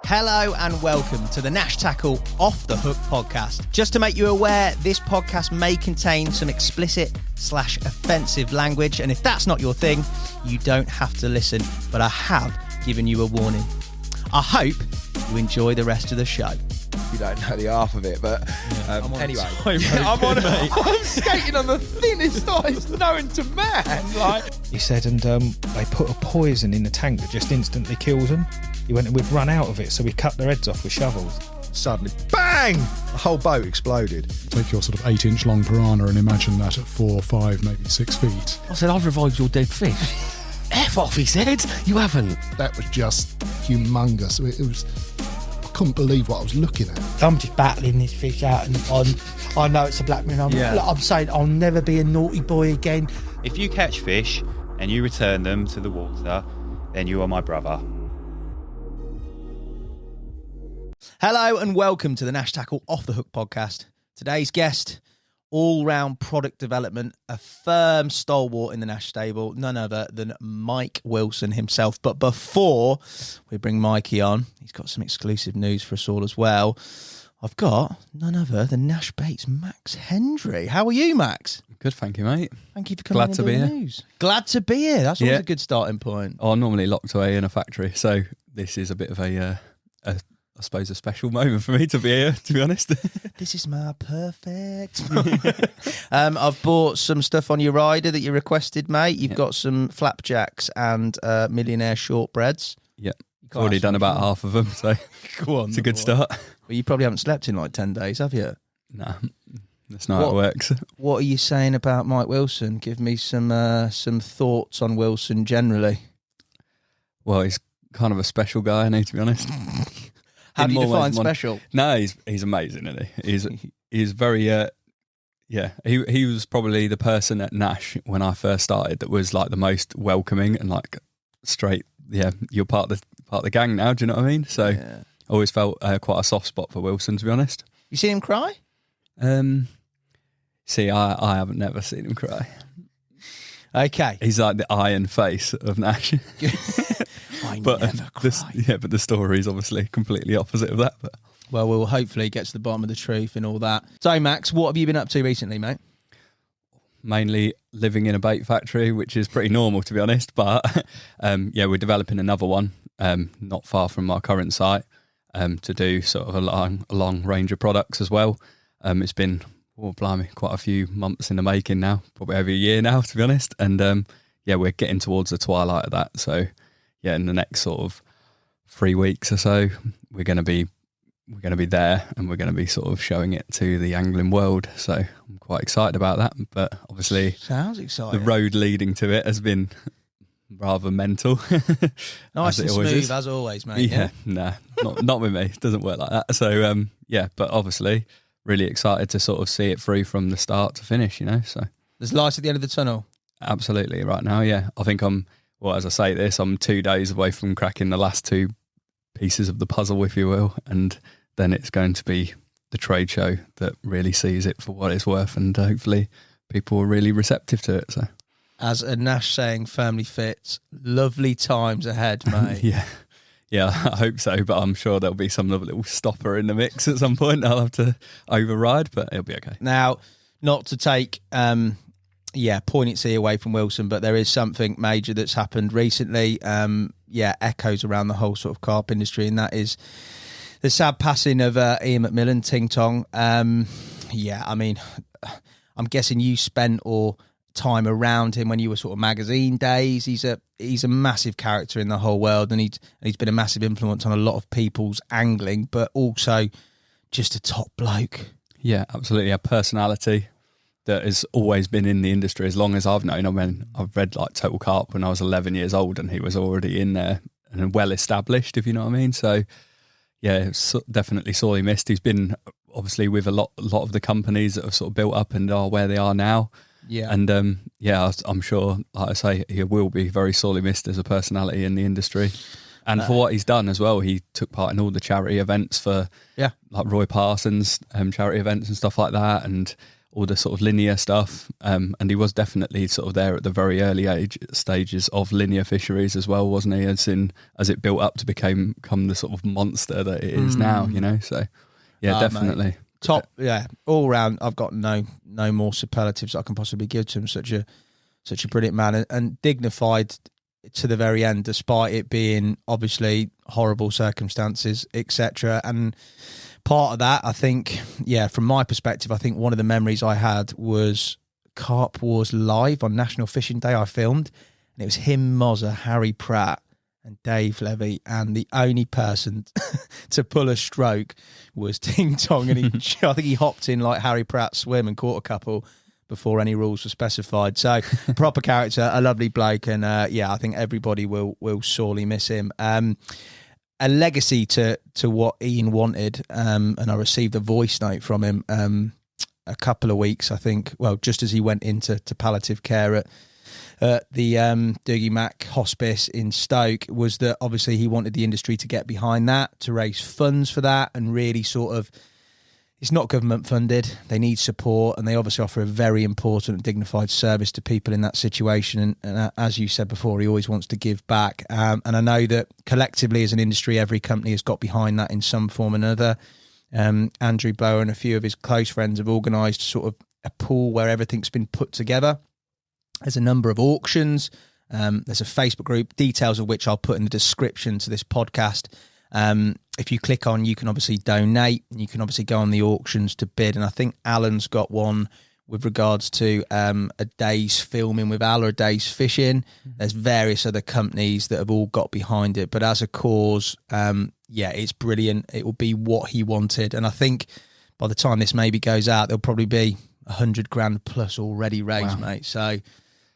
Hello and welcome to the Nash Tackle Off the Hook podcast. Just to make you aware, this podcast may contain some explicit/offensive language, and if that's not your thing, you don't have to listen, but I have given you a warning. I hope you enjoy the rest of the show. You don't know the half of it, but anyway. I'm skating on the thinnest ice known to man. He said, and they put a poison in the tank that just instantly kills them. He went and we'd run out of it, so we cut their heads off with shovels. Suddenly, bang! The whole boat exploded. Take your sort of 8-inch long piranha and imagine that at 4, 5, maybe 6 feet. I said, I've revived your dead fish. F off, he said. You haven't. That was just humongous. It was... I couldn't believe what I was looking at. I'm just battling this fish out, and I know it's a black man. I'm saying I'll never be a naughty boy again. If you catch fish and you return them to the water, then you are my brother. Hello and welcome to the Nash Tackle Off the Hook podcast. Today's guest, all-round product development, a firm stalwart in the Nash stable, none other than Mike Wilson himself. But before we bring Mikey on, he's got some exclusive news for us all as well. I've got none other than Nash Bait's Max Hendry. How are you, Max? Good, thank you, mate. Thank you for coming Glad to be here. News. Glad to be here. That's always a good starting point. Oh, I'm normally locked away in a factory, so this is a bit of I suppose, a special moment for me to be here, to be honest. This is my perfect. I've bought some stuff on your rider that you requested, mate. You've got some flapjacks and millionaire shortbreads. Yeah, I've already done about half of them, so go on, it's a good start. Well, you probably haven't slept in like 10 days, have you? No, that's not how it works. What are you saying about Mike Wilson? Give me some thoughts on Wilson generally. Well, he's kind of a special guy, I need to be honest. How do you define special? No, he's amazing, isn't he? He's very he was probably the person at Nash when I first started that was like the most welcoming and like straight. Yeah, you're part of the gang now. Do you know what I mean? So I always felt quite a soft spot for Wilson, to be honest. You seen him cry? See, I haven't never seen him cry. Okay, he's like the iron face of Nash. Never cry. But the story is obviously completely opposite of that. But well, we'll hopefully get to the bottom of the truth and all that. So, Max, what have you been up to recently, mate? Mainly living in a bait factory, which is pretty normal, to be honest. But we're developing another one not far from our current site to do sort of a long range of products as well. It's been, quite a few months in the making now, probably over a year now, to be honest. And we're getting towards the twilight of that. So in the next sort of 3 weeks or so, we're going to be there, and we're going to be sort of showing it to the angling world. So I'm quite excited about that. But obviously, sounds exciting. The road leading to it has been rather mental. Nice and smooth as always, mate. Not with me. It doesn't work like that. So but obviously, really excited to sort of see it through from the start to finish. So there's light at the end of the tunnel. Absolutely, right now. Yeah, I think as I say this, I'm 2 days away from cracking the last 2 pieces of the puzzle, if you will, and then it's going to be the trade show that really sees it for what it's worth, and hopefully people are really receptive to it. So, as a Nash saying firmly fits, lovely times ahead, mate. Yeah, I hope so, but I'm sure there'll be some little stopper in the mix at some point I'll have to override, but it'll be okay. Now, not to take poignancy away from Wilson, but there is something major that's happened recently. Echoes around the whole sort of carp industry, and that is the sad passing of Ian McMillan, Ting Tong. I mean, I'm guessing you spent time around him when you were sort of magazine days. He's a massive character in the whole world, and he's been a massive influence on a lot of people's angling, but also just a top bloke. Yeah, absolutely. A personality that has always been in the industry as long as I've known. I mean, I've read like Total Carp when I was 11 years old, and he was already in there and well established, if you know what I mean. So definitely sorely missed. He's been obviously with a lot of the companies that have sort of built up and are where they are now. Yeah. And I'm sure, like I say, he will be very sorely missed as a personality in the industry. And for what he's done as well, he took part in all the charity events for like Roy Parsons charity events and stuff like that. And all the sort of linear stuff, and he was definitely sort of there at the very early stages of linear fisheries as well, wasn't he? As it built up to become the sort of monster that it is now, you know. So yeah, definitely. Mate. Top, yeah, all round. I've got no more superlatives I can possibly give to him. Such a brilliant man, and dignified to the very end, despite it being obviously horrible circumstances, etc. And part of that, I think, yeah, from my perspective, I think one of the memories I had was Carp Wars live on National Fishing Day. I filmed, and it was him, Mozza, Harry Pratt, and Dave Levy, and the only person to pull a stroke was Ting Tong, and I think he hopped in like Harry Pratt swim and caught a couple before any rules were specified. So proper character, a lovely bloke, and yeah, I think everybody will sorely miss him. A legacy to what Ian wanted, and I received a voice note from him a couple of weeks, I think, well, just as he went into palliative care at the Dougie Mac Hospice in Stoke, was that obviously he wanted the industry to get behind that, to raise funds for that, and really sort of, it's not government funded, they need support, and they obviously offer a very important and dignified service to people in that situation, and as you said before, he always wants to give back, and I know that collectively as an industry, every company has got behind that in some form or another. Andrew Bower and a few of his close friends have organised sort of a pool where everything's been put together. There's a number of auctions. There's a Facebook group, details of which I'll put in the description to this podcast. If you click on, you can obviously donate, and you can obviously go on the auctions to bid. And I think Alan's got one with regards to a day's filming with Al, or a day's fishing. There's various other companies that have all got behind it. But as a cause, yeah, it's brilliant. It will be what he wanted. And I think by the time this maybe goes out, there'll probably be 100 grand plus already raised, mate. So,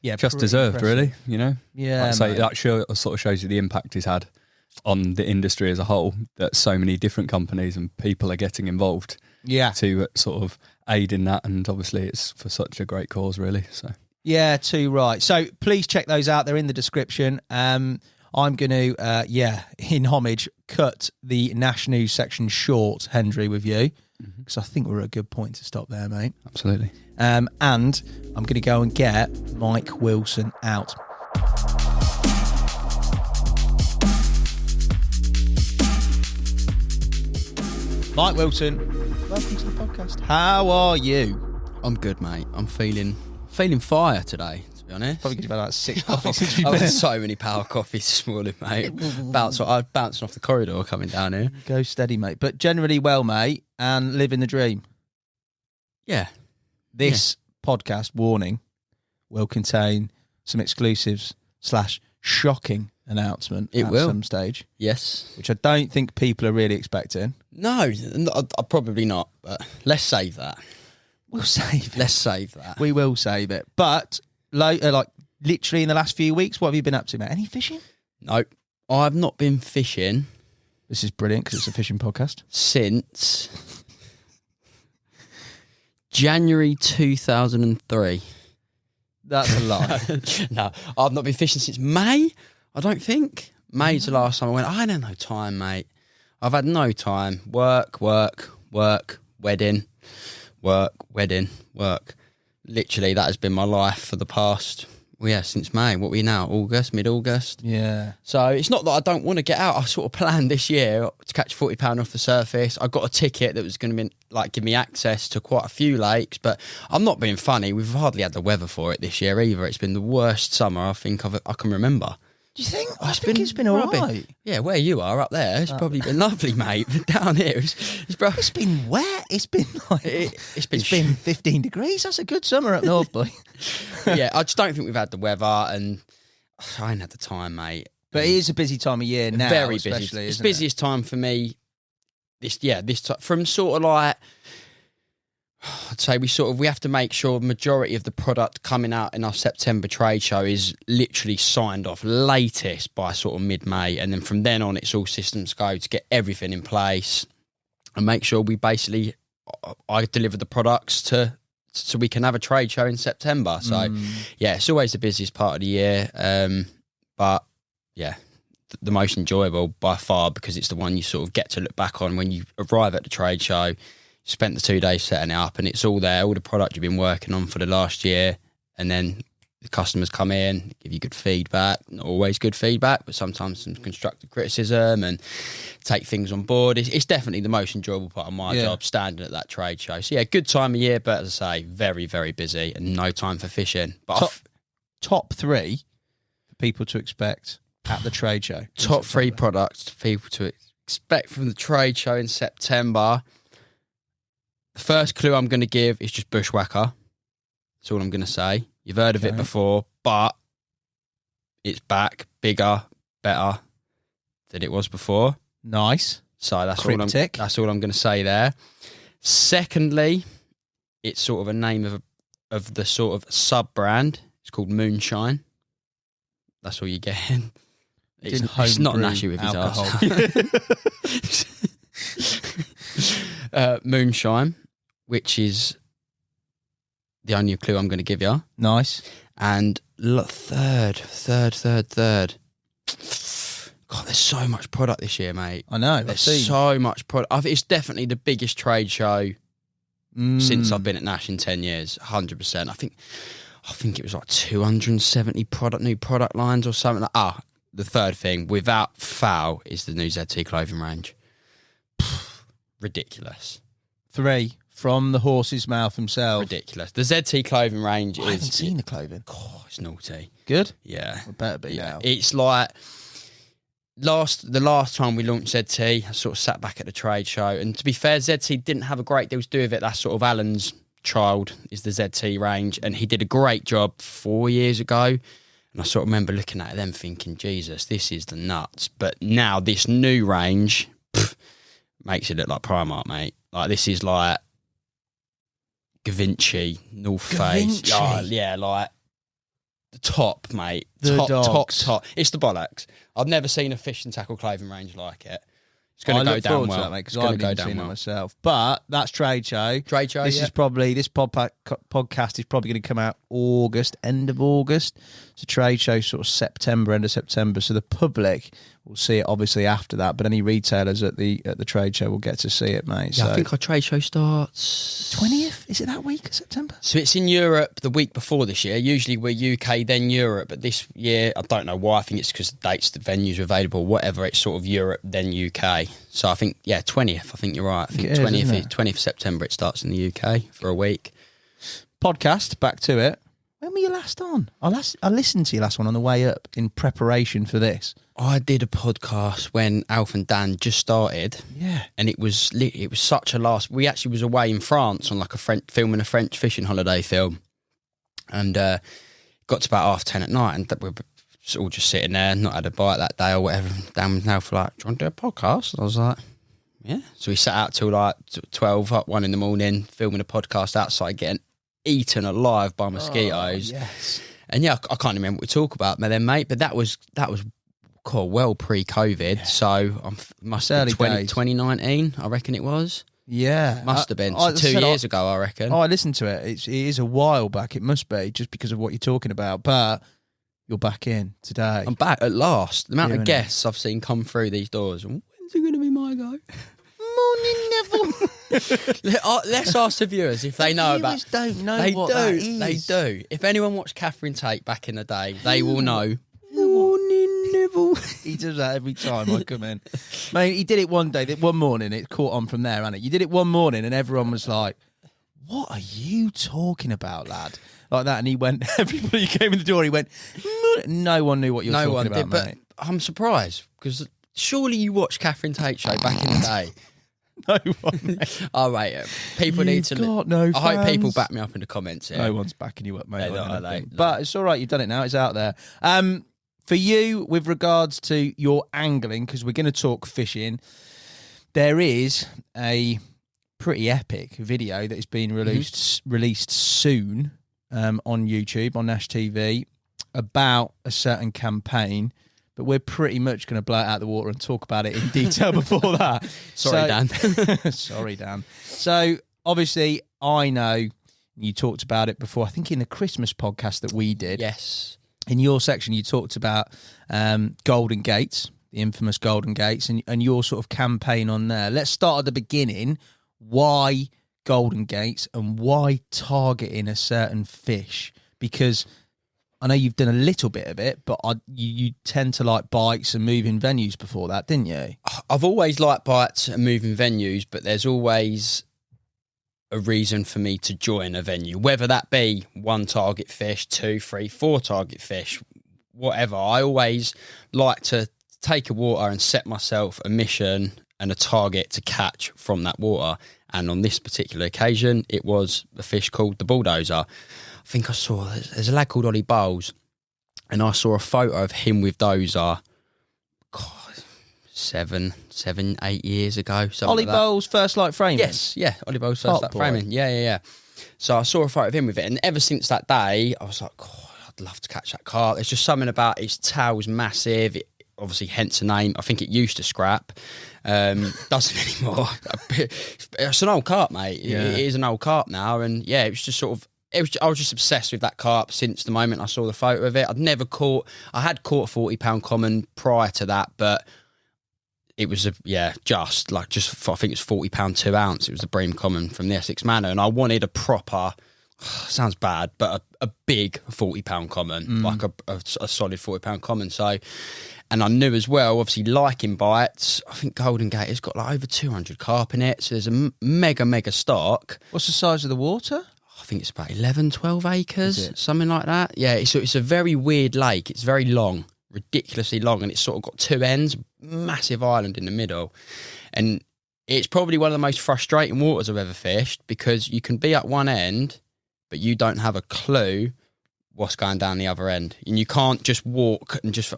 yeah, just deserved, impressive. Really, you know? Yeah. Like I say, that sort of shows you the impact he's had on the industry as a whole, that so many different companies and people are getting involved to sort of aid in that, and obviously it's for such a great cause, really. So yeah, too right. So please check those out, they're in the description. I'm going to in homage, cut the Nash News section short, Hendry, with you, because I think we're at a good point to stop there, mate. Absolutely. And I'm going to go and get Mike Wilson out. Mike Wilson, welcome to the podcast. How are you? I'm good, mate. I'm feeling fire today, to be honest. Probably because you've had like 6 coffees since we've been I've had here. so many power coffees this morning, mate. I'm bouncing off the corridor coming down here. Go steady, mate. But generally well, mate, and living the dream. Yeah. This podcast, warning, will contain some exclusives / shocking announcement at some stage. Yes. Which I don't think people are really expecting. No, probably not, but let's save that. We'll save it. Let's save that. We will save it. But, like literally in the last few weeks, what have you been up to, mate? Any fishing? Nope. I've not been fishing. This is brilliant because it's a fishing podcast. Since January 2003. That's a lie. No, I've not been fishing since May, I don't think. May's the last time I went. I had no time, mate. I've had no time. Work, wedding, work. Literally, that has been my life for the past, since May. What are we now? August, mid-August? Yeah. So it's not that I don't want to get out. I sort of planned this year to catch £40 off the surface. I got a ticket that was going to be give me access to quite a few lakes, but I'm not being funny. We've hardly had the weather for it this year either. It's been the worst summer I think I can remember. Do you think? I think it's been all right. Yeah, where you are up there, it's probably been lovely, mate. But down here, it's been wet. It's been it's been 15 degrees. That's a good summer up north, boy. Yeah, I just don't think we've had the weather, and I ain't had the time, mate. But it is a busy time of year now. Very busy. It's busiest time for me. This time from sort of like, I'd say we have to make sure the majority of the product coming out in our September trade show is literally signed off latest by sort of mid-May, and then from then on it's all systems go to get everything in place and make sure I deliver the products so we can have a trade show in September. So yeah, it's always the busiest part of the year, but yeah, the most enjoyable by far, because it's the one you sort of get to look back on when you arrive at the trade show. spent the 2 days setting it up, and it's all there, all the product you've been working on for the last year, and then the customers come in, give you good feedback, not always good feedback, but sometimes some constructive criticism, and take things on board. It's definitely the most enjoyable part of my job, standing at that trade show. So yeah, good time of year, but as I say, very, very busy and no time for fishing. But top 3 for people to expect at the trade show. Top 3 products for people to expect from the trade show in September. The first clue I'm going to give is just bushwhacker. That's all I'm going to say. You've heard of it before, but it's back, bigger, better than it was before. Nice. So that's all I'm going to say there. Secondly, it's sort of a name of the sort of sub-brand. It's called Moonshine. That's all you're getting. It's not Nashy with his arse. Moonshine, which is the only clue I'm going to give you. Nice. And third. God, there's so much product this year, mate. I know. There's so much product. It's definitely the biggest trade show since I've been at Nash in 10 years. 100%. I think it was like 270 new product lines or something. The third thing, without foul, is the new ZT clothing range. Ridiculous. 3 from the horse's mouth himself. Ridiculous. The ZT clothing range I haven't seen the clothing. God, it's naughty. Good? Yeah. It better be now. It's like the last time we launched ZT, I sort of sat back at the trade show, and to be fair, ZT didn't have a great deal to do with it. That's sort of Alan's child, is the ZT range, and he did a great job 4 years ago. And I sort of remember looking at them thinking, Jesus, this is the nuts. But now this new range makes it look like Primark, mate. Like, this is like Gavinci, North Face. Oh, yeah, like the top, mate. Top. It's the bollocks. I've never seen a fish and tackle clothing range like it. It's going to go down well. Because I haven't seen it myself. But that's trade show. This is probably, this podcast is probably going to come out end of August. It's a trade show sort of end of September. So the public will see it obviously after that. But any retailers at the trade show will get to see it, mate. Yeah, so I think our trade show starts 20th. Is it that week of September? So it's in Europe the week before this year. Usually we're UK, then Europe. But this year, I don't know why. I think it's because the dates, the venues are available, whatever. It's sort of Europe, then UK. So I think, 20th. I think you're right. I think 20th September it starts in the UK for a week. Podcast, back to it. When were you last on? I listened to your last one on the way up in preparation for this. I did a podcast when Alf and Dan just started. Yeah. And it was such a last. We actually was away in France on like filming a French fishing holiday film. And got to about 10:30 at night, and we were all just sitting there, not had a bite that day or whatever. Dan was now for like, do you want to do a podcast? And I was like, yeah. So we sat out till like 12, up 1 in the morning, filming a podcast outside, getting eaten alive by mosquitoes. Oh, yes. And yeah, I can't remember what we talk about then, mate, but that was cool, well pre-COVID. Yeah. So must have been 2019, I reckon it was. Yeah. Must have been. So 2 years ago, I reckon. I listened to it. It is a while back. It must be, just because of what you're talking about. But you're back in today. I'm back at last. The amount of guests I've seen come through these doors. When's it going to be my go? Morning, Neville. Let's ask the viewers if they know about. Don't know what that is. They do. If anyone watched Catherine Tate back in the day, they will know. Morning, Neville. He does that every time I come in. Mate, he did it one day, one morning. It caught on from there, hasn't it? You did it one morning, and everyone was like, "What are you talking about, lad?" Like that, and he went. Everybody came in the door. He went. No one knew what you were talking about, mate. But I'm surprised because surely you watched Catherine Tate show back in the day. No one. Oh, right. People need to. I hope people back me up in the comments here. No one's backing you up, mate. But it's all right. You've done it now. It's out there. For you, with regards to your angling, because we're going to talk fishing, there is a pretty epic video that is being released soon on YouTube, on Nash TV, about a certain campaign. But we're pretty much going to blow it out of the water and talk about it in detail before that. Sorry, Dan. Sorry, Dan. So, obviously, I know you talked about it before, I think in the Christmas podcast that we did. Yes. In your section, you talked about Golden Gates, the infamous Golden Gates, and your sort of campaign on there. Let's start at the beginning. why Golden Gates and why targeting a certain fish? Because I know you've done a little bit of it, but you tend to like bites and moving venues before that, didn't you? I've always liked bites and moving venues, but there's always a reason for me to join a venue, whether that be 1 target fish, 2, 3, 4 target fish, whatever. I always like to take a water and set myself a mission and a target to catch from that water. And on this particular occasion, it was a fish called the Bulldozer. I think I saw, there's a lad called Ollie Bowles, and I saw a photo of him with Dozer, God, 7, 8 years ago. Ollie Bowles' first light framing? Yes, yeah, Ollie Bowles' first light framing. Yeah. So I saw a photo of him with it, and ever since that day, I was like, God, I'd love to catch that carp. There's just something about its tail's massive. It, obviously, hence the name. I think it used to scrap. Doesn't anymore. It's an old carp, mate. Yeah. It is an old carp now, and yeah, it was just sort of. I was just obsessed with that carp since the moment I saw the photo of it. I had caught a 40-pound common prior to that, but it was I think it's 40-pound 2 ounce. It was the Bream common from the Essex Manor, and I wanted a proper, sounds bad, but a big 40-pound common, like a solid 40-pound common. So, and I knew as well, obviously liking bites, I think Golden Gate has got like over 200 carp in it, so there's a mega stock. What's the size of the water? I think it's about 11, 12 acres, something like that. Yeah, it's a very weird lake. It's very long, ridiculously long, and it's sort of got 2 ends, massive island in the middle. And it's probably one of the most frustrating waters I've ever fished, because you can be at one end, but you don't have a clue what's going down the other end. And you can't just walk and just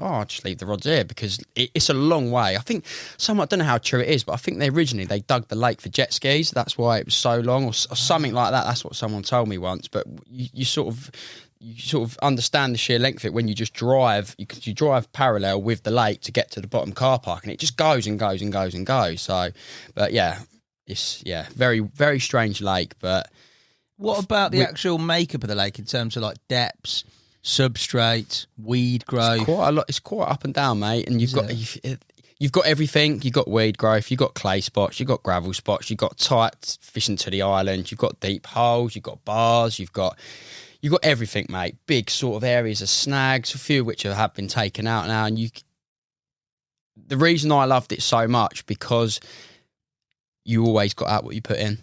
leave the rods here, because it's a long way. I think I don't know how true it is, but I think they dug the lake for jet skis. That's why it was so long, or something like that. That's what someone told me once. But you sort of understand the sheer length of it when you just drive. You drive parallel with the lake to get to the bottom car park, and it just goes and goes and goes and goes. So, but yeah, it's very, very strange lake. But what about the actual makeup of the lake in terms of like depths, substrate, weed growth? It's quite a lot. It's quite up and down, mate. And you've got everything. You've got weed growth. You've got clay spots. You've got gravel spots. You've got tight fishing to the island. You've got deep holes. You've got bars. You've got everything, mate. Big sort of areas of snags, a few of which have been taken out now. And the reason I loved it so much, because you always got out what you put in.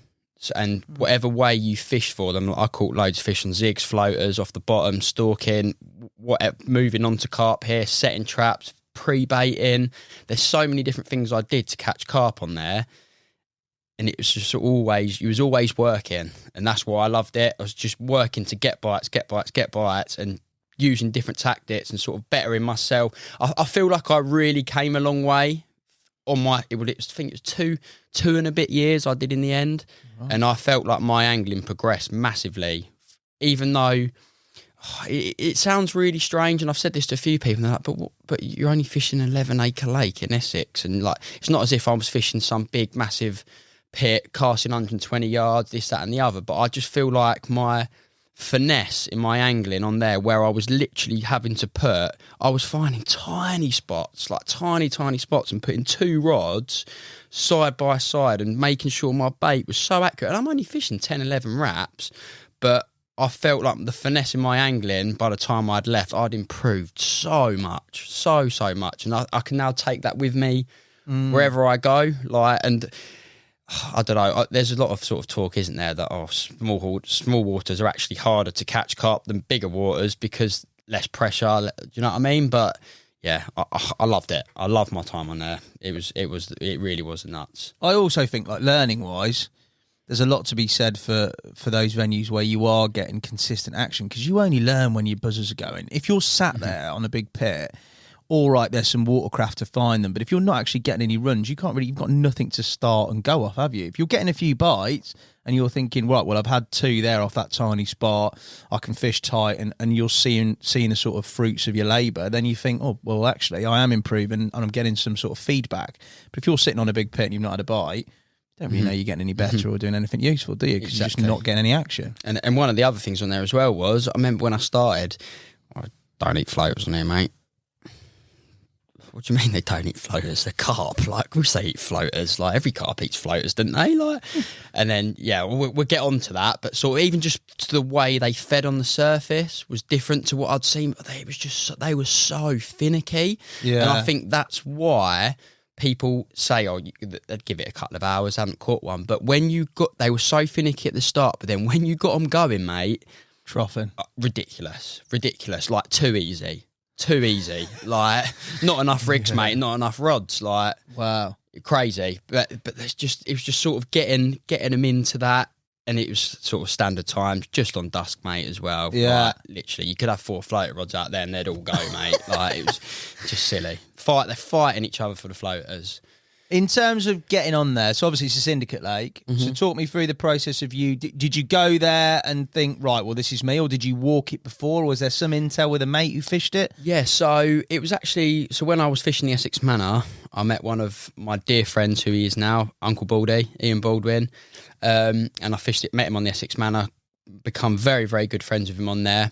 And whatever way you fish for them, I caught loads of fish on zigs, floaters, off the bottom, stalking, moving on to carp here, setting traps, pre-baiting. There's so many different things I did to catch carp on there. And it was just you was always working. And that's why I loved it. I was just working to get bites, and using different tactics and sort of bettering myself. I feel like I really came a long way on I think it was two and a bit years I did in the end. Right. And I felt like my angling progressed massively, even though it sounds really strange. And I've said this to a few people, and they're like, but you're only fishing an 11-acre lake in Essex. And like, it's not as if I was fishing some big, massive pit, casting 120 yards, this, that, and the other. But I just feel like my finesse in my angling on there, where I was literally having to I was finding tiny spots, like tiny spots, and putting 2 rods side by side and making sure my bait was so accurate. And I'm only fishing 10, 11 wraps, but I felt like the finesse in my angling, by the time I'd left, I'd improved so much, so much. And I can now take that with me wherever I go. And I don't know, there's a lot of sort of talk, isn't there, that small waters are actually harder to catch carp than bigger waters because less pressure, do you know what I mean? But yeah, I loved it. I loved my time on there. It really was nuts. I also think, like, learning wise, there's a lot to be said for those venues where you are getting consistent action, because you only learn when your buzzers are going. If you're sat there on a big pit, all right, there's some watercraft to find them, but if you're not actually getting any runs, you've got nothing to start and go off, have you? If you're getting a few bites and you're thinking, right, well, I've had 2 there off that tiny spot, I can fish tight, and you're seeing the sort of fruits of your labour, then you think, oh, well, actually, I am improving and I'm getting some sort of feedback. But if you're sitting on a big pit and you've not had a bite, you don't really know you're getting any better or doing anything useful, do you? Because you're just not getting any action. And one of the other things on there as well was, I remember when I started, I don't eat floaters on here, mate. what do you mean they don't eat floaters? They're carp. Like, we say eat floaters. Like, every carp eats floaters, don't they? Like, and then, yeah, we'll get on to that. But sort of even just the way they fed on the surface was different to what I'd seen. But they were so finicky. Yeah. And I think that's why people say, oh, they'd give it a couple of hours, haven't caught one. But they were so finicky at the start, but then when you got them going, mate, troughing. Ridiculous. Like, too easy. Like, not enough rigs, mate, not enough rods. Like, wow, crazy. But it was just sort of getting them into that. And it was sort of standard times, just on dusk, mate, as well. Yeah. Like, literally, you could have 4 floater rods out there and they'd all go, mate. Like, it was just silly. They're fighting each other for the floaters. In terms of getting on there, so obviously it's a syndicate lake. Mm-hmm. So talk me through the process of you. Did you go there and think, right, well, this is me, or did you walk it before? Or was there some intel with a mate who fished it? Yeah, so it was actually, when I was fishing the Essex Manor, I met one of my dear friends who he is now, Uncle Baldy, Ian Baldwin, and I met him on the Essex Manor, become very, very good friends with him on there.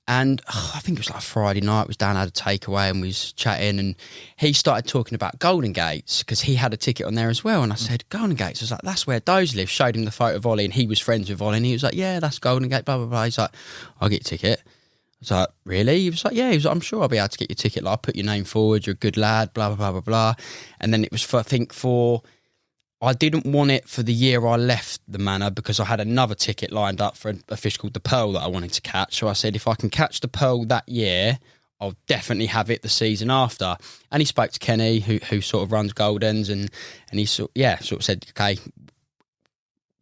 And I think it was like Friday night, was down, had a takeaway and we was chatting, and he started talking about Golden Gates because he had a ticket on there as well. And I said, Golden Gates? I was like, that's where Doze lives. Showed him the photo of Ollie and he was friends with Ollie and he was like, yeah, that's Golden Gate, blah, blah, blah. He's like, I'll get your ticket. I was like, really? He was like, yeah. He was like, I'm sure I'll be able to get your ticket. Like, I'll put your name forward. You're a good lad, blah, blah, blah, blah, blah. And then it was I didn't want it for the year I left the Manor because I had another ticket lined up for a fish called the Pearl that I wanted to catch. So I said, if I can catch the Pearl that year, I'll definitely have it the season after. And he spoke to Kenny, who sort of runs Goldens, and he sort of said, okay,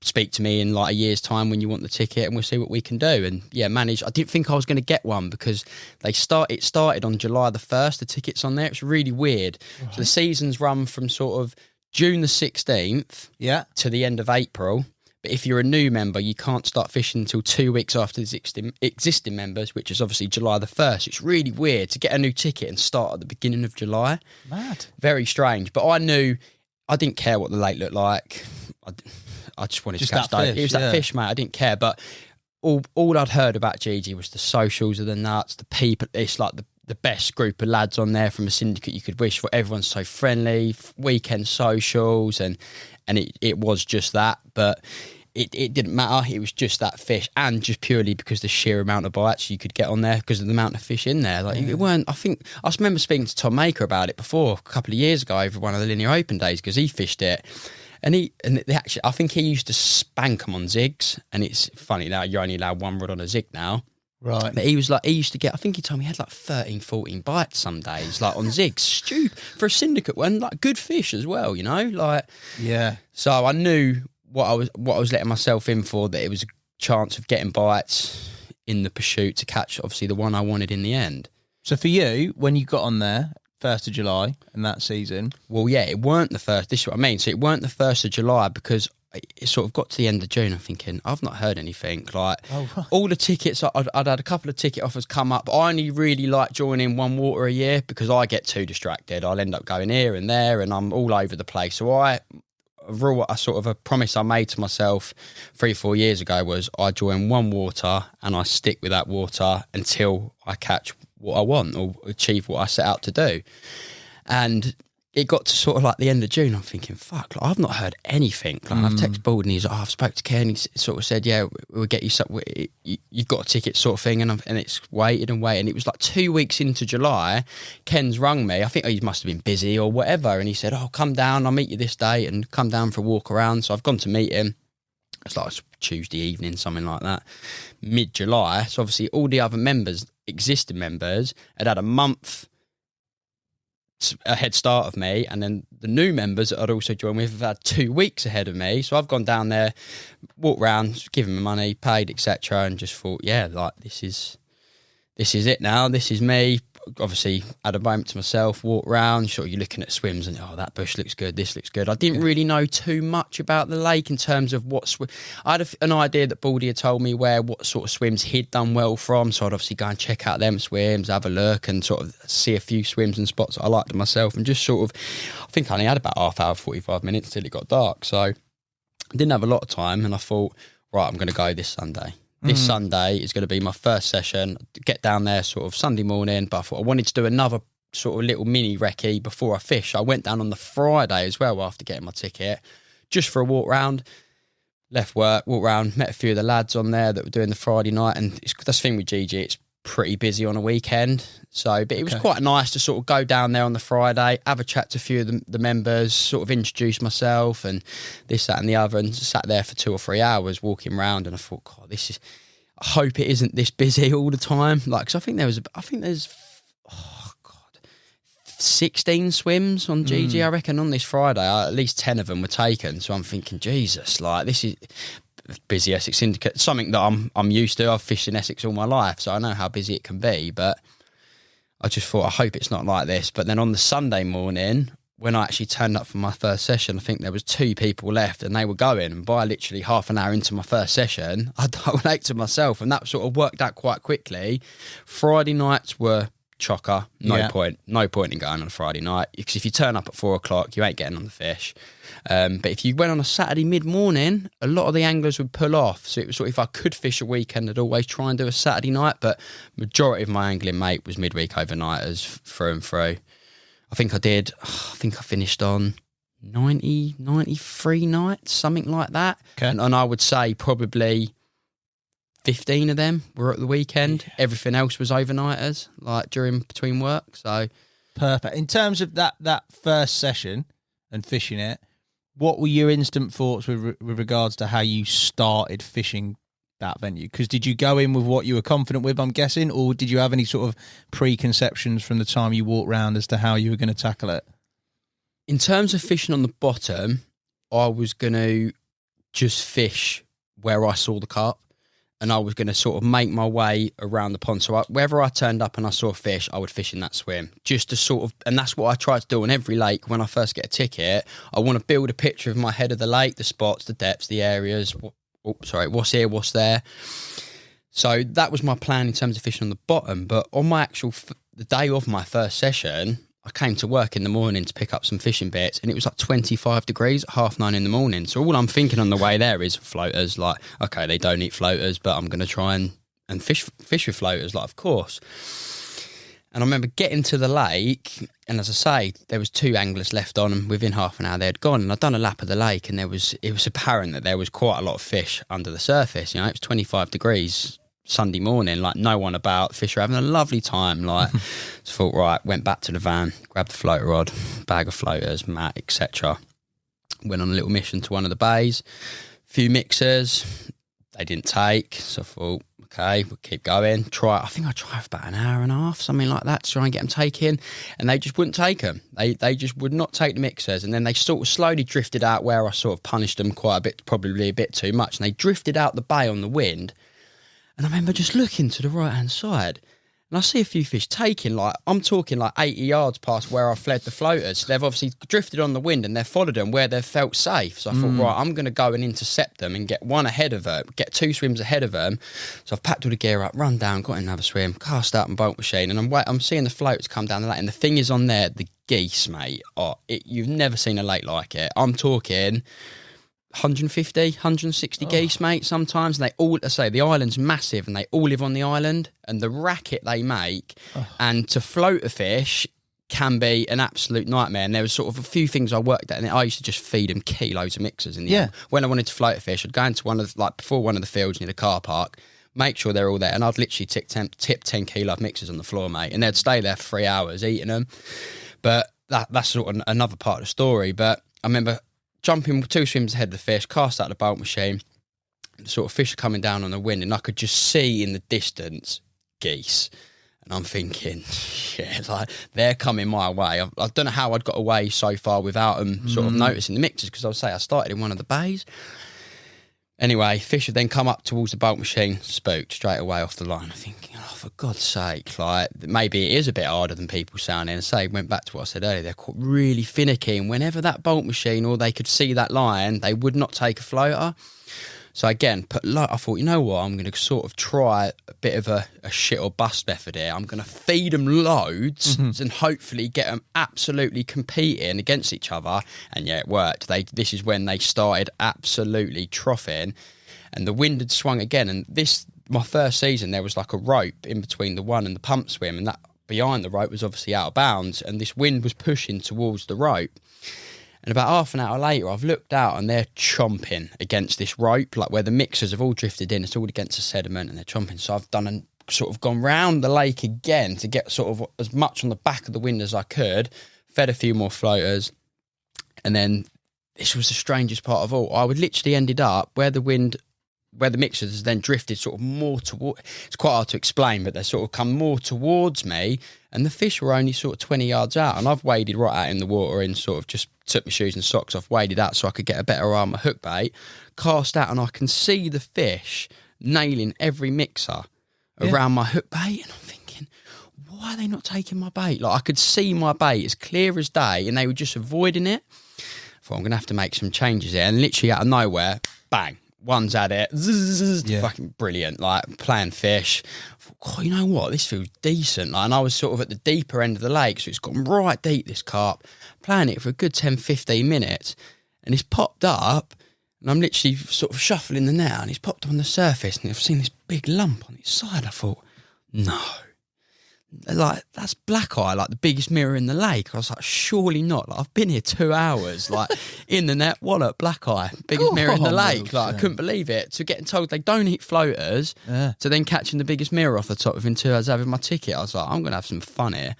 speak to me in like a year's time when you want the ticket and we'll see what we can do. And yeah, managed. I didn't think I was going to get one because it started on July the 1st, the tickets on there. It's really weird. So the seasons run from sort of June the 16th to the end of April. But if you're a new member, you can't start fishing until 2 weeks after the existing members, which is obviously July the 1st. It's really weird to get a new ticket and start at the beginning of July. Mad. Very strange. But I knew, I didn't care what the lake looked like. I just wanted to catch that. It was that fish, mate. I didn't care. But all I'd heard about Gigi was the socials of the nuts, the people. It's like the best group of lads on there from a syndicate you could wish for. Everyone's so friendly, weekend socials, and it was just that. But it didn't matter. It was just that fish, and just purely because the sheer amount of bites you could get on there because of the amount of fish in there. Like it weren't. I remember speaking to Tom Maker about it before a couple of years ago over one of the Linear Open days because he fished it. And I think he used to spank them on zigs. And it's funny now, you're only allowed one rod on a zig now. Right. But he used to get, I think he told me he had like 13, 14 bites some days, like on zigs. Stupid. For a syndicate one, like good fish as well, you know? Like, yeah. So I knew what I was letting myself in for, that it was a chance of getting bites in the pursuit to catch, obviously, the one I wanted in the end. So for you, when you got on there, 1st of July in that season? Well, yeah, it weren't the first. This is what I mean. So it weren't the 1st of July because it sort of got to the end of June. I'm thinking, I've not heard anything. Like, all the tickets, I'd had a couple of ticket offers come up. I only really like joining one water a year because I get too distracted. I'll end up going here and there and I'm all over the place. So a promise I made to myself 3-4 years ago was I join one water and I stick with that water until I catch what I want or achieve what I set out to do. And it got to sort of like the end of June. I'm thinking, fuck, like, I've not heard anything. Like, I've texted Bald and he's like, I've spoke to Ken. He sort of said, yeah, we'll get you something. You've got a ticket sort of thing. And it's waited and waited. And it was like 2 weeks into July, Ken's rung me. I think he must have been busy or whatever. And he said, come down. I'll meet you this day and come down for a walk around. So I've gone to meet him. It's like Tuesday evening, something like that, mid-July. So obviously all the other members, existing members, had a month a head start of me, and then the new members that I'd also joined with have had 2 weeks ahead of me. So I've gone down there, walked around, given them money, paid, etc., and just thought, yeah, like this is it now. This is me. Obviously, had a moment to myself, walk around, sure, you're looking at swims and, that bush looks good, this looks good. I didn't really know too much about the lake in terms of I had an idea that Baldy had told me what sort of swims he'd done well from, so I'd obviously go and check out them swims, have a look and sort of see a few swims and spots that I liked myself, and just sort of, I think I only had about half hour, 45 minutes till it got dark, so I didn't have a lot of time, and I thought, right, I'm going to go this Sunday. This Sunday is going to be my first session. Get down there sort of Sunday morning, but I thought I wanted to do another sort of little mini recce before I fish. I went down on the Friday as well after getting my ticket, just for a walk round. Left work, walked round, met a few of the lads on there that were doing the Friday night, and that's the thing with GG, it's pretty busy on a weekend. So, but it was quite nice to sort of go down there on the Friday, have a chat to a few of the members, sort of introduce myself and this, that and the other, and sat there for 2 or 3 hours walking around, and I thought, God, I hope it isn't this busy all the time. Like, cause I think there's 16 swims on GG, I reckon, on this Friday. At least 10 of them were taken. So I'm thinking, Jesus, like, this is busy Essex syndicate, something that I'm used to. I've fished in Essex all my life, so I know how busy it can be. But I just thought, I hope it's not like this. But then on the Sunday morning, when I actually turned up for my first session, I think there was 2 people left, and they were going. And by literally half an hour into my first session, I dialed out to myself, and that sort of worked out quite quickly. Friday nights were chocker, no point in going on a Friday night, because if you turn up at 4 o'clock, you ain't getting on the fish. But if you went on a Saturday mid-morning, a lot of the anglers would pull off. So it was sort of, if I could fish a weekend, I'd always try and do a Saturday night. But majority of my angling, mate, was midweek overnighters through and through. I think I finished on 90, 93 nights, something like that. Okay. And I would say probably 15 of them were at the weekend. Everything else was overnighters, like between work. So perfect. In terms of that first session and fishing it, what were your instant thoughts with regards to how you started fishing that venue? Because did you go in with what you were confident with, I'm guessing, or did you have any sort of preconceptions from the time you walked around as to how you were going to tackle it? In terms of fishing on the bottom, I was going to just fish where I saw the carp. And I was going to sort of make my way around the pond. So wherever I turned up and I saw a fish, I would fish in that swim. Just to sort of, and that's what I try to do on every lake when I first get a ticket. I want to build a picture of my head of the lake, the spots, the depths, the areas. What's here, what's there. So that was my plan in terms of fishing on the bottom. But on my the day of my first session, I came to work in the morning to pick up some fishing bits, and it was like 25 degrees at 9:30 in the morning. So all I'm thinking on the way there is floaters. Like, okay, they don't eat floaters, but I'm going to try and fish with floaters, like, of course. And I remember getting to the lake, and as I say, there was 2 anglers left on, and within half an hour they had gone. And I'd done a lap of the lake, and it was apparent that there was quite a lot of fish under the surface. You know, it was 25 degrees Sunday morning, like no one about, fish are having a lovely time. Like, so thought, right, went back to the van, grabbed the floater rod, bag of floaters, mat, etc. Went on a little mission to one of the bays, few mixers, they didn't take, so I thought, okay, we'll keep going. I think I tried for about an hour and a half, something like that, to try and get them taken, and they just wouldn't take them. They just would not take the mixers, and then they sort of slowly drifted out where I sort of punished them quite a bit, probably a bit too much, and they drifted out the bay on the wind. And I remember just looking to the right-hand side, and I see a few fish taking, like, I'm talking like 80 yards past where I fled the floaters. So they've obviously drifted on the wind, and they've followed them where they've felt safe. So I thought, right, I'm going to go and intercept them and get one ahead of them, get 2 swims ahead of them. So I've packed all the gear up, run down, got in another swim, cast out and bolt machine, and I'm seeing the floats come down the lake. And the thing is on there, the geese, mate, you've never seen a lake like it. I'm talking 150, 160 geese, mate, sometimes. And they all, I say, the island's massive, and they all live on the island, and the racket they make, and to float a fish can be an absolute nightmare. And there was sort of a few things I worked at, and I used to just feed them kilos of mixers in the end. When I wanted to float a fish, I'd go into before one of the fields near the car park, make sure they're all there, and I'd literally tip 10 kilo of mixers on the floor, mate, and they'd stay there for 3 hours eating them. But that's sort of another part of the story. But I remember jumping 2 swims ahead of the fish, cast out the bolt machine, the sort of fish are coming down on the wind, and I could just see in the distance geese. And I'm thinking, yeah, like, they're coming my way. I don't know how I'd got away so far without them sort of noticing the mixers, because I started in one of the bays. Anyway, fish had then come up towards the bolt machine, spooked straight away off the line. I'm thinking, oh, for God's sake, like, maybe it is a bit harder than people sound. And went back to what I said earlier, they're really finicky, and whenever that bolt machine or they could see that line, they would not take a floater. So again, I thought, you know what, I'm going to sort of try a bit of a shit or bust method here. I'm going to feed them loads and hopefully get them absolutely competing against each other. And yeah, it worked. This is when they started absolutely troughing, and the wind had swung again. And my first season, there was like a rope in between the one and the pump swim, and that behind the rope was obviously out of bounds, and this wind was pushing towards the rope. And about half an hour later, I've looked out and they're chomping against this rope, like where the mixers have all drifted in. It's all against the sediment and they're chomping. So I've gone round the lake again to get sort of as much on the back of the wind as I could, fed a few more floaters. And then this was the strangest part of all. I would literally ended up where the mixers then drifted sort of more toward, it's quite hard to explain, but they sort of come more towards me, and the fish were only sort of 20 yards out, and I've waded right out in the water and sort of just took my shoes and socks off, waded out so I could get a better arm of hook bait, cast out, and I can see the fish nailing every mixer around my hook bait, and I'm thinking, why are they not taking my bait? Like, I could see my bait as clear as day, and they were just avoiding it. I thought, I'm going to have to make some changes here, and literally out of nowhere, bang, one's at it, fucking brilliant, like playing fish. I thought, God, you know what, this feels decent. Like, and I was sort of at the deeper end of the lake, so it's gone right deep, this carp, playing it for a good 10-15 minutes, and it's popped up, and I'm literally sort of shuffling the net, and it's popped up on the surface, and I've seen this big lump on its side. I thought, no, like, that's black eye, like the biggest mirror in the lake. I was like, surely not. Like, I've been here 2 hours, like in the net, wallop, black eye, biggest mirror in the lake. Like, I couldn't believe it. To getting told they don't eat floaters, to then catching the biggest mirror off the top within 2 hours having my ticket. I was like, I'm going to have some fun here.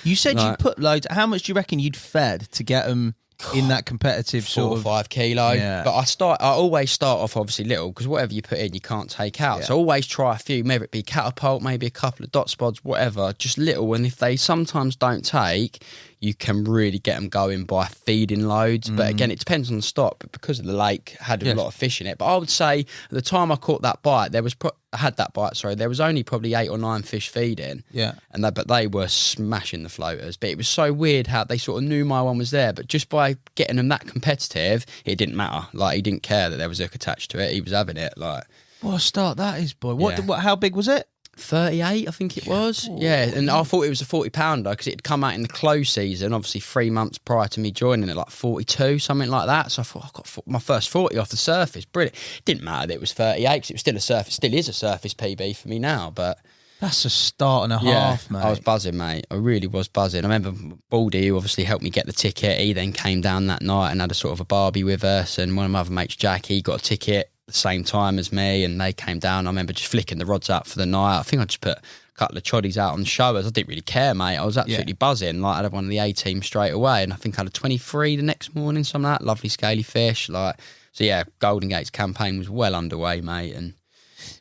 You said you put loads. How much do you reckon you'd fed to get them in that competitive 4 sort or of 5 kilo? Yeah. But I always start off obviously little, because whatever you put in you can't take out. So I always try a few, maybe it be catapult, maybe a couple of dot spots, whatever, just little. And if they sometimes don't take, you can really get them going by feeding loads. But again, it depends on the stock, but because of the lake had a lot of fish in it. But I would say at the time I caught that bite, there was only probably 8 or 9 fish feeding. Yeah. And but they were smashing the floaters. But it was so weird how they sort of knew my one was there, but just by getting them that competitive, it didn't matter. Like, he didn't care that there was a hook attached to it. He was having it. Like, what a start that is, boy. What? How big was it? 38, I think it was. Yeah, and I thought it was a 40-pounder because it had come out in the close season, obviously 3 months prior to me joining it, like 42, something like that. So I thought, I got my first 40 off the surface. Brilliant. Didn't matter that it was 38 because it was still is a surface PB for me now, but... That's a start and a half, mate. I was buzzing, mate. I really was buzzing. I remember Baldy, who obviously helped me get the ticket, he then came down that night and had a sort of a barbie with us, and one of my other mates, Jack, he got a ticket the same time as me, and they came down. I remember just flicking the rods out for the night. I think I just put a couple of choddies out on showers. I didn't really care, mate. I was absolutely buzzing. Like, I had one of the A team straight away, and I think I had a 23 the next morning, something like that. Lovely scaly fish. Like, so yeah, Golden Gate's campaign was well underway, mate. And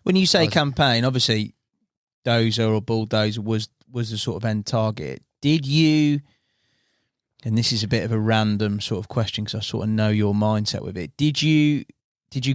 when you say campaign, obviously Dozer or Bulldozer was the sort of end target. Did you, and this is a bit of a random sort of question because I sort of know your mindset with it, did you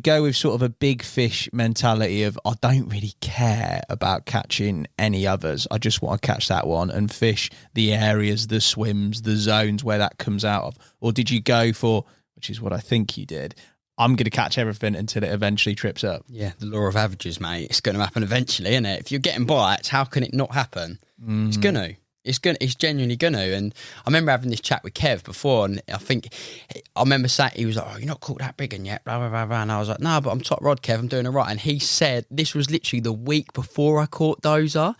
go with sort of a big fish mentality of, I don't really care about catching any others, I just want to catch that one and fish the areas, the swims, the zones where that comes out of? Or did you go for, which is what I think you did, I'm going to catch everything until it eventually trips up? Yeah, the law of averages, mate. It's going to happen eventually, isn't it? If you're getting bites, how can it not happen? It's going to. It's genuinely going to. And I remember having this chat with Kev before, and I remember saying, he was like, oh, you're not caught that big one yet, blah, blah, blah, blah. And I was like, no, but I'm top rod, Kev, I'm doing it right. And he said, this was literally the week before I caught Dozer.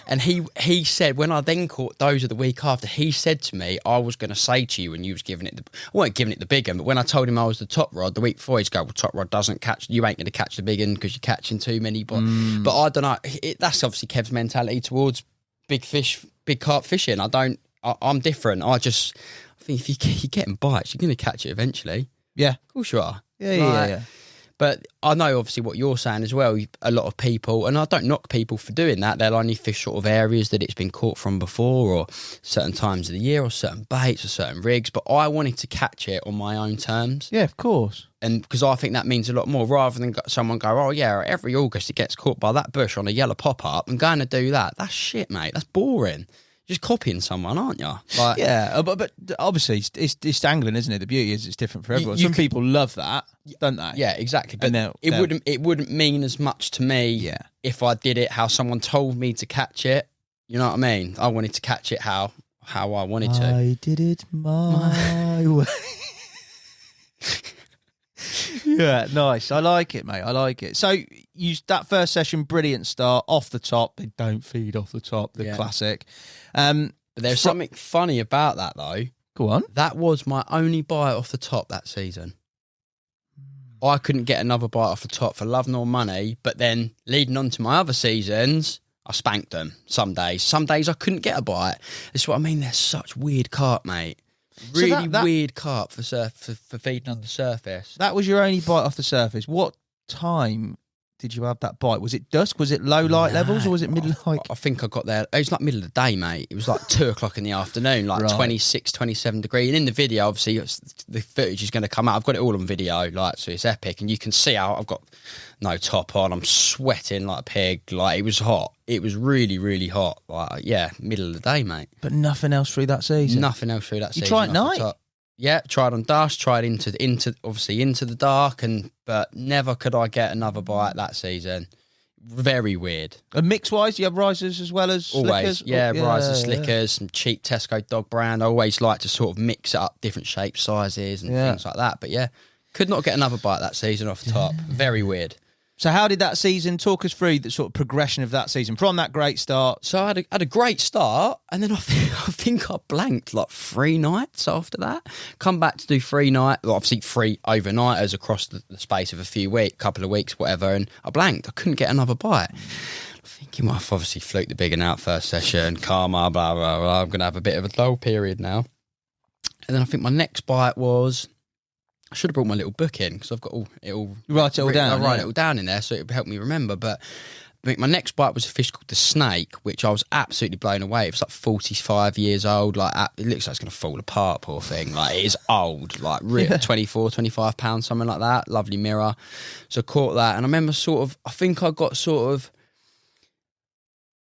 And he said, when I then caught Dozer the week after, he said to me, I was going to say to you when you was giving it I weren't giving it the big one, but when I told him I was the top rod the week before, he'd go, well, top rod doesn't catch, you ain't going to catch the big one because you're catching too many. But I don't know, that's obviously Kev's mentality towards big fish, big carp fishing. I'm different. I think if you're getting bites, you're going to catch it eventually. Yeah. Of course you are. Yeah. But I know obviously what you're saying as well. A lot of people, and I don't knock people for doing that, they'll only fish sort of areas that it's been caught from before, or certain times of the year, or certain baits, or certain rigs. But I wanted to catch it on my own terms. Yeah, of course. And because I think that means a lot more, rather than someone go, oh yeah, every August it gets caught by that bush on a yellow pop-up, and going to do that. That's shit, mate. That's boring. Just copying someone, aren't you? Like, yeah, but obviously it's angling, isn't it? The beauty is it's different for everyone. Some people love that, don't they? Yeah, exactly. But it wouldn't mean as much to me if I did it how someone told me to catch it. You know what I mean? I wanted to catch it how I wanted to. I did it my way. Yeah, nice. I like it, mate. I like it. So that first session, brilliant start off the top. They don't feed off the top, the classic. But there's something funny about that though. Go on. That was my only bite off the top that season. I couldn't get another bite off the top for love nor money, but then leading on to my other seasons, I spanked them some days. Some days I couldn't get a bite. That's what I mean. They're such weird carp, mate. Really weird carp for feeding on the surface. That was your only bite off the surface. What time did you have that bite? Was it dusk? Was it low light levels, or was it middle light? I think I got there. It was like middle of the day, mate. It was like 2 o'clock in the afternoon, like 26, 27 degrees. And in the video, obviously, the footage is going to come out. I've got it all on video, like, so it's epic. And you can see how I've got no top on. I'm sweating like a pig. Like, it was hot. It was really, really hot. Like, yeah, middle of the day, mate. But nothing else through that season? Nothing else through that season. You tried at night? Yeah, tried on dusk, tried into the dark, but never could I get another bite that season. Very weird. And mix-wise, you have risers as well as always, slickers? Yeah, risers, slickers, some cheap Tesco dog brand. I always like to sort of mix it up, different shapes, sizes and things like that. But yeah, could not get another bite that season off the top. Very weird. So how did that season, talk us through the sort of progression of that season from that great start? So I had a great start, and then I think I blanked like 3 nights after that. Come back to do 3 nights, well, obviously 3 overnighters across the space of a couple of weeks, whatever, and I blanked. I couldn't get another bite. I'm thinking, well, I've obviously fluked the big one out first session, karma, blah, blah, blah. I'm going to have a bit of a dull period now. And then I think my next bite was... I should have brought my little book in because I've got it all. You write it all down. I write it all down in there, so it would help me remember. But my next bite was a fish called the snake, which I was absolutely blown away. It was like 45 years old. Like, it looks like it's going to fall apart, poor thing. Like, it is old, like 24, 25 pounds, something like that. Lovely mirror. So I caught that, and I remember I think I got sort of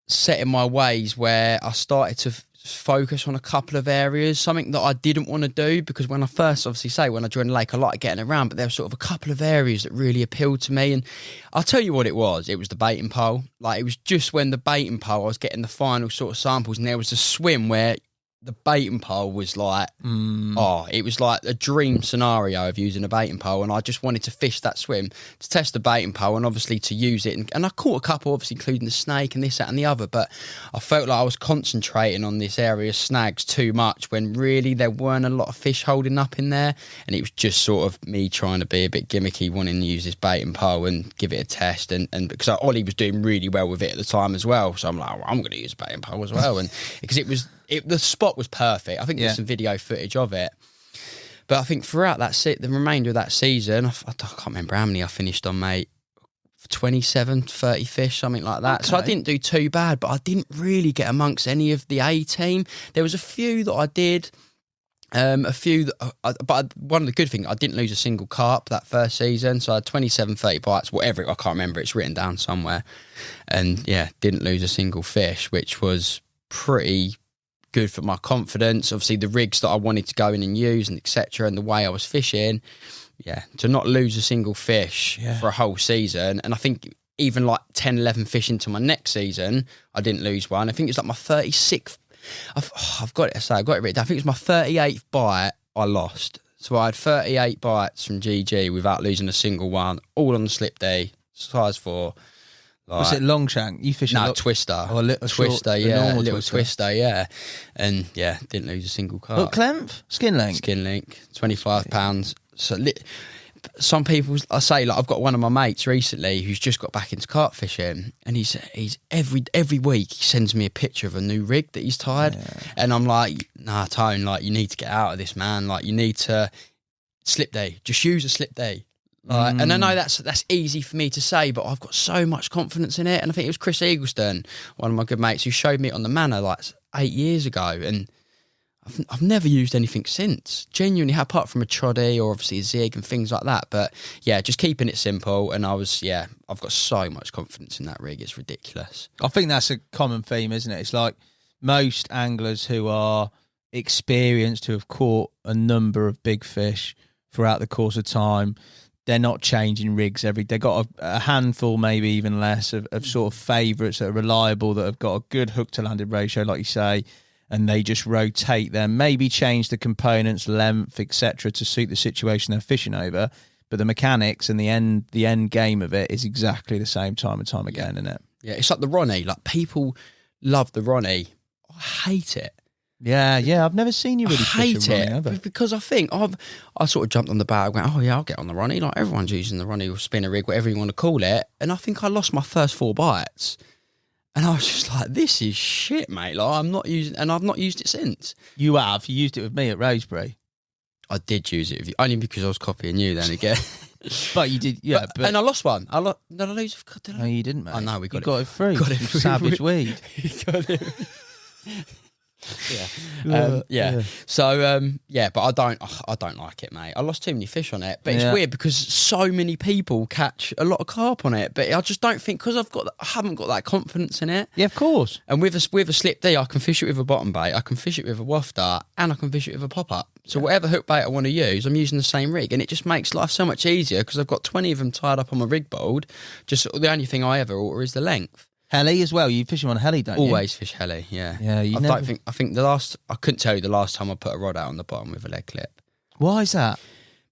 set in my ways where I started to focus on a couple of areas, something that I didn't want to do, because when I first when I joined the lake, I liked getting around, but there were sort of a couple of areas that really appealed to me. And I'll tell you what it was the baiting pole. Like, it was just when the baiting pole, I was getting the final sort of samples, and there was a swim where the baiting pole was like, it was like a dream scenario of using a baiting pole, and I just wanted to fish that swim to test the baiting pole and obviously to use it. And I caught a couple, obviously, including the snake and this, that, and the other, but I felt like I was concentrating on this area of snags too much when really there weren't a lot of fish holding up in there, and it was just sort of me trying to be a bit gimmicky, wanting to use this baiting pole and give it a test. And because Ollie was doing really well with it at the time as well, so I'm like, I'm going to use a baiting pole as well. And because the spot was perfect. I think there's some video footage of it. But I think throughout the remainder of that season, I can't remember how many I finished on, mate. 27, 30 fish, something like that. Okay. So I didn't do too bad, but I didn't really get amongst any of the A team. There was a few that I did. But one of the good things, I didn't lose a single carp that first season. So I had 27, 30 bites, whatever. I can't remember. It's written down somewhere. And yeah, didn't lose a single fish, which was pretty good for my confidence. Obviously, the rigs that I wanted to go in and use and etc. and the way I was fishing, to not lose a single fish for a whole season. And I think even like 10, 11 fish into my next season, I didn't lose one. I think it's like my 36th. I've got it written down. I think it was my 38th bite I lost. So I had 38 bites from GG without losing a single one, all on the slip day, size 4. Like, was it long shank? You fish twister. Oh, a little twister, short, a little twister, yeah. And didn't lose a single carp. What length? Skin length? Skin length, 25 pounds. So some people, I say, like, I've got one of my mates recently who's just got back into carp fishing, and he's every week he sends me a picture of a new rig that he's tied, and I'm like, nah, Tone, like, you need to get out of this, man. Like, you need to slip day. Just use a slip day. And I know that's easy for me to say, but I've got so much confidence in it. And I think it was Chris Eagleston, one of my good mates, who showed me it on the Manor like 8 years ago. And I've never used anything since. Genuinely, apart from a troddy or obviously a zig and things like that. But yeah, just keeping it simple. And I've got so much confidence in that rig. It's ridiculous. I think that's a common theme, isn't it? It's like most anglers who are experienced, who have caught a number of big fish throughout the course of time, they're not changing rigs they've got a handful, maybe even less, of sort of favourites that are reliable, that have got a good hook to landed ratio, like you say, and they just rotate them, maybe change the components, length, etc. to suit the situation they're fishing over. but the mechanics and the end game of it is exactly the same time and time again, isn't it? Yeah, it's like the Ronnie. Like, people love the Ronnie. I hate it. Yeah, I've never seen you really hate Ronnie, have I? because I think I sort of jumped on the bag, went, oh yeah, I'll get on the Ronnie. Like, everyone's using the Ronnie or spinner rig, whatever you want to call it. And I think I lost my first 4 bites. And I was just like, this is shit, mate. Like, I'm not using, and I've not used it since. You have. You used it with me at Rosebery. I did use it with you, only because I was copying you then again. But you did, yeah. But and I lost one. Did I lose? No, you didn't, mate. I know, we got got it free. Got it free. Savage weed. Got it. Yeah. So but I don't like it, mate. I lost too many fish on it, but it's weird because so many people catch a lot of carp on it, but I just don't think, because I haven't got that confidence in it. Yeah, of course. And with a slip D, I can fish it with a bottom bait, I can fish it with a wafter, and I can fish it with a pop up. So whatever hook bait I want to use, I'm using the same rig, and it just makes life so much easier because I've got 20 of them tied up on my rig board. Just the only thing I ever alter is the length. Heli as well. You fish them on heli, don't you? Always fish heli, yeah. Yeah, I think I couldn't tell you the last time I put a rod out on the bottom with a lead clip. Why is that?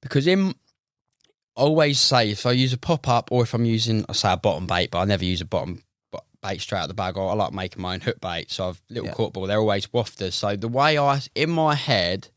Because I always say, if I use a pop-up or if I'm using, I say a bottom bait, but I never use a bottom bait straight out of the bag. I like making my own hook bait, so I've little cork ball, they're always wafters. So the way in my head,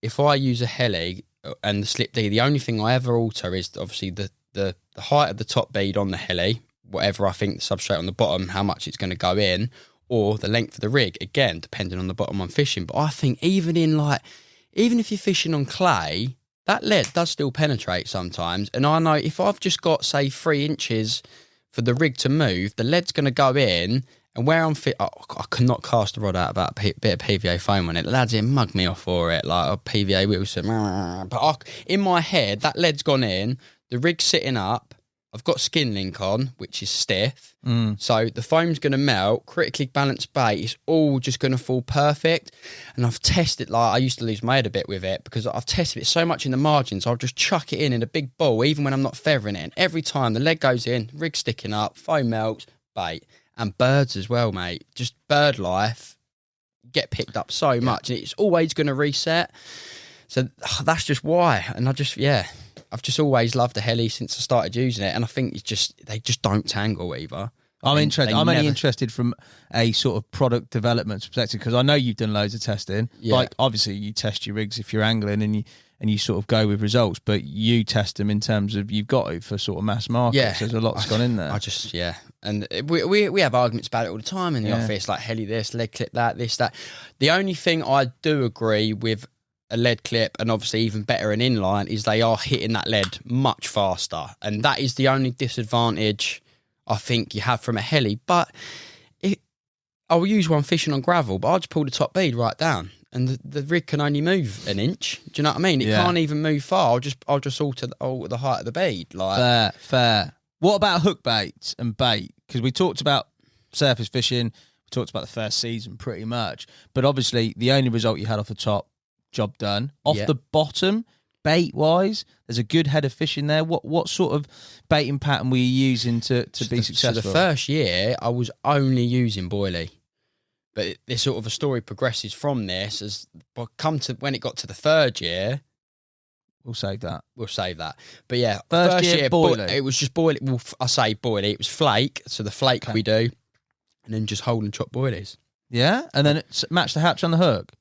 if I use a heli and the slip D, the only thing I ever alter is obviously the height of the top bead on the heli, whatever I think the substrate on the bottom, how much it's going to go in, or the length of the rig, again, depending on the bottom I'm fishing. But I think even if you're fishing on clay, that lead does still penetrate sometimes. And I know if I've just got, say, 3 inches for the rig to move, the lead's going to go in, and where I'm I cannot cast the rod out about a bit of PVA foam on it. The lads here mug me off for it, like a PVA Wilson. But in my head, that lead's gone in, the rig's sitting up, I've got skin link on, which is stiff. So the foam's going to melt, critically balanced bait, it's all just going to fall perfect. And I've tested, like, I used to lose my head a bit with it because I've tested it so much in the margins, I'll just chuck it in a big ball, even when I'm not feathering it. And every time the leg goes in, rig's sticking up, foam melts, bait. And birds as well, mate. Just bird life, get picked up so much. And it's always going to reset. So that's just why. And I've just always loved the heli since I started using it, and I think they just don't tangle either. I'm interested. I'm only interested from a sort of product development perspective because I know you've done loads of testing. Yeah. Like, obviously you test your rigs if you're angling and you sort of go with results, but you test them in terms of you've got it for sort of mass market. Yeah, so there's a lot's gone in there. And we have arguments about it all the time in the office, like heli this, leg clip that, this, that. The only thing I do agree with a lead clip, and obviously even better an inline, is they are hitting that lead much faster, and that is the only disadvantage I think you have from a heli. But I will use one fishing on gravel, but I'll just pull the top bead right down, and the rig can only move an inch. Do you know what I mean? It can't even move far. I'll just alter the height of the bead. Like, fair. What about hook baits and bait? Because we talked about surface fishing, we talked about the first season pretty much, but obviously the only result you had off the top, job done. Off the bottom, bait wise, there's a good head of fish in there. What sort of baiting pattern were you using to be successful? So the first year I was only using boilie, but this sort of a story progresses from this as when it got to the third year. We'll save that. But yeah, first year boilie. It was just boilie. Well, I say boilie. It was flake. So the flake we do, and then just hold and chop boilies. Yeah, and then match the hatch on the hook.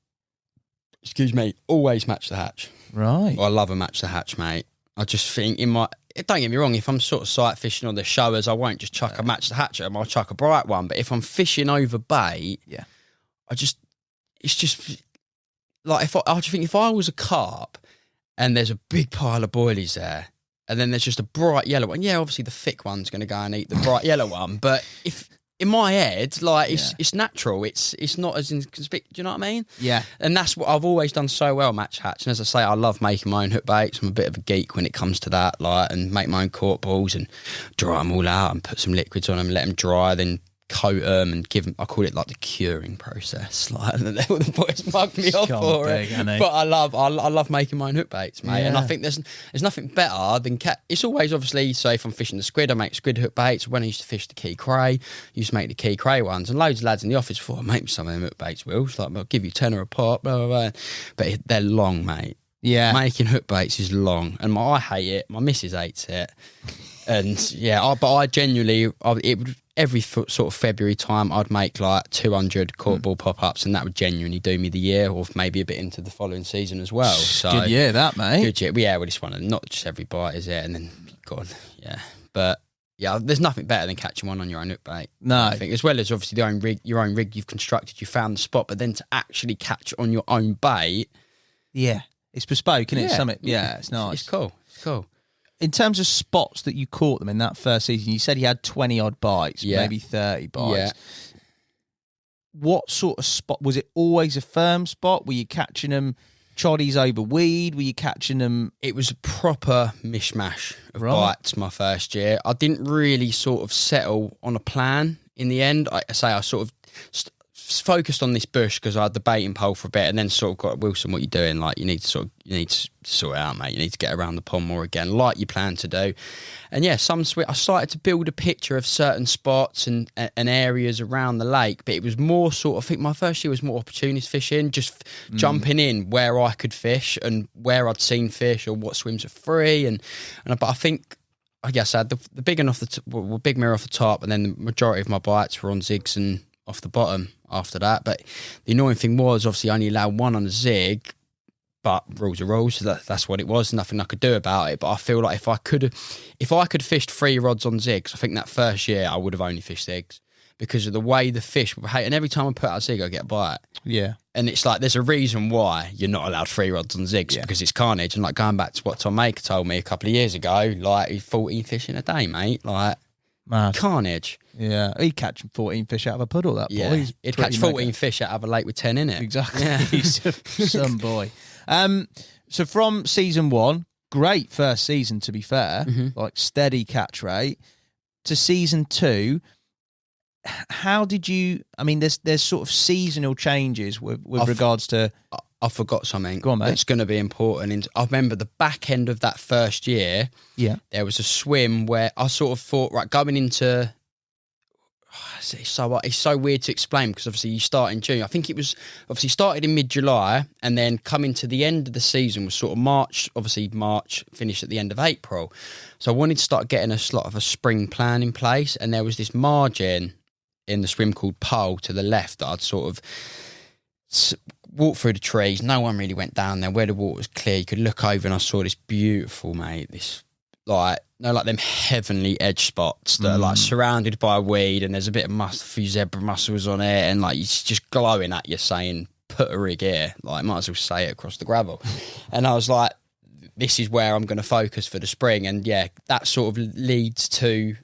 Excuse me, always match the hatch. Right. Well, I love a match the hatch, mate. I just think don't get me wrong, if I'm sort of sight fishing on the showers, I won't just chuck a match the hatch at them, I'll chuck a bright one. But if I'm fishing over bait, it's just like, I just think if I was a carp and there's a big pile of boilies there, and then there's just a bright yellow one, obviously the thick one's going to go and eat the bright yellow one. But if in my head, like, it's natural. It's not as inconspicuous. Do you know what I mean? Yeah. And that's what I've always done so well, match hatch. And as I say, I love making my own hook baits. I'm a bit of a geek when it comes to that, like, and make my own cork balls and dry them all out and put some liquids on them, let them dry, then coat them and give them. I call it like the curing process. Like, the boys mug me off for it. But I love making my own hook baits, mate. And I think there's nothing better than it's always, obviously, so if I'm fishing the squid, I make squid hook baits. When I used to fish the key cray, I used to make the key cray ones, and loads of lads in the office thought, make me some of them hook baits, Will. It's like, I'll give you 10 a pop, blah, blah, blah. But they're long, mate. Yeah. Making hook baits is long, and I hate it. My missus hates it. And yeah, but I genuinely, every sort of February time, I'd make like 200 cork ball pop-ups, and that would genuinely do me the year, or maybe a bit into the following season as well. So good year, that, mate. Good year. Yeah, we just want to, not just every bite, is it? And then, God, yeah. But yeah, there's nothing better than catching one on your own hook bait. No. I think, as well as obviously your own rig you've constructed, you found the spot, but then to actually catch on your own bait. Yeah. It's bespoke, isn't it? Something. Yeah, it's nice. It's cool. It's cool. In terms of spots that you caught them in that first season, you said you had 20 odd bites, maybe 30 bites. Yeah. What sort of spot? Was it always a firm spot? Were you catching them choddies over weed? Were you catching them? It was a proper mishmash of bites my first year. I didn't really sort of settle on a plan in the end. I sort of focused on this bush because I had the baiting pole for a bit, and then sort of got, Wilson, what you doing? Like, you need to sort it out, mate. You need to get around the pond more again, like you plan to do. And yeah, I started to build a picture of certain spots and areas around the lake, but it was more sort of, I think my first year was more opportunist fishing, just jumping in where I could fish and where I'd seen fish or what swims are free. But I think, I guess I had the big one big mirror off the top, and then the majority of my bites were on zigs and off the bottom after that. But the annoying thing was, obviously, I only allowed one on a zig, but rules are rules. So that's what it was. Nothing I could do about it. But I feel like if I could fished 3 rods on zigs, I think that first year I would have only fished zigs because of the way the fish would behave. And every time I put out a zig, I get a bite. Yeah. And it's like, there's a reason why you're not allowed 3 rods on zigs, because it's carnage. And like, going back to what Tom Maker told me a couple of years ago, like 14 fish in a day, mate. Like, mad. Carnage. Yeah, he'd catch 14 fish out of a puddle, that boy. He'd catch 14 fish out of a lake with 10 in it. Exactly. Yeah. He's some boy. So from season 1, great first season, to be fair, like steady catch rate, to season 2, how did you, I mean, there's sort of seasonal changes with regards to... I forgot something. Go on, mate. That's going to be important. I remember the back end of that first year, there was a swim where I sort of thought, right, going into... It's so weird to explain because obviously you start in June. I think it was obviously started in mid-July and then coming to the end of the season was sort of March. Obviously March finished at the end of April. So I wanted to start getting a sort of a spring plan in place, and there was this margin in the swim called Pole to the left that I'd sort of walked through the trees. No one really went down there. Where the water was clear, you could look over and I saw this beautiful, mate, this like them heavenly edge spots that are like surrounded by weed, and there's a bit of a few zebra mussels on it, and like it's just glowing at you saying, put a rig here. Like, might as well say it across the gravel. And I was like, this is where I'm going to focus for the spring. And yeah, that sort of leads to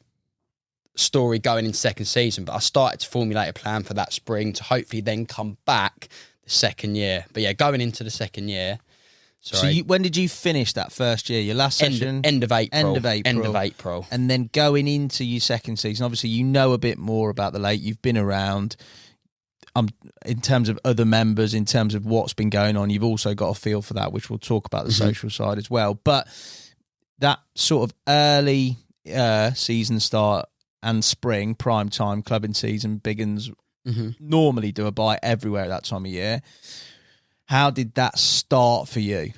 story going in second season. But I started to formulate a plan for that spring to hopefully then come back the second year. But yeah, going into the second year. Sorry. So when did you finish that first year? Your last session? End of April. End of April. And then going into your second season, obviously you know a bit more about the lake. You've been around in terms of other members, in terms of what's been going on. You've also got a feel for that, which we'll talk about the social side as well. But that sort of early season start and spring, prime time, clubbing season, big uns normally do a bite everywhere at that time of year. How did that start for you?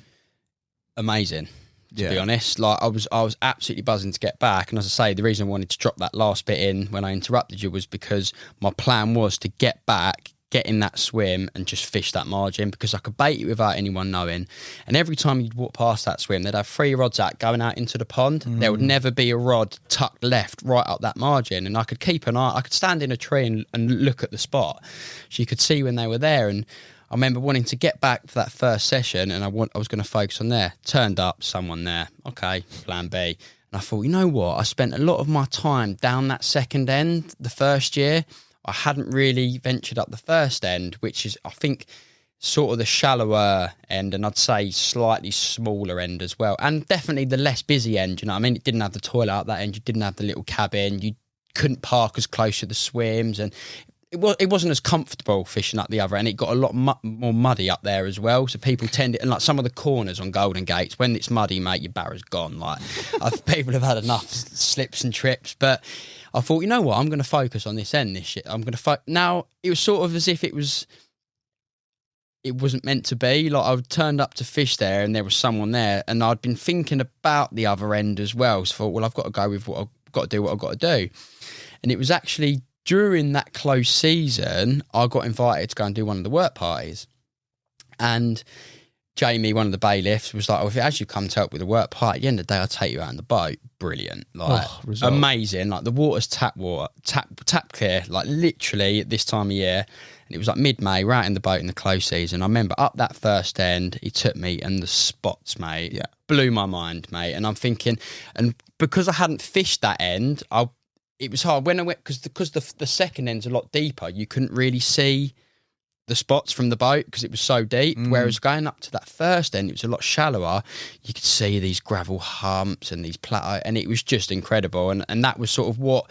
Amazing, to be honest. Like, I was absolutely buzzing to get back. And as I say, the reason I wanted to drop that last bit in when I interrupted you was because my plan was to get back, get in that swim and just fish that margin, because I could bait it without anyone knowing. And every time you'd walk past that swim, they'd have 3 rods out going out into the pond. There would never be a rod tucked left right up that margin. And I could keep an eye. I could stand in a tree and look at the spot. So you could see when they were there. And I remember wanting to get back for that first session, and I was going to focus on there. Turned up, someone there. Okay, plan B. And I thought, you know what? I spent a lot of my time down that second end the first year. I hadn't really ventured up the first end, which is, I think, sort of the shallower end, and I'd say slightly smaller end as well. And definitely the less busy end, you know what I mean? It didn't have the toilet out that end. You didn't have the little cabin. You couldn't park as close to the swims, and it wasn't as comfortable fishing up the other end. It got a lot more muddy up there as well. So people tended, and like some of the corners on Golden Gates, when it's muddy, mate, your barrow's gone. Like, people have had enough slips and trips. But I thought, you know what, I'm going to focus on this end this year. I'm going to now, it was sort of as if it was it wasn't meant to be. Like, I turned up to fish there and there was someone there, and I'd been thinking about the other end as well. So I thought, well, I've got to go with what I've got to do, what I've got to do. And it was actually during that close season, I got invited to go and do one of the work parties. And Jamie, one of the bailiffs, was like, if as you come to help with the work party, at the end of the day, I'll take you out on the boat. Brilliant. Like, amazing. Like, the water's tap clear, like literally at this time of year. And it was like mid-May, we're out in the boat in the close season. I remember up that first end, he took me, and the spots, mate, blew my mind, mate. And I'm thinking, and because I hadn't fished that end, it was hard. When I went, because the second end's a lot deeper, you couldn't really see the spots from the boat because it was so deep. Whereas going up to that first end, it was a lot shallower. You could see these gravel humps and these plateaux, and it was just incredible. And that was sort of what,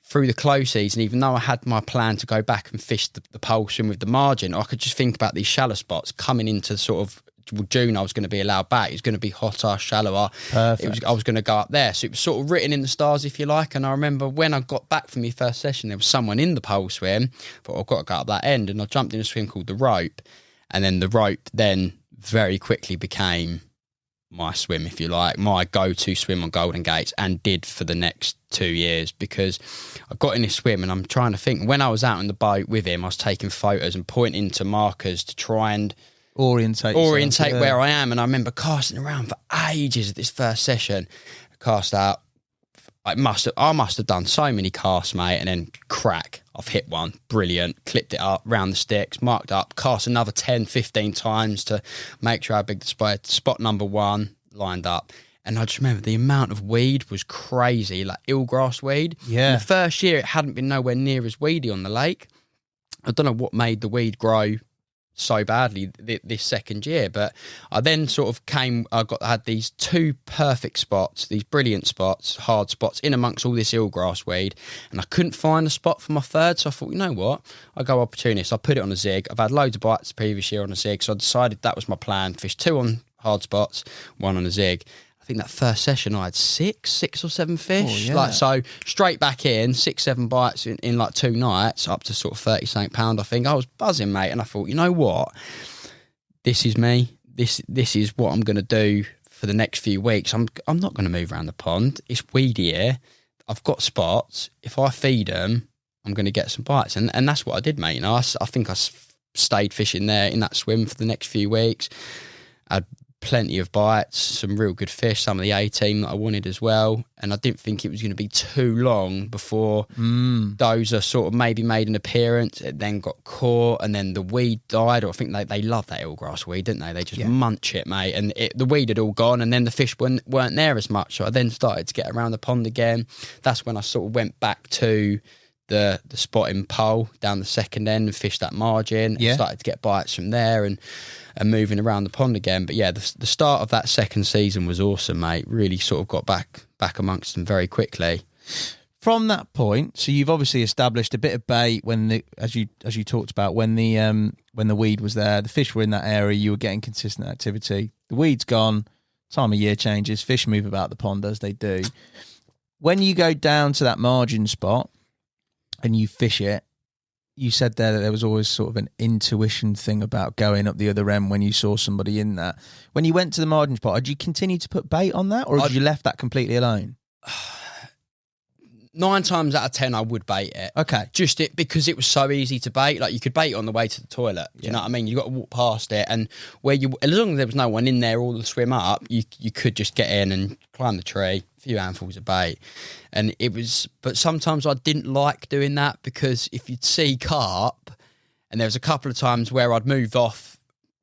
through the close season, even though I had my plan to go back and fish the pole swim with the margin, I could just think about these shallow spots coming into sort of June. I was going to be allowed back. It was going to be hotter, shallower. Perfect. I was going to go up there. So it was sort of written in the stars, if you like. And I remember when I got back from my first session, there was someone in the pole swim. I thought, I've got to go up that end. And I jumped in a swim called the rope. And then the rope then very quickly became my swim, if you like, my go-to swim on Golden Gates, and did for the next 2 years, because I got in this swim and I'm trying to think, when I was out in the boat with him, I was taking photos and pointing to markers to try and orientate where I am. And I remember casting around for ages at this first session. I cast out, I must have done so many casts, mate, and then crack, I've hit one, brilliant, clipped it up, round the sticks, marked up, cast another 10, 15 times to make sure how big the spot number one lined up. And I just remember the amount of weed was crazy, like eelgrass weed. Yeah. In the first year, it hadn't been nowhere near as weedy on the lake. I don't know what made the weed grow so badly this second year, but I then sort of had these two perfect spots, these brilliant spots, hard spots in amongst all this eelgrass weed, and I couldn't find a spot for my third. So I thought, you know what, I'll go opportunist. I put it on a zig. I've had loads of bites the previous year on a zig, so I decided that was my plan. Fish 2 on hard spots, 1 on a zig. I think that first session I had six or seven fish. Like, so straight back in, 6-7 bites in like 2 nights, up to sort of 30-something pound. I think I was buzzing, mate. And I thought, you know what? This is me. This is what I'm going to do for the next few weeks. I'm not going to move around the pond. It's weedy here. I've got spots. If I feed them, I'm going to get some bites. And that's what I did, mate. You know, I think I stayed fishing there in that swim for the next few weeks. I had plenty of bites, some real good fish, some of the A team that I wanted as well. And I didn't think it was going to be too long before Dozer sort of maybe made an appearance. It then got caught, and then the weed died. Or I think they love that eelgrass weed, didn't they? They just munch it, mate. And the weed had all gone, and then the fish weren't there as much. So I then started to get around the pond again. That's when I sort of went back to the spotting pole down the second end and fished that margin. And started to get bites from there and moving around the pond again. But yeah, the start of that second season was awesome, mate. Really sort of got back amongst them very quickly. From that point, so you've obviously established a bit of bait as you talked about, when the weed was there, the fish were in that area, you were getting consistent activity. The weed's gone, time of year changes, fish move about the pond as they do. When you go down to that margin spot and you fish it, you said there that there was always sort of an intuition thing about going up the other end when you saw somebody in that. When you went to the margin spot, did you continue to put bait on that, or had you left that completely alone? 9 times out of 10, I would bait it. Okay. Just because it was so easy to bait. Like, you could bait it on the way to the toilet. Do you know what I mean? You got to walk past it, and as long as there was no one in there all the swim up, you could just get in and climb the tree, a few handfuls of bait. And but sometimes I didn't like doing that, because if you'd see carp, and there was a couple of times where I'd moved off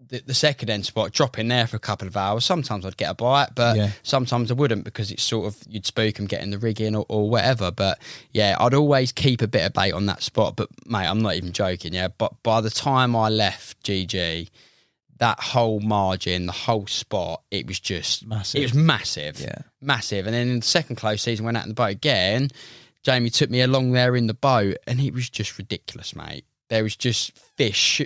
the second end spot, drop in there for a couple of hours. Sometimes I'd get a bite, but sometimes I wouldn't, because it's sort of, you'd spook them getting the rig in or whatever. But yeah, I'd always keep a bit of bait on that spot. But mate, I'm not even joking, but by the time I left GG, that whole margin, the whole spot, it was just massive. It was massive. Massive. And then in the second close season, went out in the boat again, Jamie took me along there in the boat, and it was just ridiculous, mate. There was just fish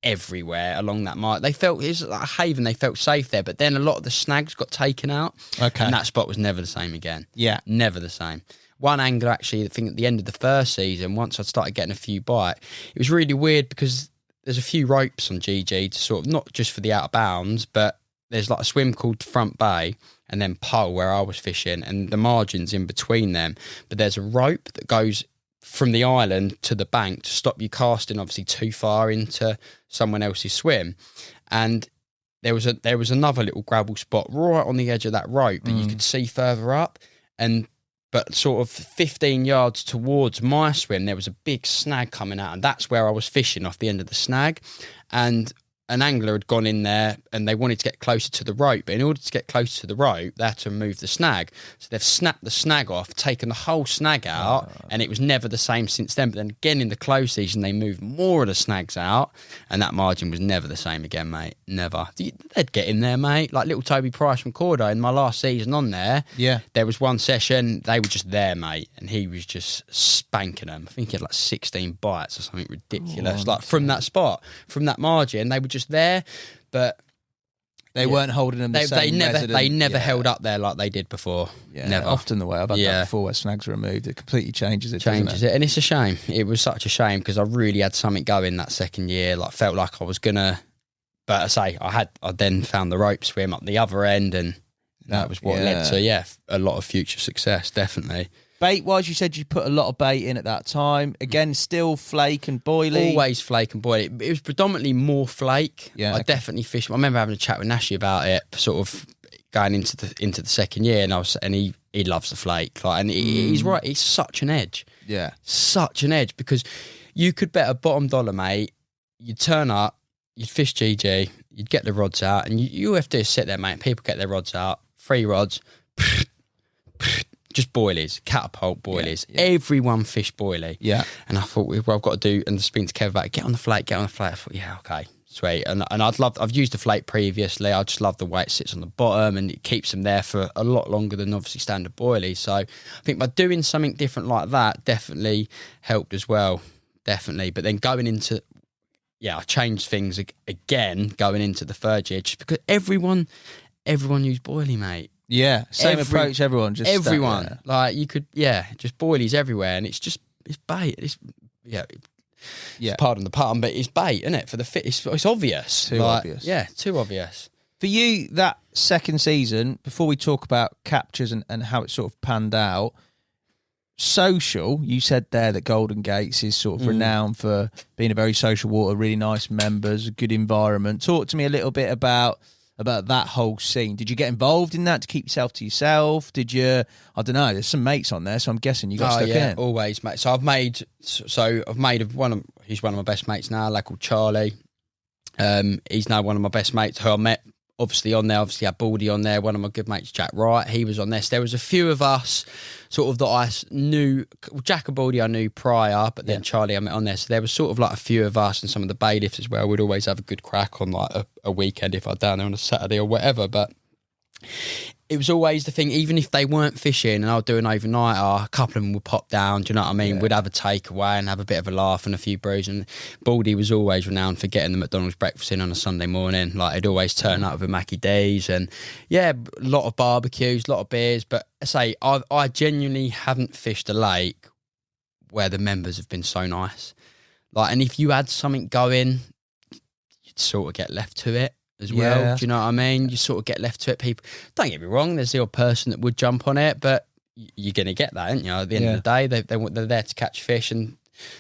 everywhere along that mark. It was like a haven. They felt safe there, but then a lot of the snags got taken out. Okay. And that spot was never the same again. Yeah. Never the same. One angler, actually, I think at the end of the first season, once I started getting a few bites, it was really weird, because there's a few ropes on GG to sort of, not just for the out of bounds, but there's like a swim called Front Bay and then pole where I was fishing, and the margins in between them. But there's a rope that goes from the island to the bank to stop you casting obviously too far into someone else's swim. And there was another little gravel spot right on the edge of that rope that you could see further up, but sort of 15 yards towards my swim, there was a big snag coming out, and that's where I was fishing off the end of the snag. And an angler had gone in there and they wanted to get closer to the rope, but in order to get closer to the rope, they had to remove the snag. So they've snapped the snag off, taken the whole snag out, and it was never the same since then. But then again, in the close season, they moved more of the snags out, and that margin was never the same again, mate. Never. They'd get in there, mate. Like little Toby Price from Cordo in my last season on there. Yeah. There was one session, they were just there, mate, and he was just spanking them. I think he had like 16 bites or something ridiculous. Like from that spot, from that margin, they were just there, but they weren't holding them. They never held up there like they did before. Yeah, never. Often the way I've had that before, where snags are removed, it completely changes it. And it's a shame. It was such a shame because I really had something going that second year. Like felt like I was gonna, but I say I then found the rope swim up the other end, and that was what led to a lot of future success. Definitely. Bait-wise, you said you put a lot of bait in at that time. Again, still flake and boilie? Always flake and boilie. It was predominantly more flake. Yeah, I definitely fished. I remember having a chat with Nashy about it, sort of going into the second year, and he loves the flake. Like, and he's right. It's such an edge. Yeah, such an edge, because you could bet a bottom dollar, mate. You'd turn up, you'd fish GG, you'd get the rods out, and you have to sit there, mate. People get their rods out, 3 rods. Just boilies, catapult boilies. Yeah. Everyone fished boilie. Yeah. And I thought, well, I've got to do, and speaking to Kev about, get on the flake. I thought, yeah, okay, sweet. And I've used the flake previously. I just love the way it sits on the bottom, and it keeps them there for a lot longer than obviously standard boilies. So I think by doing something different like that definitely helped as well. Definitely. But then going into, I changed things again going into the third year, just because everyone used boilie, mate. Yeah, same approach, everyone. Just everyone. Like, you could, just boilies everywhere, and it's bait. Pardon the pun, but it's bait, isn't it? For the fit, it's obvious. Too obvious. Yeah, too obvious. For you, that second season, before we talk about captures and how it sort of panned out, social, you said there that Golden Gates is sort of renowned for being a very social water, really nice members, a good environment. Talk to me a little bit about that whole scene. Did you get involved in that to keep yourself to yourself? Did you, I don't know, there's some mates on there, so I'm guessing you got stuck in. Always, mate. So I've made he's one of my best mates now, a lad called Charlie. He's now one of my best mates who I met obviously on there. Obviously I had Baldy on there, one of my good mates, Jack Wright, he was on there. So there was a few of us sort of that I knew. Jack and Baldy I knew prior, but then Charlie I met on there. So there was sort of like a few of us, and some of the bailiffs as well. We'd always have a good crack on like a weekend if I was down there on a Saturday or whatever. But it was always the thing, even if they weren't fishing and I would do an overnighter, a couple of them would pop down, do you know what I mean? Yeah. We'd have a takeaway and have a bit of a laugh and a few brews. And Baldy was always renowned for getting the McDonald's breakfast in on a Sunday morning. Like, he'd always turn up with Mackie D's, and a lot of barbecues, a lot of beers. But I say, I genuinely haven't fished a lake where the members have been so nice. Like, and if you had something going, you'd sort of get left to it as well. Do you know what I mean? You sort of get left to it. People, don't get me wrong, there's the odd person that would jump on it, but you're going to get that, aren't you? At the end of the day, they're there to catch fish, and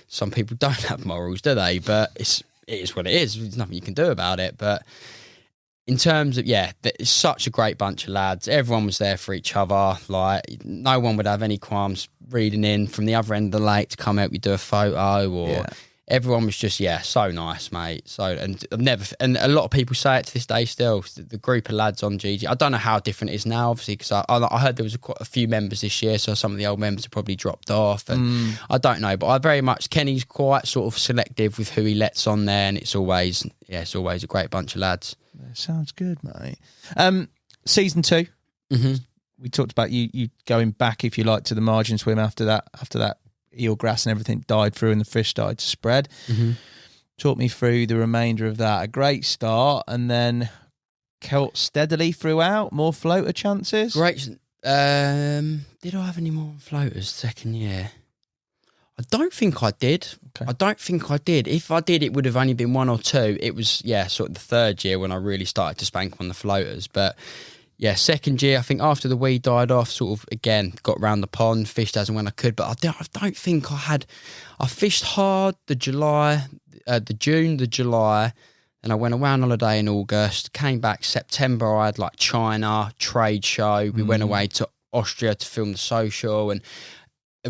some people don't have morals, do they? But it is what it is. There's nothing you can do about it. But in terms of, it's such a great bunch of lads. Everyone was there for each other. Like, no one would have any qualms reading in from the other end of the lake to come help you do a photo, or everyone was just, so nice, mate. So, and a lot of people say it to this day still, the group of lads on GG. I don't know how different it is now, obviously, because I heard there was quite a few members this year, so some of the old members have probably dropped off, and I don't know, but I very much, Kenny's quite sort of selective with who he lets on there, and it's always a great bunch of lads. That sounds good, mate. Season 2, we talked about you going back, if you like, to the margin swim after that eelgrass and everything died through and the fish started to spread. Talk me through the remainder of that. A great start, and then caught steadily throughout. More floater chances. Great. Did I have any more floaters second year? I don't think I did. Okay. I don't think I did. If I did, it would have only been 1 or 2. It was, sort of the third year when I really started to spank on the floaters. But yeah, second year, I think after the weed died off, sort of again got round the pond, fished as and when I could. But I don't think I fished hard the June, the July, and I went away on holiday in August. Came back September. I had like China trade show. We went away to Austria to film The Social, and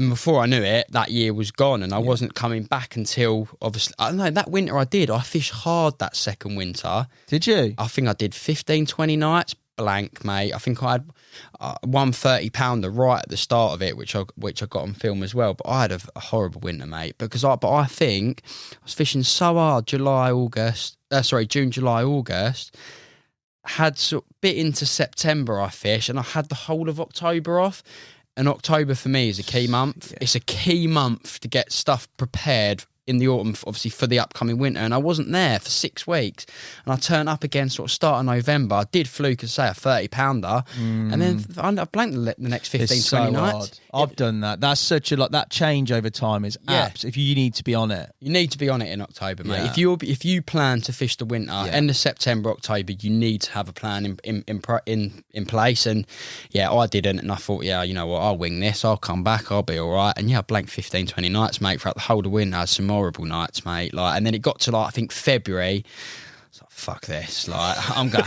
before I knew it, that year was gone, and I wasn't coming back until, obviously, I don't know, that winter I did. I fished hard that second winter. Did you? I think I did 15, 20 nights, blank, mate. I think I had one 30-pounder right at the start of it, which I got on film as well. But I had a horrible winter, mate, because I think I was fishing so hard June, July, August. Had sort of bit into September, I fished, and I had the whole of October off. And October for me is a key month. Yeah. It's a key month to get stuff prepared in the autumn, obviously, for the upcoming winter. And I wasn't there for 6 weeks. And I turned up again sort of start of November. I did fluke, as say, a 30-pounder. And then I blanked the next 15, 20 nights. I've done that. That's such a lot. That change over time is apps. If you need to be on it. You need to be on it in October, mate. Yeah. If you plan to fish the winter, end of September, October, you need to have a plan in place. And yeah, I didn't. And I thought, you know what, I'll wing this. I'll come back. I'll be all right. And yeah, I blanked 15, 20 nights, mate, throughout the whole of the winter. I had some horrible nights, mate. Like, and then it got to I think February. Fuck this! Like, I'm going.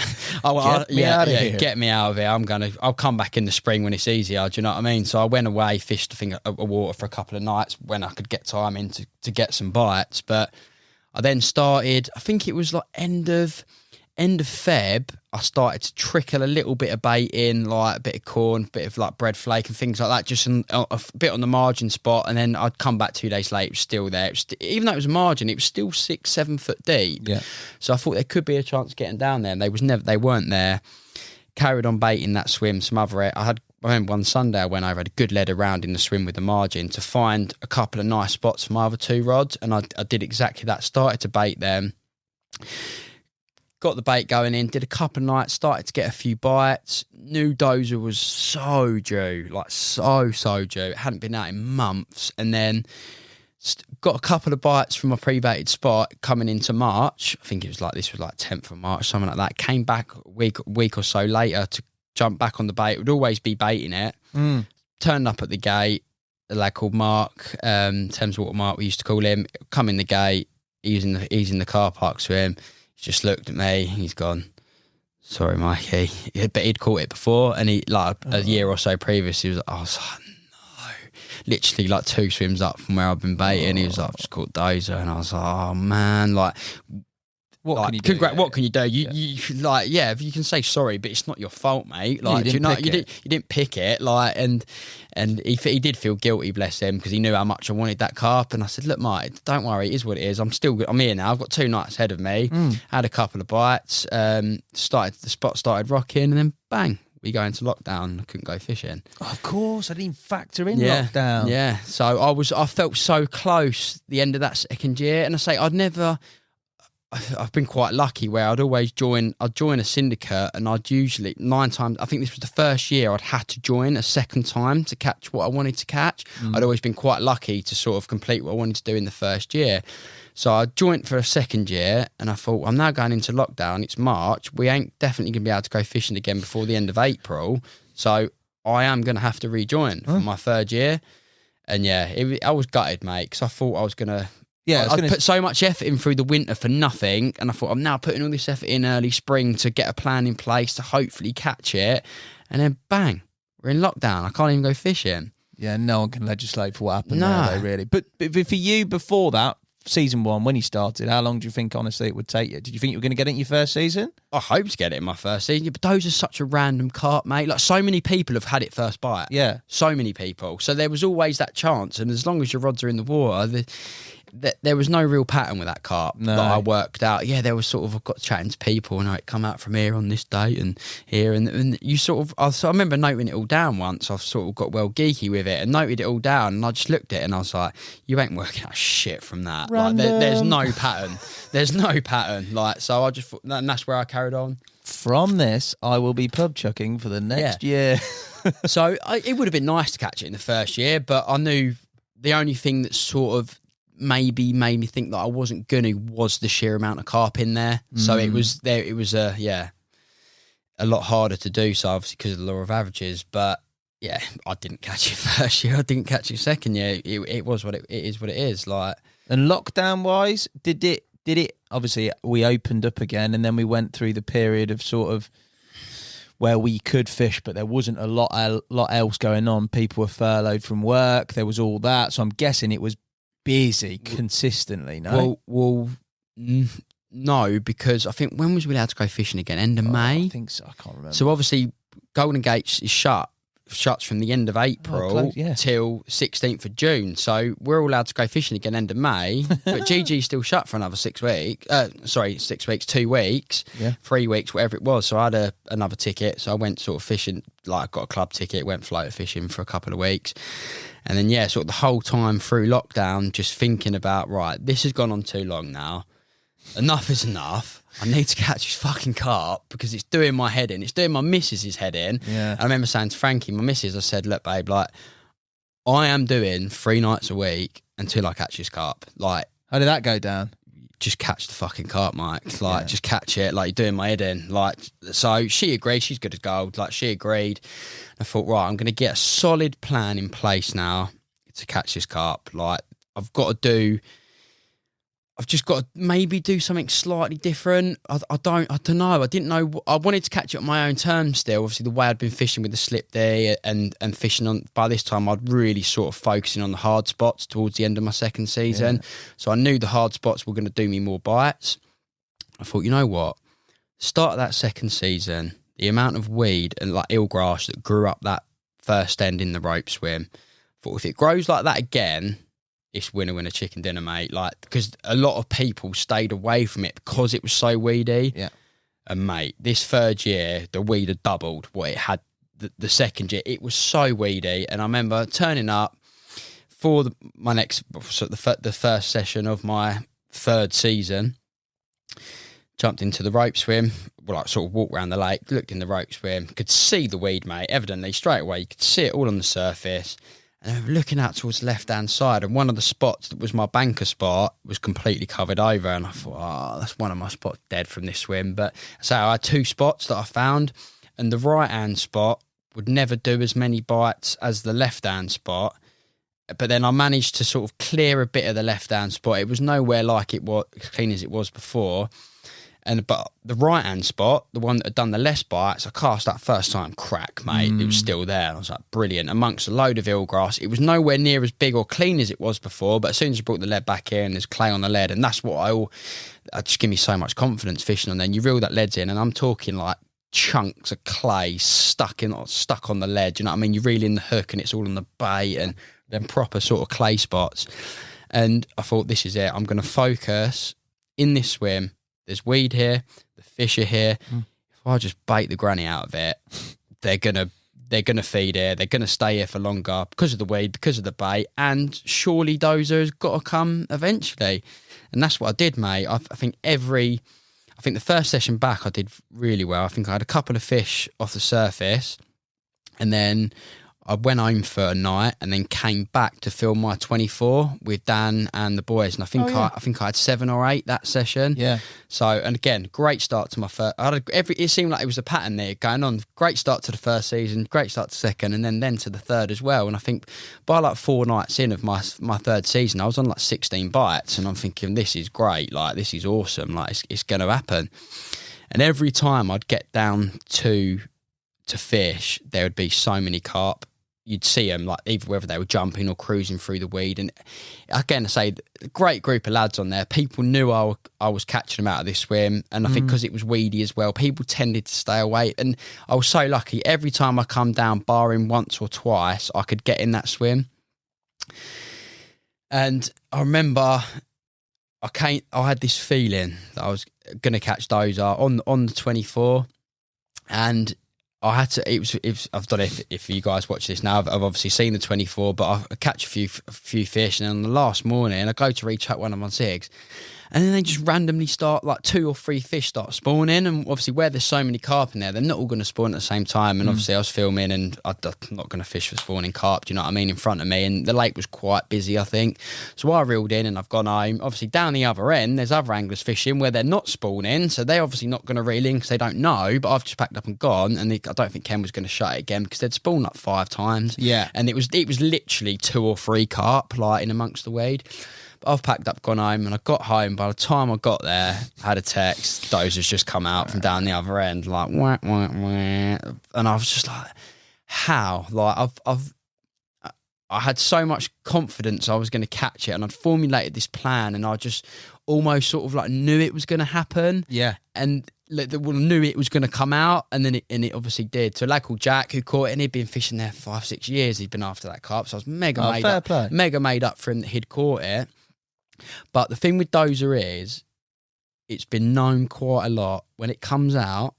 Get me out of here. I'll come back in the spring when it's easier. Do you know what I mean? So I went away, fished a water for a couple of nights when I could get time in to get some bites. But I then started. I think it was like end of Feb. I started to trickle a little bit of bait in, like a bit of corn, a bit of like bread flake and things like that, just a bit on the margin spot. And then I'd come back 2 days later, it was still there. Even though it was a margin, it was still 6-7 foot deep. Yeah. So I thought there could be a chance of getting down there, and they weren't there. Carried on baiting that swim, some other. I remember one Sunday I went over, had a good lead around in the swim with the margin to find a couple of nice spots for my other 2 rods, and I did exactly that. Started to bait them. Got the bait going in, did a couple of nights, started to get a few bites. New dozer was so due, like so due. It hadn't been out in months. And then got a couple of bites from my pre-baited spot coming into March. I think this was like 10th of March, something like that. Came back a week or so later to jump back on the bait. It would always be baiting it. Turned up at the gate, a lad called Mark, Thames Water Mark, we used to call him. Come in the gate, he's in the car park swim. Just looked at me, he's gone, sorry, Mikey. But he'd caught it before, and he, like a year or so previous, I was like, no. Literally like 2 swims up from where I've been baiting, he was like, I've just caught Dozer, and I was like, oh man, like, what can you do? What can you do? You like, if you can say sorry, but it's not your fault, mate. Like, you didn't pick it. Like, and he did feel guilty, bless him, because he knew how much I wanted that carp. And I said, look, mate, don't worry, it is what it is. I'm here now. I've got 2 nights ahead of me. Had a couple of bites. The spot started rocking, and then bang, we go into lockdown. I couldn't go fishing. Of course, I didn't factor in lockdown. Yeah, so I felt so close the end of that second year, and I say I've been quite lucky where I'd always join a syndicate, and I'd usually 9 times, I think this was the first year I'd had to join a second time to catch what I wanted to catch. I'd always been quite lucky to sort of complete what I wanted to do in the first year. So I joined for a second year, and I thought, I'm now going into lockdown. It's March. We ain't definitely going to be able to go fishing again before the end of April. So I am going to have to rejoin for my third year. And I was gutted, mate, because I thought I was going to... I'd put so much effort in through the winter for nothing, and I thought, I'm now putting all this effort in early spring to get a plan in place to hopefully catch it, and then bang, we're in lockdown. I can't even go fishing. Yeah, no one can legislate for what happened there, though, really. But for you, before that, season 1, when you started, how long do you think, honestly, it would take you? Did you think you were going to get it in your first season? I hope to get it in my first season, but those are such a random carp, mate. Like, so many people have had it first bite. Yeah. So many people. So there was always that chance, and as long as your rods are in the water... there was no real pattern with that carp that I worked out. Yeah, there was sort of, I've got chatting to people, and it come out from here on this date and here, and you sort of, I remember noting it all down once. I've sort of got well geeky with it and noted it all down, and I just looked at it and I was like, you ain't working out shit from that. Like, there's no pattern. There's no pattern. Like, so I just thought, and that's where I carried on. From this, I will be pub chucking for the next year. So it would have been nice to catch it in the first year, but I knew the only thing that sort of maybe made me think that I wasn't gonna was the sheer amount of carp in there. So it was a lot harder to do, so obviously because of the law of averages. But yeah, I didn't catch it first year, I didn't catch it second year. It was what it is. Like, and lockdown wise, did it obviously we opened up again, and then we went through the period of sort of where we could fish, but there wasn't a lot else going on. People were furloughed from work, there was all that, so I'm guessing it was busy consistently. No, because I think, when was we allowed to go fishing again? End of May? I think so, I can't remember. So obviously Golden Gates is shuts from the end of April till 16th of June. So we're all allowed to go fishing again end of May, but GG's still shut for another 6 weeks. 6 weeks, 2 weeks, 3 weeks, whatever it was. So I had another ticket. So I went sort of fishing, like I got a club ticket, went floater fishing for a couple of weeks. And then, sort of the whole time through lockdown, just thinking about, right, this has gone on too long now. Enough is enough. I need to catch this fucking carp because it's doing my head in. It's doing my missus's head in. Yeah. And I remember saying to Frankie, my missus, I said, look, babe, like, I am doing 3 nights a week until I catch this carp. Like, how did that go down? Just catch the fucking carp, Mike. Like, just catch it. Like, you're doing my head in. Like, so she agreed. She's good as gold. Like, she agreed. I thought, right, I'm going to get a solid plan in place now to catch this carp. Like, I've just got to maybe do something slightly different. I don't know. I didn't know. I wanted to catch it on my own terms still. Obviously, the way I'd been fishing with the slip there and fishing on, by this time, I'd really sort of focusing on the hard spots towards the end of my second season. Yeah. So I knew the hard spots were going to do me more bites. I thought, you know what? Start of that second season, the amount of weed and like eelgrass that grew up that first end in the rope swim, I thought if it grows like that again, it's winner, winner, chicken dinner, mate. Like, because a lot of people stayed away from it because it was so weedy. Yeah. And mate, this third year, the weed had doubled what it had the second year. It was so weedy. And I remember turning up for the first session of my third season, jumped into the rope swim, like sort of walked around the lake, looked in the rope swim, could see the weed, mate. Evidently, straight away, you could see it all on the surface. And I was looking out towards the left-hand side, and one of the spots that was my banker spot was completely covered over. And I thought, that's one of my spots dead from this swim. But so I had 2 spots that I found, and the right-hand spot would never do as many bites as the left-hand spot. But then I managed to sort of clear a bit of the left-hand spot. It was nowhere like it was as clean as it was before. But the right-hand spot, the one that had done the less bites, I cast that first time, crack, mate. It was still there. I was like, brilliant. Amongst a load of eelgrass. It was nowhere near as big or clean as it was before, but as soon as I brought the lead back in, there's clay on the lead, and that's what it just give me so much confidence fishing on. Then you reel that lead in, and I'm talking like chunks of clay stuck on the lead. You know what I mean? You reel in the hook, and it's all on the bait, and then proper sort of clay spots. And I thought, this is it. I'm going to focus in this swim. There's weed here, the fish are here. If I just bait the granny out of it, they're gonna feed here. They're gonna stay here for longer because of the weed, because of the bait, and surely Dozer's got to come eventually. And that's what I did, mate. I think the first session back I did really well. I think I had a couple of fish off the surface, and then I went home for a night and then came back to film my 24 with Dan and the boys. And I think I had 7 or 8 that session. Yeah. So, and again, great start to my first. It seemed like it was a pattern there going on. Great start to the first season, great start to second, and then to the third as well. And I think by like 4 nights in of my third season, I was on like 16 bites, and I'm thinking, this is great. Like, this is awesome. Like, it's going to happen. And every time I'd get down to fish, there would be so many carp. You'd see them, like, either whether they were jumping or cruising through the weed. And again, I say, a great group of lads on there. People knew I was catching them out of this swim. And I think because it was weedy as well, people tended to stay away. And I was so lucky. Every time I come down, barring once or twice, I could get in that swim. And I remember I had this feeling that I was going to catch Dozer on the 24. And I had to. It was. I've done it. If you guys watch this now, I've obviously seen the 24, but I catch a few fish, and on the last morning, I go to reach out one of my zigs, And then they just randomly start, like 2 or 3 fish start spawning. And obviously where there's so many carp in there, they're not all going to spawn at the same time. And obviously I was filming and I'm not going to fish for spawning carp, do you know what I mean, in front of me. And the lake was quite busy, I think. So I reeled in and I've gone home. Obviously down the other end, there's other anglers fishing where they're not spawning. So they're obviously not going to reel in because they don't know. But I've just packed up and gone. And I don't think Ken was going to shut it again because they'd spawned like 5 times. Yeah. And it was literally 2 or 3 carp, like in amongst the weed. I've packed up, gone home, and I got home. By the time I got there, I had a text. Dozer's just come out from down the other end, like wah, wah, wah. And I was just like, "How?" Like I had so much confidence I was going to catch it, and I'd formulated this plan, and I just almost sort of like knew it was going to happen. Yeah, and knew it was going to come out, and then it obviously did. So a lad called Jack who caught it, and he'd been fishing there for 5-6 years. He'd been after that carp, so I was mega made up for him that he'd caught it. But the thing with Dozer is, it's been known quite a lot when it comes out.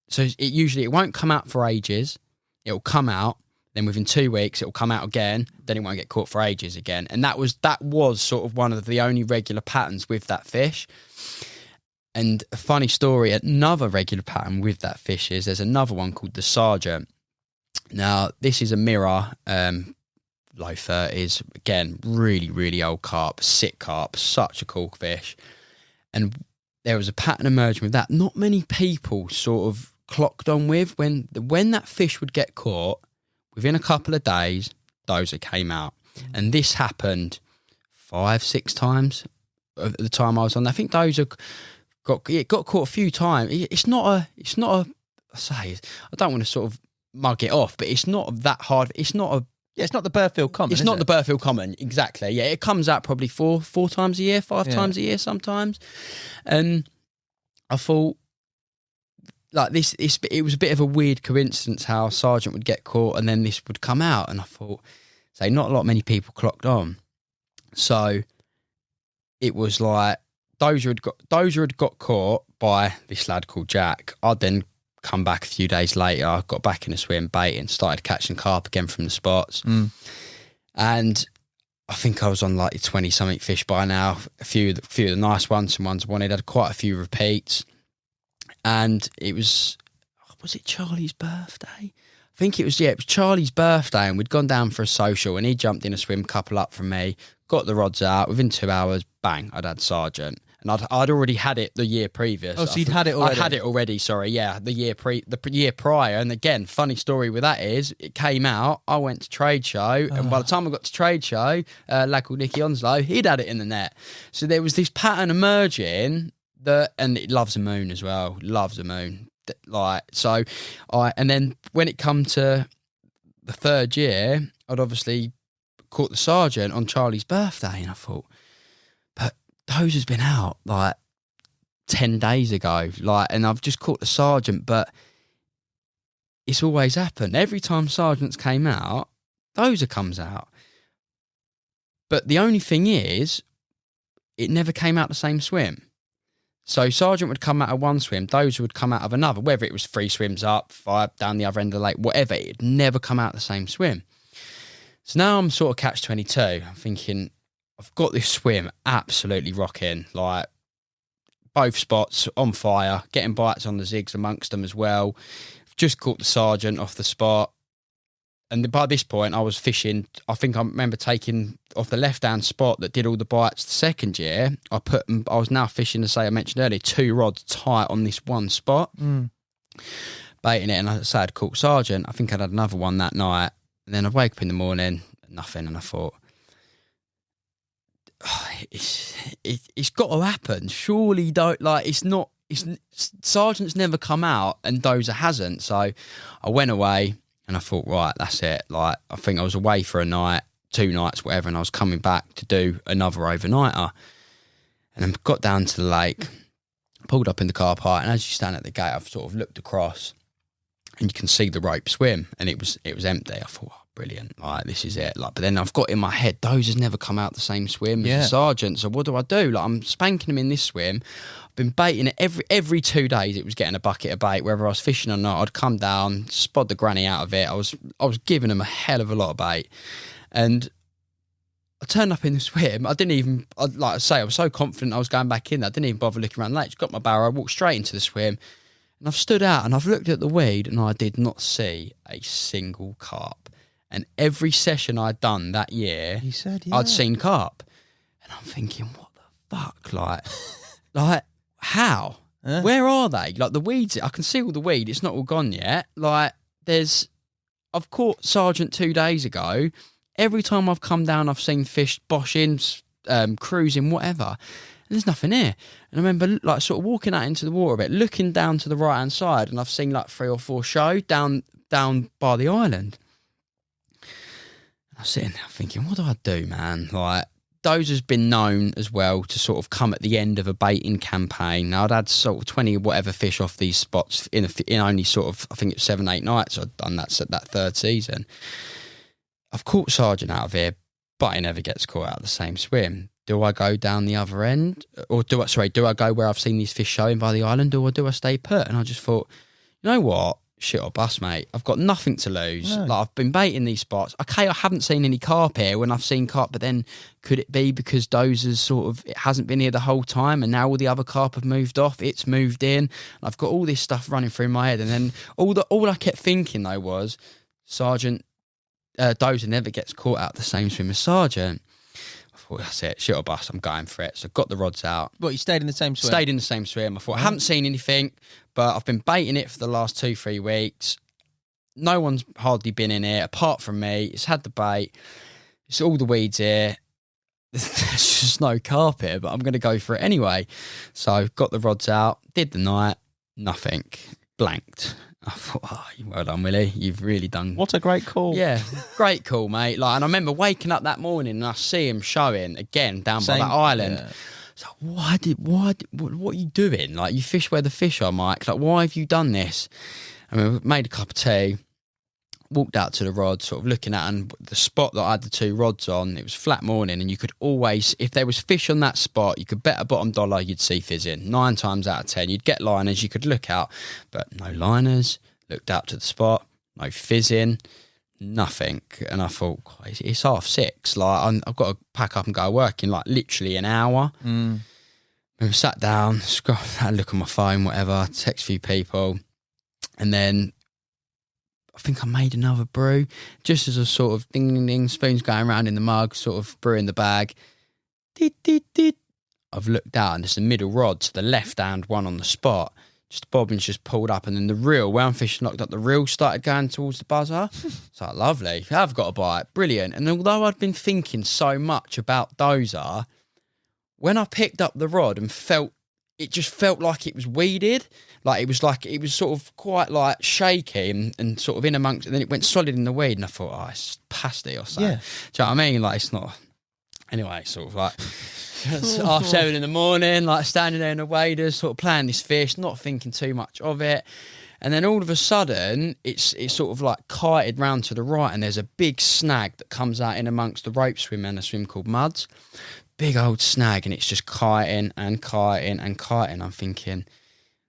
So it won't come out for ages. It'll come out, then within 2 weeks it'll come out again. Then it won't get caught for ages again. And that was sort of one of the only regular patterns with that fish. And a funny story, another regular pattern with that fish is there's another one called the Sergeant. Now this is a mirror. Low 30s, again, really, really old carp, sick carp, such a cool fish. And there was a pattern emerging with that. Not many people sort of clocked on with when that fish would get caught, within a couple of days, Dozer came out. And this happened 5-6 times at the time I was on. I think Dozer got caught a few times. It's not a I don't want to sort of mug it off, but it's not that hard. It's not the Burfield Common. It's not the Burfield Common, exactly. Yeah, it comes out probably 4 times a year, 5 times a year sometimes. And I thought, like this, it was a bit of a weird coincidence how Sergeant would get caught and then this would come out. And I thought, not a lot many people clocked on. So it was like Dozer had got caught by this lad called Jack. I'd then come back a few days later, I got back in a swim, baiting, started catching carp again from the spots. And I think I was on like 20-something fish by now. A few of the nice ones, some ones I wanted. I had quite a few repeats. And it was it Charlie's birthday? I think it was Charlie's birthday, and we'd gone down for a social, and he jumped in a swim couple up from me, got the rods out. Within 2 hours, bang, I'd had Sergeant. And I'd already had it the year previous. Oh, so you'd had it already? I had it already, sorry, yeah, the year prior. And again, funny story with that is, it came out, I went to trade show, and by the time I got to trade show, lad called Nicky Onslow, he'd had it in the net. So there was this pattern emerging, and it loves a moon as well, loves a moon. And then when it come to the 3rd year, I'd obviously caught the Sergeant on Charlie's birthday, and I thought, Dozer's been out like 10 days ago, and I've just caught the Sergeant, but it's always happened. Every time Sergeants came out, Dozer comes out. But the only thing is, it never came out the same swim. So Sergeant would come out of one swim, Dozer would come out of another, whether it was 3 swims up, 5 down the other end of the lake, whatever, it'd never come out the same swim. So now I'm sort of catch-22. I'm thinking, I've got this swim absolutely rocking, like both spots on fire, getting bites on the zigs amongst them as well. Just caught the Sergeant off the spot. And by this point, I was fishing, I think I remember taking off the left-hand spot that did all the bites the 2nd year. I was now fishing, I mentioned earlier, 2 rods tight on this one spot, baiting it. And I said, I'd caught Sergeant. I think I'd had another one that night. And then I wake up in the morning, nothing, and I thought, it's got to happen. Surely Sergeant's never come out and Dozer hasn't. So I went away and I thought, right, that's it. Like, I think I was away for a night, 2 nights, whatever, and I was coming back to do another overnighter. And I got down to the lake, pulled up in the car park, and as you stand at the gate, I've sort of looked across and you can see the rope swim, and it was empty. I thought, oh, brilliant, like, this is it. Like, but then I've got in my head, Dozer's never come out the same swim as the Sergeant, so what do I do? Like, I'm spanking him in this swim. I've been baiting it every 2 days. It was getting a bucket of bait, whether I was fishing or not. I'd come down, spod the granny out of it. I was giving him a hell of a lot of bait, and I turned up in the swim. I didn't even, like I say, I was so confident I was going back in there. I didn't even bother looking around the lake. Just got my barrow, I walked straight into the swim. And I've stood out and I've looked at the weed and I did not see a single carp. And every session I'd done that year, You said, I'd seen carp. And I'm thinking, what the fuck? Like how? Where are they? Like the weeds, I can see all the weed. It's not all gone yet. Like I've caught Sergeant 2 days ago. Every time I've come down, I've seen fish boshing, cruising, whatever. And there's nothing here. And I remember like sort of walking out into the water a bit, looking down to the right hand side, and I've seen like 3 or 4 show down by the island. I was sitting there thinking, what do I do, man? Like, Dozer's been known as well to sort of come at the end of a baiting campaign. Now, I'd had sort of 20 whatever fish off these spots in only sort of, I think it's 7-8 nights I'd done that third season. I've caught Sergeant out of here, but he never gets caught out of the same swim. Do I go down the other end? Or do I go where I've seen these fish showing by the island, or do I stay put? And I just thought, you know what? Shit or bust, mate. I've got nothing to lose. No. Like, I've been baiting these spots. Okay, I haven't seen any carp here when I've seen carp, but then could it be because Dozer's sort of, it hasn't been here the whole time and now all the other carp have moved off, it's moved in. I've got all this stuff running through my head, and then all I kept thinking though was, Sergeant Dozer never gets caught out the same swim as Sergeant. I thought, that's it, shit or bust, I'm going for it. So I got the rods out. What, you stayed in the same swim? Stayed in the same swim. I thought, I haven't seen anything, but I've been baiting it for the last 2-3 weeks. No one's hardly been in here apart from me. It's had the bait. It's all the weeds here. There's just no carp here, but I'm going to go for it anyway. So got the rods out, did the night, nothing, blanked. I thought, oh, well done, Willie. You've really done. What a great call. Yeah, great call, mate. Like, and I remember waking up that morning and I see him showing again down by that island. Yeah. So what are you doing? Like, you fish where the fish are, Mike. Like, why have you done this? I mean, made a cup of tea, walked out to the rod, sort of looking at, and the spot that I had the 2 rods on, it was flat morning, and you could always, if there was fish on that spot, you could bet a bottom dollar you'd see fizzing. 9 times out of 10, you'd get liners, you could look out, but no liners. Looked out to the spot, no fizzing, nothing. And I thought, it's 6:30. Like, I've got to pack up and go work in like literally an hour. We sat down, had a look on my phone, whatever, text a few people, and then I think I made another brew, just as a sort of ding, ding, ding, spoons going around in the mug, sort of brew in the bag. I've looked out and there's the middle rod to the left-hand one on the spot. Just the bobbin's just pulled up, and then the reel, where I'm fishing locked up, the reel started going towards the buzzer. It's like, lovely, I've got a bite, brilliant. And although I'd been thinking so much about Dozer, when I picked up the rod and it just felt like it was weeded. Like it was sort of quite like shaky and sort of in amongst, and then it went solid in the weed, and I thought, oh, it's pasty or something. Yeah. Do you know what I mean? Like, it's not. Anyway, sort of like it's 7:30 in the morning, like standing there in the waders, sort of playing this fish, not thinking too much of it. And then all of a sudden, it's sort of like kited round to the right, and there's a big snag that comes out in amongst the rope swim and a swim called Muds. Big old snag, and it's just kiting and kiting and kiting. I'm thinking,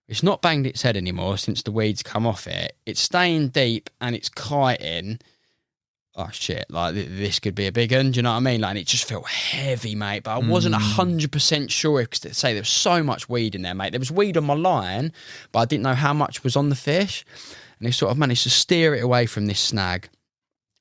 it's not banged its head anymore since the weeds come off it. It's staying deep and it's kiting. Oh shit, like this could be a big one, do you know what I mean? Like, and it just felt heavy, mate, but I wasn't 100% sure, because they say there was so much weed in there, mate. There was weed on my line, but I didn't know how much was on the fish, and they sort of managed to steer it away from this snag.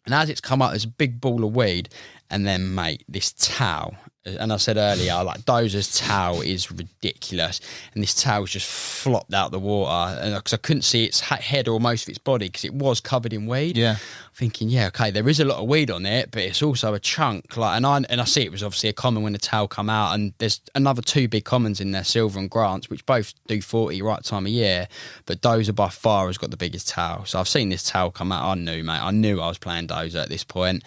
And as it's come up, there's a big ball of weed, and then, mate, this towel. And I said earlier, like, Dozer's towel is ridiculous, and this towel's just flopped out the water, because I couldn't see its head or most of its body because it was covered in weed. Yeah, thinking, yeah, okay, there is a lot of weed on it, but it's also a chunk. Like, and I see it was obviously a common when the towel come out, and there's another 2 big commons in there, Silver and Grants, which both do 40 right time of year, but Dozer by far has got the biggest towel. So I've seen this towel come out. I knew I was playing Dozer at this point.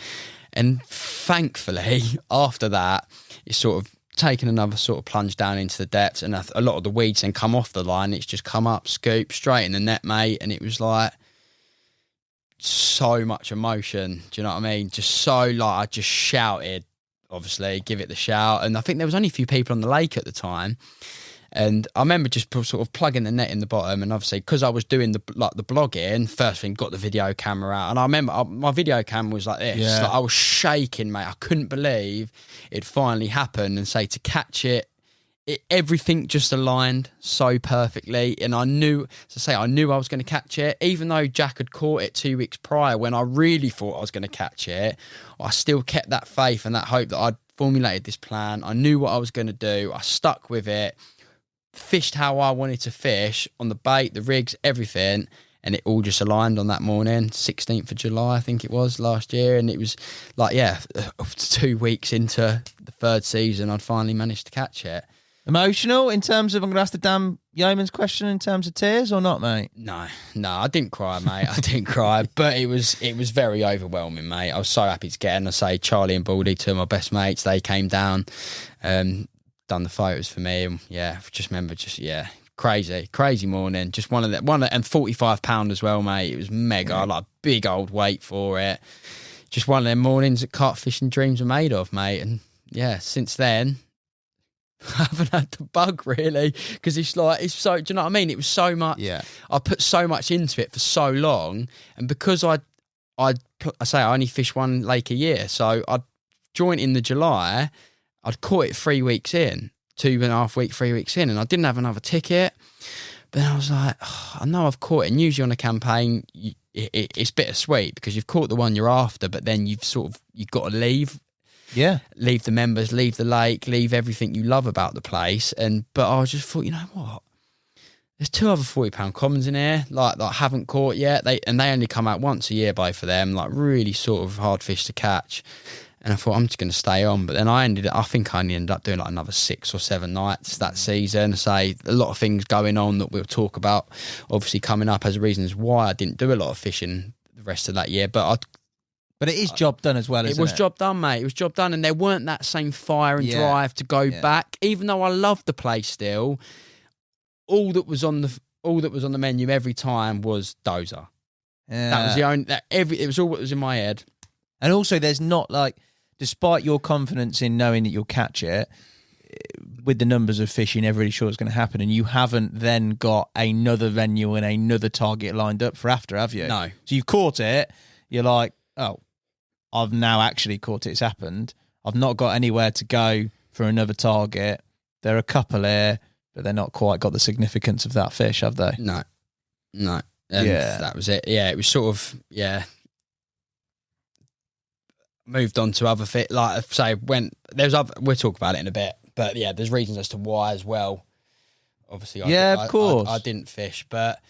And thankfully, after that, it's sort of taken another sort of plunge down into the depths, and a lot of the weeds then come off the line. It's just come up, scoop, straight in the net, mate. And it was like so much emotion. Do you know what I mean? Just so, like, I just shouted, obviously, give it the shout. And I think there was only a few people on the lake at the time. And I remember just sort of plugging the net in the bottom, and obviously because I was doing the blogging, first thing got the video camera out, and I remember my video camera was like this. Yeah. Like I was shaking, mate. I couldn't believe it finally happened, and say to catch it, everything just aligned so perfectly, and I knew I was going to catch it, even though Jack had caught it 2 weeks prior when I really thought I was going to catch it. I still kept that faith and that hope that I'd formulated this plan. I knew what I was going to do. I stuck with it, fished how I wanted to fish on the bait, the rigs, everything, and it all just aligned on that morning, 16th of July, I think it was, last year. And it was like, 2 weeks into the third season, I'd finally managed to catch it. Emotional in terms of, I'm going to ask the damn yeoman's question, in terms of tears or not, mate? No, I didn't cry, mate. I didn't cry, but it was very overwhelming, mate. I was so happy to get in. I say Charlie and Baldy, two of my best mates, they came down, done the photos for me, and just remember, crazy morning. Just one of and £45 as well, mate. It was mega, like big old weight for it. Just one of them mornings that carp fishing dreams are made of, mate. And since then, I haven't had the bug really, because it's so, do you know what I mean? It was so much. Yeah. I put so much into it for so long, and because I only fish one lake a year, so I'd join in the July, I'd caught it 3 weeks in, 2.5 weeks, 3 weeks in, and I didn't have another ticket. But then I was like, I know I've caught it, and usually on a campaign, it's bittersweet because you've caught the one you're after, but then you've got to leave. Yeah. Leave the members, leave the lake, leave everything you love about the place. But I just thought, you know what? There's 2 other £40 commons in here, like I haven't caught yet. They only come out once a year, both of them, like really sort of hard fish to catch. And I thought, I'm just going to stay on. But then I think I ended up doing like another 6 or 7 nights that season. Say a lot of things going on that we'll talk about, obviously coming up as reasons why I didn't do a lot of fishing the rest of that year. But it is job done as well, isn't it? It was job done, mate. It was job done, and there weren't that same fire and drive to go back. Even though I loved the place still, all that was on the menu every time was Dozer. Yeah. That was the only. It was all what was in my head. And also, there's not like, despite your confidence in knowing that you'll catch it, with the numbers of fish, you're never really sure it's going to happen, and you haven't then got another venue and another target lined up for after, have you? No. So you've caught it. You're like, oh, I've now actually caught it. It's happened. I've not got anywhere to go for another target. There are a couple here, but they're not quite got the significance of that fish, have they? No. And that was it. Yeah, it was sort of, moved on to other fish. Like I say, we'll talk about it in a bit, but there's reasons as to why as well. Obviously, of course. I didn't fish, but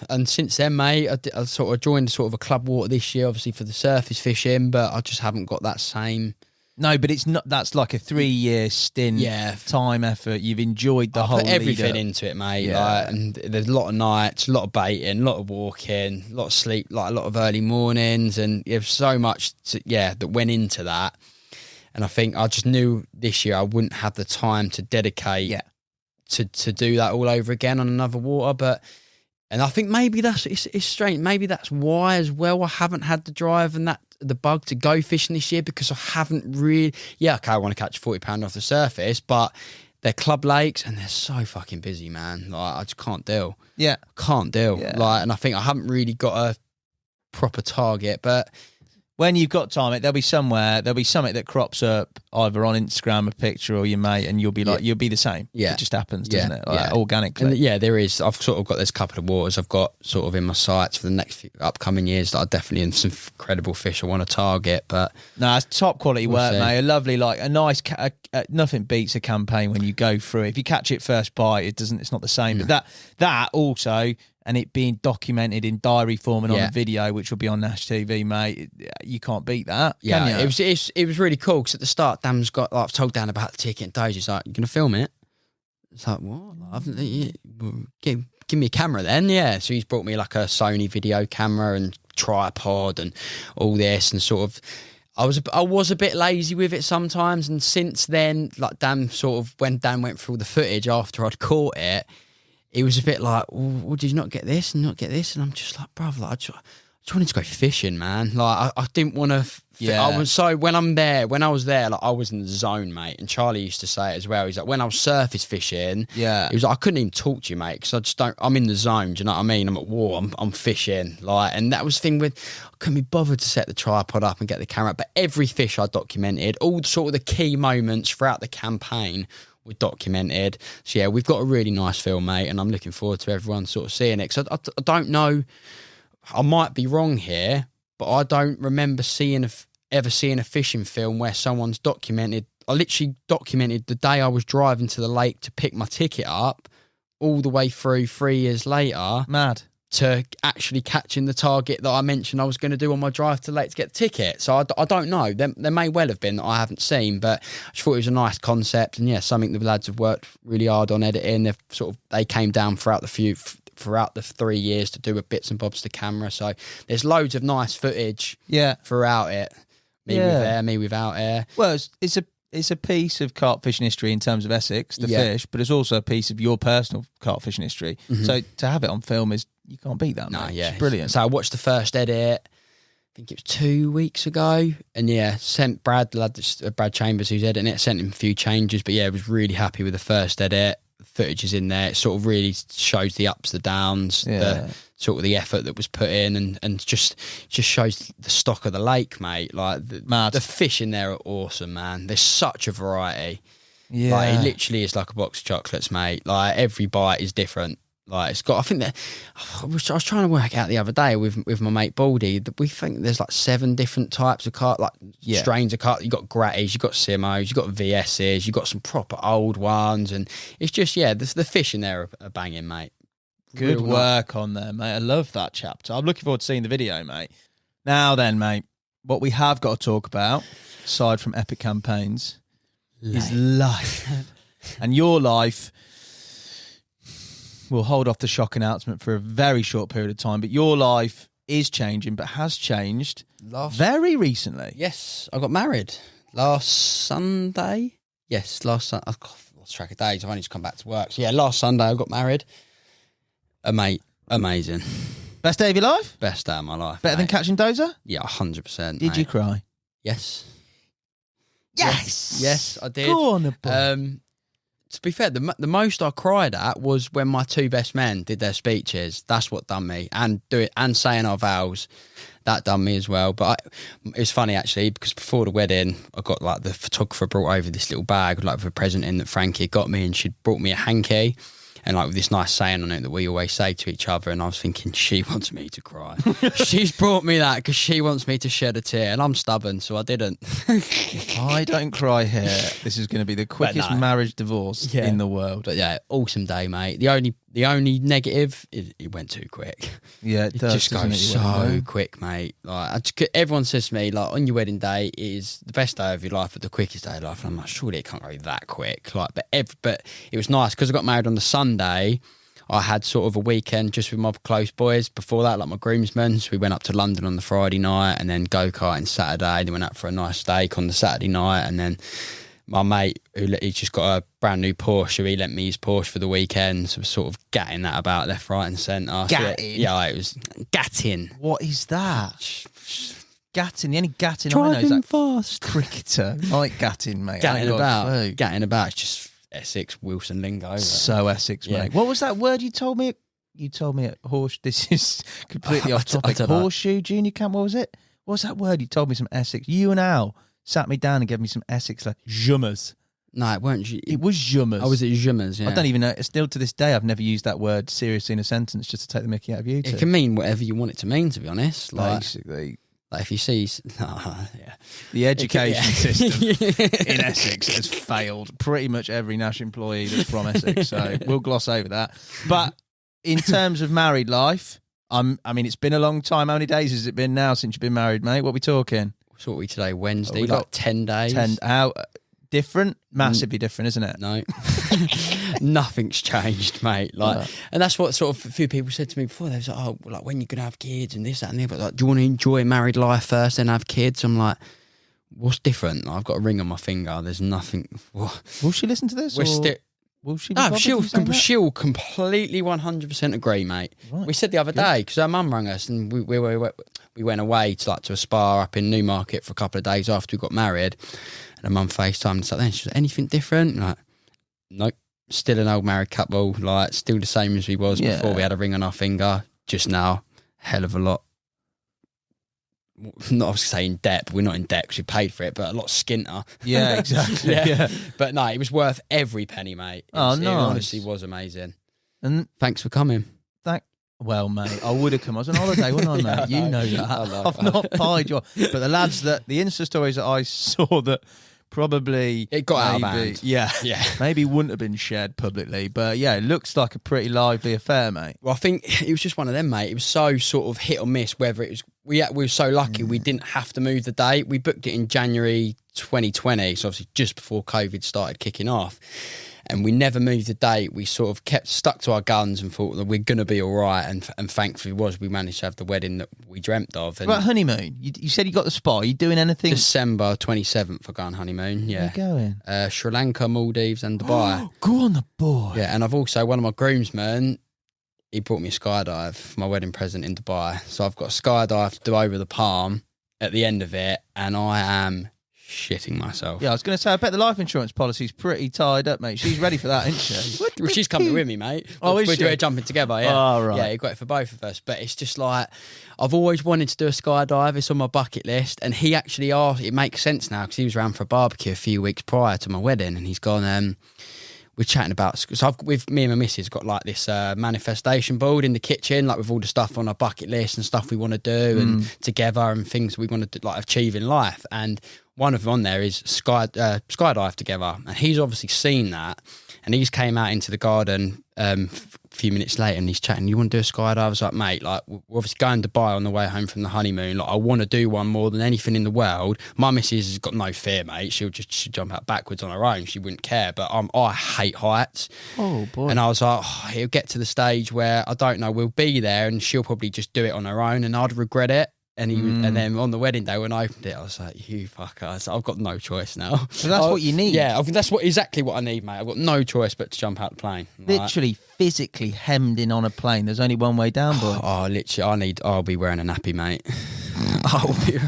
and since then, mate, I sort of joined sort of a club water this year, obviously for the surface fishing, but I just haven't got that same. No, but it's not. That's like a 3-year stint. Time, effort. You've enjoyed the whole. Put everything into it, mate. Yeah. And there's a lot of nights, a lot of baiting, a lot of walking, a lot of sleep, like a lot of early mornings, and there's so much that went into that. And I think I just knew this year I wouldn't have the time to dedicate to do that all over again on another water, and I think maybe it's strange. Maybe that's why as well I haven't had the drive and the bug to go fishing this year, because I haven't really. I want to catch £40 off the surface, but they're club lakes and they're so fucking busy, man. Like I just can't deal. Yeah, can't deal. Yeah. Like, and I think I haven't really got a proper target, but. When you've got time, there'll be something that crops up either on Instagram, a picture, or your mate, and you'll be like, you'll be the same. Yeah. It just happens, doesn't it? Like, organically. And there is. I've sort of got this couple of waters I've got sort of in my sights for the next few upcoming years that are definitely in some incredible fish I want to target. But no, it's top quality work, mate. A lovely, like a nice. Nothing beats a campaign when you go through it. If you catch it first bite, it's not the same. No. But that also. And it being documented in diary form and on a video, which will be on Nash TV, mate, you can't beat that. Can you? It was really cool because at the start, Dan's got I've told Dan about the ticket, and Daisy's like, "You gonna film it?" It's like, what? Give me a camera then. Yeah, so he's brought me like a Sony video camera and tripod and all this, and sort of. I was a bit lazy with it sometimes, and since then, like Dan when Dan went through the footage after I'd caught it. He was a bit like, well, did you not get this and not get this? And I'm just like, bruv, like, I just wanted to go fishing, man. Like I didn't want to. Yeah. I was when I was there, like I was in the zone, mate. And Charlie used to say it as well. He's like, when I was surface fishing, he was like, I couldn't even talk to you, mate, because I just don't. I'm in the zone. Do you know what I mean? I'm at war. I'm fishing, like, and that was the thing with. I couldn't be bothered to set the tripod up and get the camera. But every fish I documented, all sort of the key moments throughout the campaign were documented. So yeah, we've got a really nice film, mate, and I'm looking forward to everyone sort of seeing it. Because I don't know. I might be wrong here, but I don't remember ever seeing a fishing film where someone's documented. I literally documented the day I was driving to the lake to pick my ticket up, all the way through 3 years later. Mad. To actually catching the target that I mentioned I was going to do on my drive to the lake to get the ticket. So I don't know. There may well have been that I haven't seen, but I just thought it was a nice concept, and yeah, something the lads have worked really hard on editing. They came down throughout the 3 years to do a bits and bobs to camera. So there's loads of nice footage throughout it. Me with air, me without air. Well, it's a piece of carp fishing history in terms of Essex, the fish, but it's also a piece of your personal carp fishing history. Mm-hmm. So to have it on film you can't beat that, mate. It's brilliant. So I watched the first edit, I think it was 2 weeks ago, and sent Brad Chambers, who's editing it, sent him a few changes, but I was really happy with the first edit. The footage is in there. It sort of really shows the ups, the downs, the sort of the effort that was put in, and just shows the stock of the lake, mate. Like the fish in there are awesome, man. There's such a variety. Yeah, like it literally is like a box of chocolates, mate. Like every bite is different. Like it's got. I think that I was trying to work out the other day with my mate Baldy that we think there's like 7 different types of carp, like strains of carp. You got Gratties, you got Simmos, you got VSs, you got some proper old ones, and it's just the fish in there are banging, mate. Good work on there, mate. I love that chapter. I'm looking forward to seeing the video, mate. Now then, mate, what we have got to talk about, aside from epic campaigns, is life. And your life, we'll hold off the shock announcement for a very short period of time, but your life is changing, but has changed very recently. Yes, I got married last Sunday. Yes, last Sunday. I've lost track of days. I've only just come back to work. So last Sunday I got married. Amazing. Best day of your life? Best day of my life. Better than catching Dozer? Yeah, 100%. Did you cry? Yes. Yes, I did. Go on, boy. To be fair, the most I cried at was when my 2 best men did their speeches. That's what done me, and saying our vows, that done me as well. But it was funny actually, because before the wedding, I got like the photographer brought over this little bag like with a present in that Frankie got me, and she'd brought me a hanky. And like with this nice saying on it that we always say to each other, and I was thinking, she wants me to cry. She's brought me that because she wants me to shed a tear, and I'm stubborn, so I didn't. If I don't cry here, this is going to be the quickest marriage divorce in the world. But awesome day, mate. The only negative is it went too quick. Yeah, it does. Just goes so quick, mate. Like everyone says to me, like on your wedding day is the best day of your life, but the quickest day of life. And I'm like, surely it can't go that quick. Like, but it was nice because I got married on the Sunday. I had sort of a weekend just with my close boys before that, like my groomsmen. So we went up to London on the Friday night, and then go-karting Saturday. Then went out for a nice steak on the Saturday night, and then my mate, he's just got a brand new Porsche, so he lent me his Porsche for the weekend. So I was sort of gatting that about left, right and centre. Gatting? So it was gatting. What is that? Gatting, the only gatting driving I know is that fast. Cricketer. Like gatting, mate. Gatting about. It's just Essex, Wilson lingo. So Essex, mate. What was that word you told me? You told me at horse. This is completely off topic. Horseshoe junior camp. What was it? What was that word you told me? Some Essex. You and Al sat me down and gave me some Essex like jummers. No, it weren't. It was jummers. Oh, was it jummers? Yeah. I don't even know. Still to this day, I've never used that word seriously in a sentence just to take the mickey out of you two. It can mean whatever you want it to mean, to be honest. Basically. Like if you see, the education system in Essex has failed pretty much every Nash employee that's from Essex. So we'll gloss over that. But in terms of married life, I mean, it's been a long time. How many days has it been now since you've been married, mate? What are we talking? So what are we today? Wednesday, like 10 days. 10. How different? Massively different, isn't it? No, nothing's changed, mate. Like, and that's what sort of a few people said to me before. They was like, "Oh, like when you're gonna have kids and this, that, and the other." Like, do you want to enjoy married life first, then have kids? I'm like, what's different? I've got a ring on my finger. There's nothing. What? Will she listen to this? Will she? No, she'll completely 100% agree, mate. Right. We said the other day because our mum rang us and we went away to a spa up in Newmarket for a couple of days after we got married, and her mum FaceTimed and stuff. Then she was like, anything different? Like, nope, still an old married couple, like still the same as we was before we had a ring on our finger. Just now, hell of a lot. Not obviously saying debt, but we're not in debt because we paid for it, but a lot skinter. Yeah, exactly. yeah. But no, it was worth every penny, mate. It Nice. It honestly was amazing. And thanks for coming. well, mate, I would have come. I was on holiday, wasn't I, mate? You know that. I've not pied you off. But the lads the Insta stories that I saw that probably it got out of hand. Yeah. Maybe wouldn't have been shared publicly, but yeah, it looks like a pretty lively affair, mate. Well, I think it was just one of them, mate. It was so sort of hit or miss. Whether it was we were so lucky we didn't have to move the date. We booked it in January 2020, so obviously just before COVID started kicking off. And we never moved the date. We sort of kept stuck to our guns and thought that we're going to be all right. And thankfully we managed to have the wedding that we dreamt of. And what about honeymoon? You said you got the spa. Are you doing anything? December 27th for going honeymoon. Yeah. Where are you going? Sri Lanka, Maldives and Dubai. Go on the boy. Yeah, and I've also, one of my groomsmen, he brought me a skydive for my wedding present in Dubai. So I've got a skydive to do over the palm at the end of it. And I am shitting myself. Yeah, I was going to say, I bet the life insurance policy's pretty tied up, mate. She's ready for that, isn't she? Well, she's coming with me, mate. Oh, is we're she? jumping together, yeah. Oh, right. Yeah, you got it for both of us. But it's just like, I've always wanted to do a skydive. It's on my bucket list. And he actually asked, it makes sense now because he was around for a barbecue a few weeks prior to my wedding. And he's gone, we're chatting about, so with me and my missus got like this manifestation board in the kitchen, like with all the stuff on our bucket list and stuff we want to do and together and things we want to do, like achieve in life. And one of them on there is skydive together. And he's obviously seen that. And he's came out into the garden a few minutes later and he's chatting, you want to do a skydive? I was like, mate, like we're obviously going to Dubai on the way home from the honeymoon. Like I want to do one more than anything in the world. My missus has got no fear, mate. She'll jump out backwards on her own. She wouldn't care. But I hate heights. Oh, boy. And I was like, it'll get to the stage where I don't know, we'll be there and she'll probably just do it on her own and I'd regret it. And and then on the wedding day when I opened it, I was like, "You fucker!" I was like, I've got no choice now. So that's what you need. Yeah, that's exactly what I need, mate. I've got no choice but to jump out the plane. Literally, physically hemmed in on a plane. There's only one way down, boy. I'll be wearing a nappy, mate. I'll be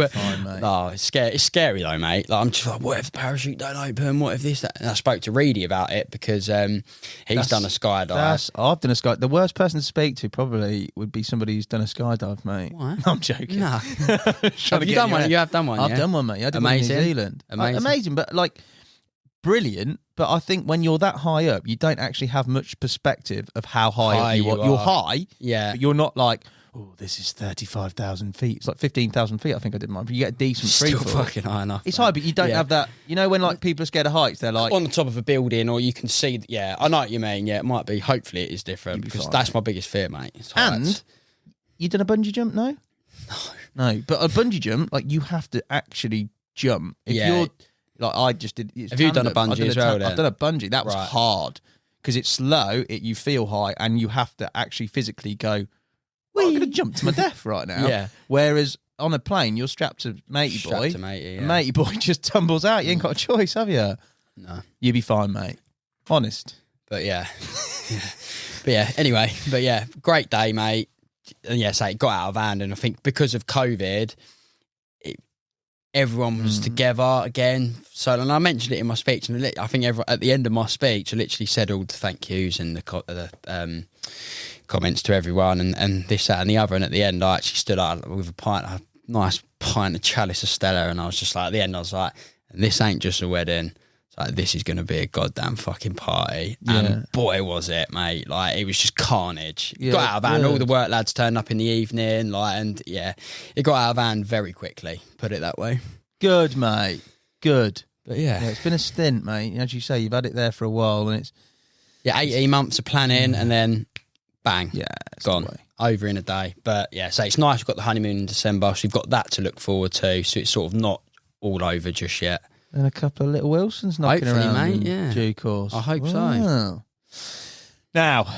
fine, mate. No, it's scary. It's scary though, mate. Like I'm just like, what if the parachute don't open? What if this? That? And I spoke to Reedy about it because he's done a skydive. I've done a skydive. The worst person to speak to probably would be somebody who's done a skydive, mate. What? I'm joking. Nah. Have you done one? You have done one. I've done one, mate. I did one in New Zealand. Amazing, but like brilliant. But I think when you're that high up, you don't actually have much perspective of how high up you are. You're high, yeah, but you're not like, oh, this is 35,000 feet. It's like 15,000 feet, I think I did mine. But you get a decent free fall. Still fucking high enough. It's high, but you don't have that. You know when like people are scared of heights, they're like on the top of a building, or you can see. Yeah, I know what you mean. Yeah, it might be. Hopefully, it is different because that's my biggest fear, mate. And you done a bungee jump? No. But a bungee jump, like you have to actually jump. If you're like I just did. Have you done a bungee as well? I've done a bungee. That was hard because it's slow. You feel high, and you have to actually physically go. Well, I'm going to jump to my death right now. Yeah. Whereas on a plane, you're strapped to matey boy. Strapped to matey, yeah. And matey boy just tumbles out. You ain't got a choice, have you? No. You'll be fine, mate. Honest. But yeah. Anyway. But yeah, great day, mate. And yeah, so it got out of hand. And I think because of COVID, everyone was together again. So, and I mentioned it in my speech. And I think at the end of my speech, I literally said all the thank yous and the comments to everyone and this, that and the other. And at the end, I actually stood up with a nice pint of chalice of Stella. And I was just like, at the end, I was like, this ain't just a wedding. It's like, this is going to be a goddamn fucking party. Yeah. And boy, was it, mate. Like, it was just carnage. It got out of hand. All the work lads turned up in the evening. It got out of hand very quickly, put it that way. Good, mate. Good. But yeah, it's been a stint, mate. As you say, you've had it there for a while and it's... Yeah, 18 months of planning and then... Bang. Yeah. Gone. Over in a day. But yeah, so it's nice. We've got the honeymoon in December. So we've got that to look forward to. So it's sort of not all over just yet. And a couple of little Wilsons knocking around. Mate, yeah. Due course. I hope so. Now,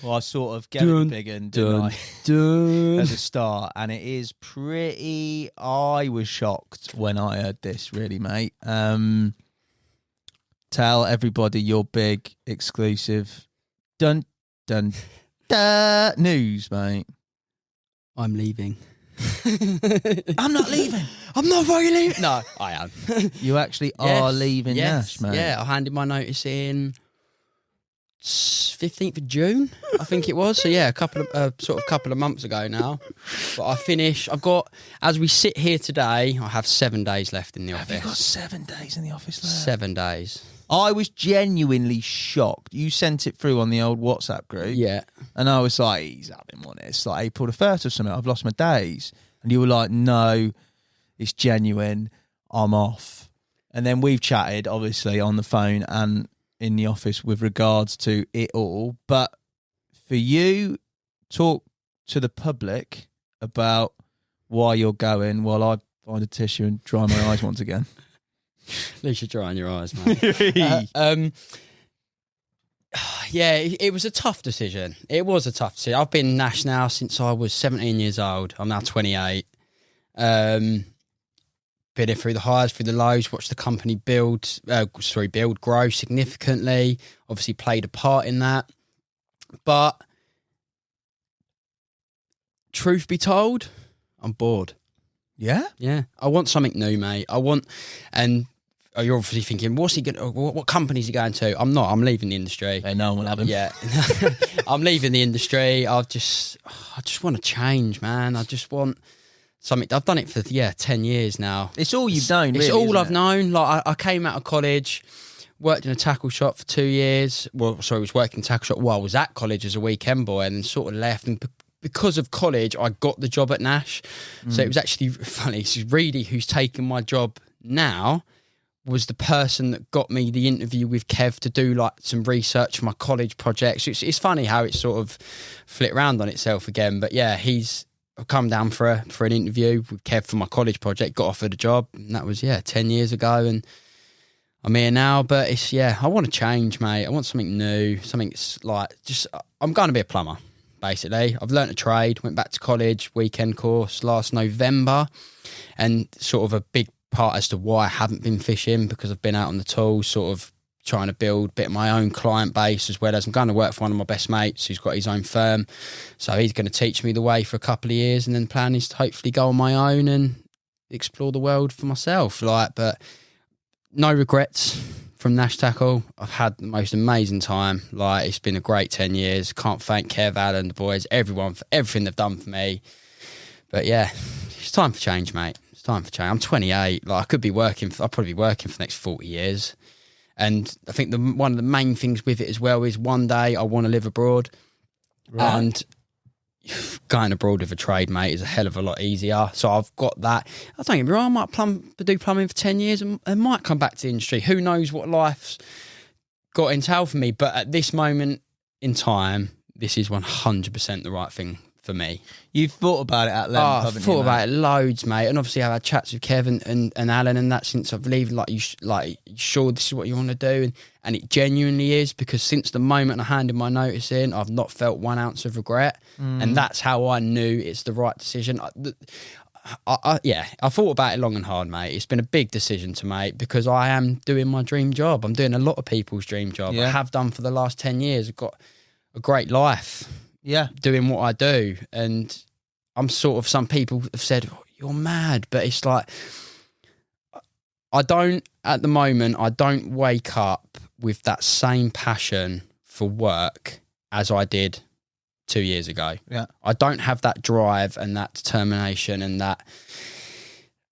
I sort of get it big and done as a start. And it is pretty... I was shocked when I heard this, really, mate. tell everybody your big exclusive dun news, mate. I'm leaving. I'm not leaving. I'm not fucking leaving. No, I am. You actually are leaving Nash, mate. Yeah, I handed my notice in 15th of June, I think it was. So yeah, a couple of months ago now. But I finish. I've got, as we sit here today, I have 7 days left in the office. Have you got 7 days in the office left? 7 days. I was genuinely shocked. You sent it through on the old WhatsApp group. Yeah. And I was like, he's having one. It's like April the 1st or something. I've lost my days. And you were like, no, it's genuine. I'm off. And then we've chatted, obviously, on the phone and in the office with regards to it all. But for you, talk to the public about why you're going while I find a tissue and dry my eyes once again. At least you're drying your eyes, mate. Yeah, it was a tough decision. It was a tough decision. I've been Nash now since I was 17 years old. I'm now 28. Been in through the highs, through the lows, watched the company grow significantly. Obviously played a part in that. But truth be told, I'm bored. Yeah? Yeah. I want something new, mate. And you're obviously thinking, what company's he going to? I'm not. I'm leaving the industry. Hey, no one will have him. Yeah. I'm leaving the industry. I just want to change, man. I just want something. I've done it for 10 years now. It's all you've known, really. It's all I've known. Like I came out of college, worked in a tackle shop for 2 years. Well, sorry, I was working in a tackle shop while I was at college as a weekend boy, and then sort of left. And because of college, I got the job at Nash. So it was actually funny. This is Reedy, who's taken my job now, was the person that got me the interview with Kev to do like some research for my college projects. It's funny how it sort of flipped around on itself again. But yeah, I've come down for an interview with Kev for my college project, got offered a job, and that was 10 years ago, and I'm here now. But I want to change, mate. I want something new, something like I'm going to be a plumber, basically. I've learnt a trade, went back to college, weekend course last November, and sort of a big part as to why I haven't been fishing, because I've been out on the tools, sort of trying to build a bit of my own client base, as well as I'm going to work for one of my best mates who's got his own firm. So he's going to teach me the way for a couple of years, and then the plan is to hopefully go on my own and explore the world for myself. But no regrets from Nash Tackle. I've had the most amazing time. It's been a great 10 years. Can't thank Kev, Alan, the boys, everyone for everything they've done for me. But yeah, it's time for change, mate. Time for change. I'm 28. I'll probably be working for the next 40 years. And I think one of the main things with it as well is one day I want to live abroad. Right. And going abroad with a trade, mate, is a hell of a lot easier. So I've got that. I don't get me wrong, I might do plumbing for 10 years and might come back to the industry. Who knows what life's got in tail for me. But at this moment in time, this is 100% the right thing for me. You've thought about it at length, haven't you? I've thought about it loads, mate. And obviously I've had chats with Kevin and Alan and that since I've leaving. You sure this is what you want to do? And it genuinely is, because since the moment I handed my notice in, I've not felt 1 ounce of regret. And that's how I knew it's the right decision. I thought about it long and hard, mate. It's been a big decision to make, because I am doing my dream job. I'm doing a lot of people's dream job. Yeah. I have done for the last 10 years. I've got a great life. Yeah, doing what I do. And I'm some people have said, you're mad, but it's like, at the moment, I don't wake up with that same passion for work as I did 2 years ago. Yeah. I don't have that drive and that determination, and that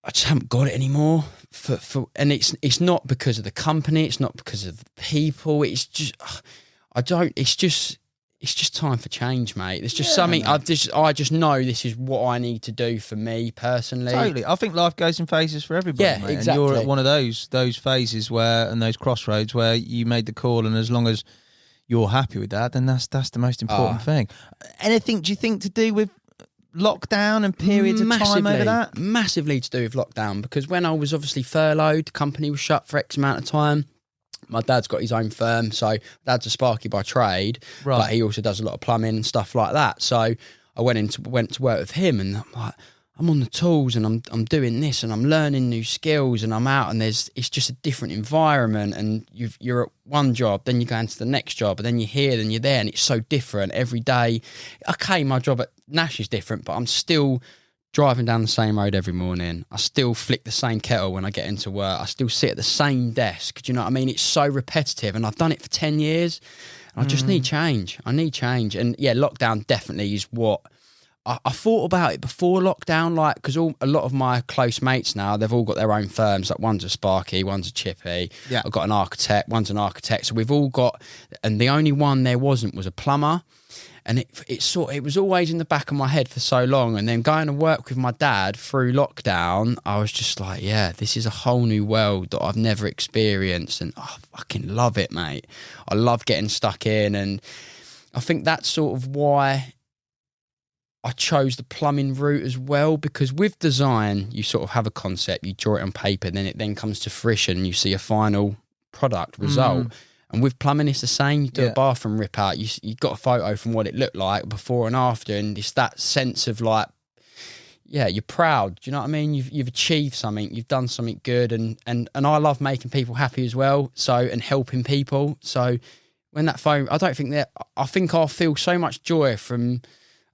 I just haven't got it anymore. And it's not because of the company, it's not because of the people, it's just, it's just time for change, mate. It's just something I just know this is what I need to do for me personally. Totally. I think life goes in phases for everybody, yeah, mate. Exactly. And you're at one of those phases and those crossroads where you made the call, and as long as you're happy with that, then that's the most important thing. Anything, do you think, to do with lockdown and periods of time over that? Massively to do with lockdown, because when I was obviously furloughed, the company was shut for X amount of time. My dad's got his own firm, so dad's a sparky by trade, right, but he also does a lot of plumbing and stuff like that. So I went to work with him, and I'm on the tools and I'm doing this and I'm learning new skills and I'm out and it's just a different environment and you're at one job, then you go into the next job, and then you're here, then you're there, and it's so different every day. Okay, my job at Nash is different, but I'm still driving down the same road every morning. I still flick the same kettle when I get into work. I still sit at the same desk. Do you know what I mean? It's so repetitive, and I've done it for 10 years. And I just need change. I need change. And yeah, lockdown definitely is what I thought about it before lockdown, like, because a lot of my close mates now, they've all got their own firms. Like, one's a Sparky, one's a Chippy. Yeah. I've got an architect, one's an architect. So we've all got, and the only one there wasn't was a plumber. And it was always in the back of my head for so long. And then going to work with my dad through lockdown, I was just like, yeah, this is a whole new world that I've never experienced. And I fucking love it, mate. I love getting stuck in. And I think that's sort of why I chose the plumbing route as well, because with design, you sort of have a concept, you draw it on paper, then it then comes to fruition and you see a final product result. And with plumbing, it's the same. You do a bathroom rip out, you got a photo from what it looked like before and after, and it's that sense of like, yeah, you're proud. Do you know what I mean? You've achieved something, you've done something good, and I love making people happy as well. So, and helping people. So when that phone, I think I'll feel so much joy from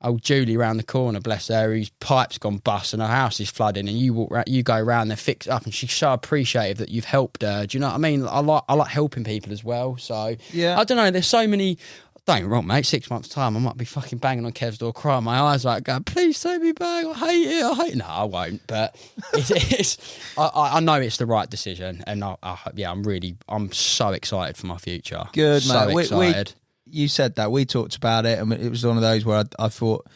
old Julie around the corner, bless her, whose pipe's gone bust and her house is flooding, and you go around there, fix it up, and she's so appreciative that you've helped her. Do you know what I mean? I like helping people as well. So yeah, I don't know. There's so many. Don't get me wrong, mate. 6 months' time, I might be fucking banging on Kev's door, crying my eyes out, going, "Please take me back. I hate it. No, I won't. But I know it's the right decision, and I'm so excited for my future. Good, so mate. Excited. You said that, we talked about it, and it was one of those where I thought,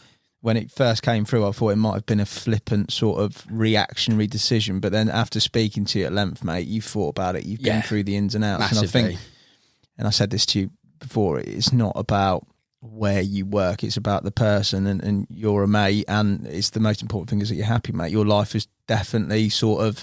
when it first came through, I thought it might have been a flippant sort of reactionary decision, but then after speaking to you at length, mate, you've thought about it, you've been through the ins and outs. Massively. And I think, and I said this to you before, it's not about where you work, it's about the person, and you're a mate, and it's the most important thing is that you're happy, mate. Your life is definitely sort of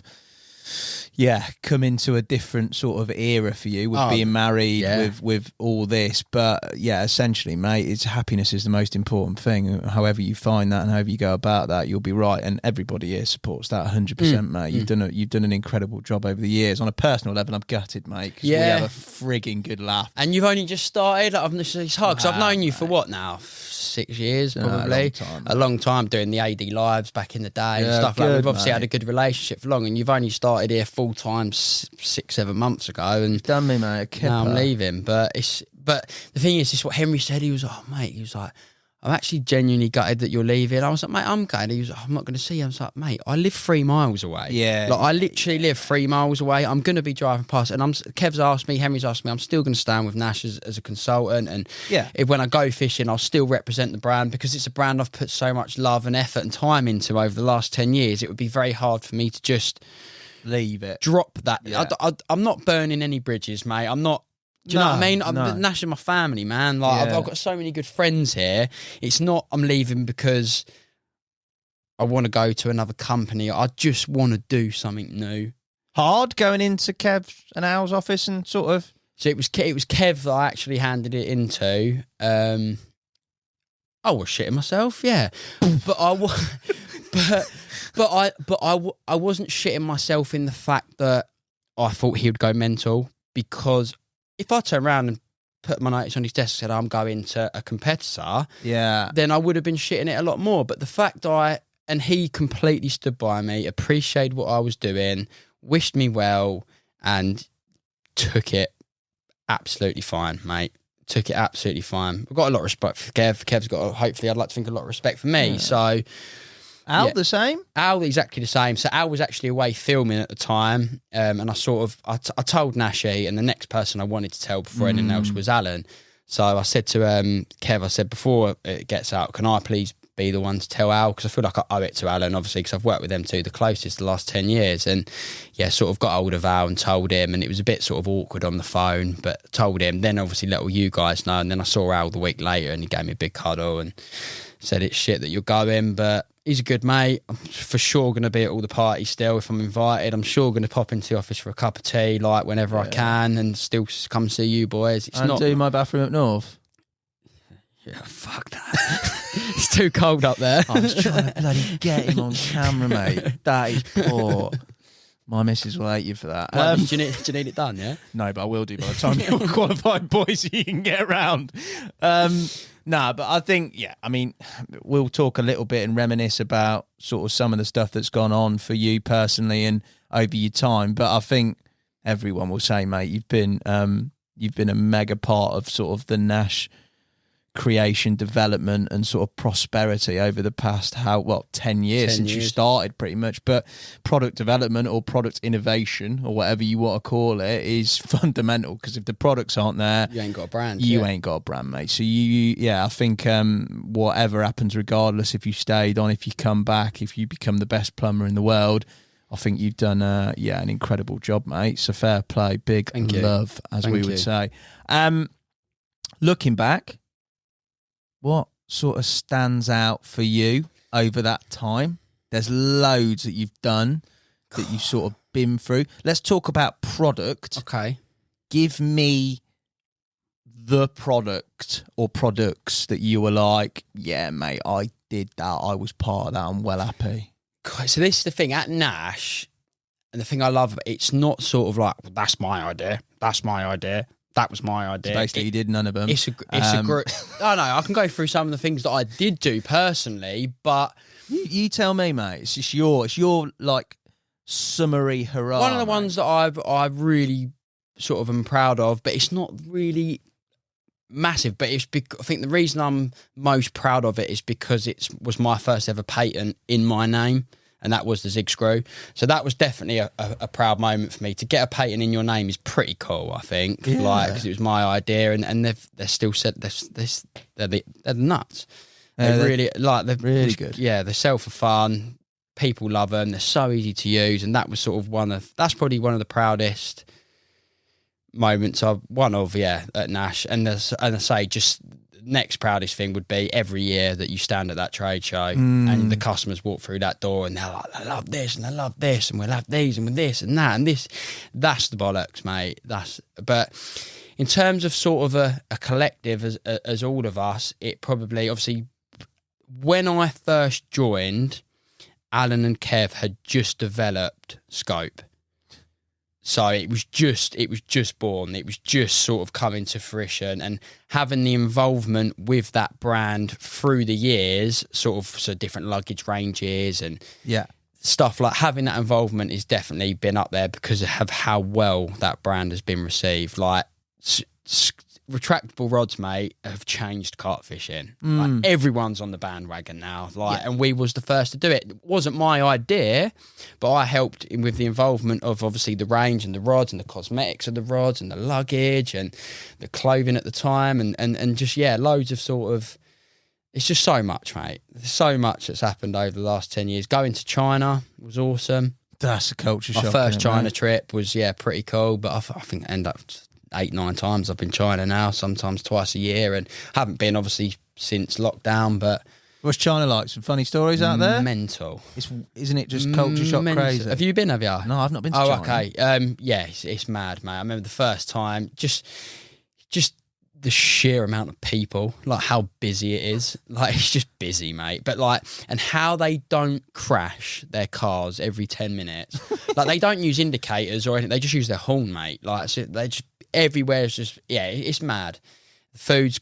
come into a different sort of era for you with being married, with all this. But yeah, essentially, mate, it's happiness is the most important thing. However you find that and however you go about that, you'll be right. And everybody here supports that 100%, mate. You've done an incredible job over the years. On a personal level, I'm gutted, mate, because we have a frigging good laugh. And you've only just started. It's hard because I've known you for what now? 6 years, probably. A long time doing the AD lives back in the day and stuff like that. We've obviously had a good relationship for long, and you've only started here full time 6-7 months ago, and you've done me, mate. Now I'm leaving, but the thing is, this is what Henry said. He was like, oh, mate, he was like, I'm actually genuinely gutted that you're leaving. I was like, mate, I'm gutted. He was like, I'm not going to see you. I was like, mate, I live 3 miles away. Yeah. Like, I literally live 3 miles away. I'm going to be driving past, and Kev's asked me, Henry's asked me, I'm still going to stand with Nash as a consultant, and when I go fishing, I'll still represent the brand, because it's a brand I've put so much love and effort and time into over the last 10 years. It would be very hard for me to just leave it, drop that. I'm not burning any bridges, mate. I'm not. Do you know what I mean? Nash is my family, man. Like I've got so many good friends here. It's not I'm leaving because I want to go to another company. I just want to do something new. Hard going into Kev and Al's office and sort of. So it was Kev that I actually handed it into. I was shitting myself, yeah, but I wasn't shitting myself in the fact that I thought he would go mental, because if I turned around and put my notes on his desk and said I'm going to a competitor, then I would have been shitting it a lot more. But the fact and he completely stood by me, appreciated what I was doing, wished me well, and took it absolutely fine, mate. Took it absolutely fine. I've got a lot of respect for Kev. Kev's got, hopefully, I'd like to think, a lot of respect for me. So Al the same? Al exactly the same. So Al was actually away filming at the time, and I told Nashy, and the next person I wanted to tell before anyone else was Alan. So I said to Kev, I said, before it gets out, can I please be the one to tell Al? Because I feel like I owe it to Alan, obviously, because I've worked with them two the closest the last 10 years. And sort of got hold of Al and told him, and it was a bit sort of awkward on the phone, but told him, then obviously let all you guys know. And then I saw Al the week later, and he gave me a big cuddle and said, it's shit that you're going, but he's a good mate. I'm for sure going to be at all the parties still if I'm invited. I'm sure going to pop into the office for a cup of tea, like whenever I can, and still come see you boys. It's and not do my bathroom up north. Yeah, fuck that. It's too cold up there. I was trying to bloody get him on camera, mate. That is poor. My missus will hate you for that. Do you need it done, yeah? No, but I will do by the time you're qualified, boys, so you can get around. Nah, but I think, I mean, we'll talk a little bit and reminisce about sort of some of the stuff that's gone on for you personally and over your time. But I think everyone will say, mate, you've been a mega part of sort of the Nash creation, development and sort of prosperity over the past 10 years since you started pretty much. But product development or product innovation or whatever you want to call it is fundamental, because if the products aren't there, you ain't got a brand. You ain't got a brand, mate. So I think whatever happens, regardless, if you stayed on, if you come back, if you become the best plumber in the world, I think you've done an incredible job, mate. So fair play, big love, as we would say. Looking back, what sort of stands out for you over that time? There's loads that you've done, that you've sort of been through. Let's talk about product. Okay. Give me the product or products that you were like, yeah, mate, I did that. I was part of that. I'm well happy. So this is the thing at Nash, and the thing I love, it's not sort of like, well, that's my idea. That's my idea. That was my idea. So basically, you did none of them. It's a group. I know. I can go through some of the things that I did do personally, but you tell me, mate. It's your like summary hurrah. One of the ones that I've really sort of am proud of, but it's not really massive. But I think the reason I'm most proud of it is because it was my first ever patent in my name. And that was the Zig Screw. So that was definitely a proud moment for me. To get a patent in your name is pretty cool, I think. Yeah. Like, because it was my idea, and they're still said they're nuts. They're really good. Yeah, they sell for fun. People love them. They're so easy to use, and that was sort of that's probably one of the proudest moments at Nash. And I say, just next proudest thing would be every year that you stand at that trade show and the customers walk through that door and they're like, I love this and I love this and we'll have these and with this and that and this. That's the bollocks, mate. But in terms of sort of a collective as all of us, it probably, obviously, when I first joined, Alan and Kev had just developed Scope. So it was just born. It was just sort of coming to fruition, and having the involvement with that brand through the years, so different luggage ranges and stuff, like having that involvement has definitely been up there because of how well that brand has been received. Like retractable rods, mate, have changed carp fishing. Like, everyone's on the bandwagon now. And we was the first to do it. It wasn't my idea, but I helped with the involvement of obviously the range and the rods and the cosmetics of the rods and the luggage and the clothing at the time and just loads of sort of. It's just so much, mate. There's so much that's happened over the last 10 years. Going to China was awesome. That's a culture shock. My first China trip was pretty cool, but I think I end up 8-9 times up in China now, sometimes twice a year, and haven't been obviously since lockdown. But what's China like? Some funny stories out there? Mental. Isn't it just culture shock crazy? Have you been? Have you? No, I've not been to China. Okay. It's mad, mate. I remember the first time, just the sheer amount of people, like how busy it is. Like, it's just busy, mate. But and how they don't crash their cars every 10 minutes. Like, they don't use indicators or anything. They just use their horn, mate. Like, so they just, everywhere is just, it's mad. The food's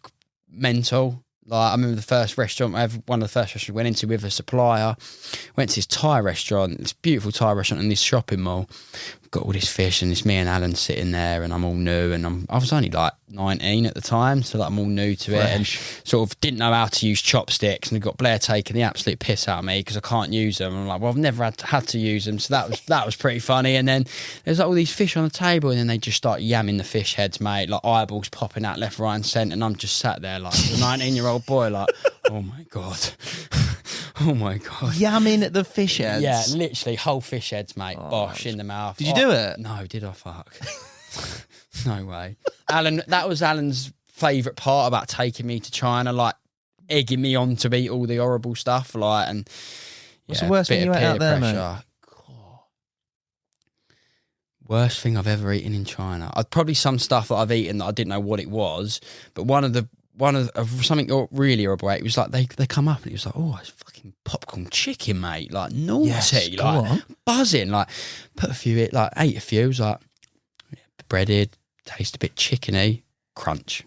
mental. Like, I remember one of the first restaurants we went into with a supplier. Went to this Thai restaurant, this beautiful Thai restaurant in this shopping mall. Got all this fish, and it's me and Alan sitting there, and I'm all new, and I was only like 19 at the time, so I'm all new to it, and sort of didn't know how to use chopsticks, and got Blair taking the absolute piss out of me because I can't use them. I'm like, well, I've never had to use them, so that was pretty funny. And then there's like all these fish on the table, and then they just start yamming the fish heads, mate, like eyeballs popping out left, right, and centre, and I'm just sat there like a 19-year-old boy, like, oh my god. Oh my god! Yamming at the fish heads. Yeah, literally whole fish heads, mate. Bosh in the mouth. Did you do it? No, did I? Fuck. No way. Alan, that was Alan's favourite part about taking me to China, like egging me on to eat all the horrible stuff, like, and what's the worst thing you ate out there, mate? God. Worst thing I've ever eaten in China. I'd probably some stuff that I've eaten that I didn't know what it was, but one of the something really horrible. It was like they come up and it was like, oh, it's fucking popcorn chicken, mate. Like naughty, Yes, go like on. buzzing. Like put a few, ate a few. It was like breaded, taste a bit chickeny, crunch.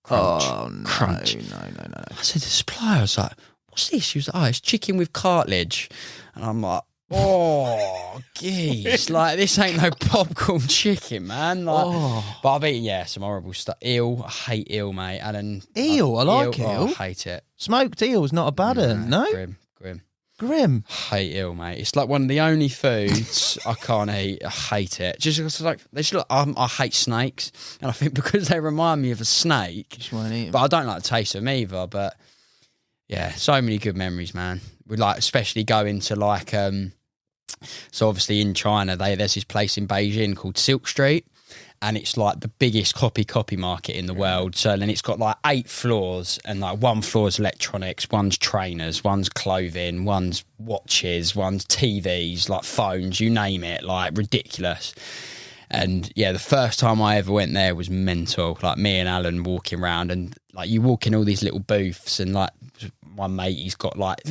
Oh no, crunch. no. I said to the supplier, I was like, what's this? She was like, oh, it's chicken with cartilage. And I'm like, oh, geez. Like, this ain't no popcorn chicken, man. Like, But I've eaten, some horrible stuff. Eel. I hate eel, mate. Eel? I like eel. Oh, I hate it. Smoked eel's not a bad one, no? Grim. Hate eel, mate. It's like one of the only foods I can't eat. I hate it. Just because I hate snakes, and I think because they remind me of a snake. Just won't eat 'em. But I don't like the taste of them either. But yeah, so many good memories, man. We like, especially going to like, so obviously in China, there's this place in Beijing called Silk Street. And it's like the biggest copy market in the world. So then it's got like 8 floors, and like one floor's electronics, one's trainers, one's clothing, one's watches, one's TVs, like phones, you name it, like ridiculous. And yeah, the first time I ever went there was mental. Like me and Alan walking around, and like you walk in all these little booths, and like my mate, he's got like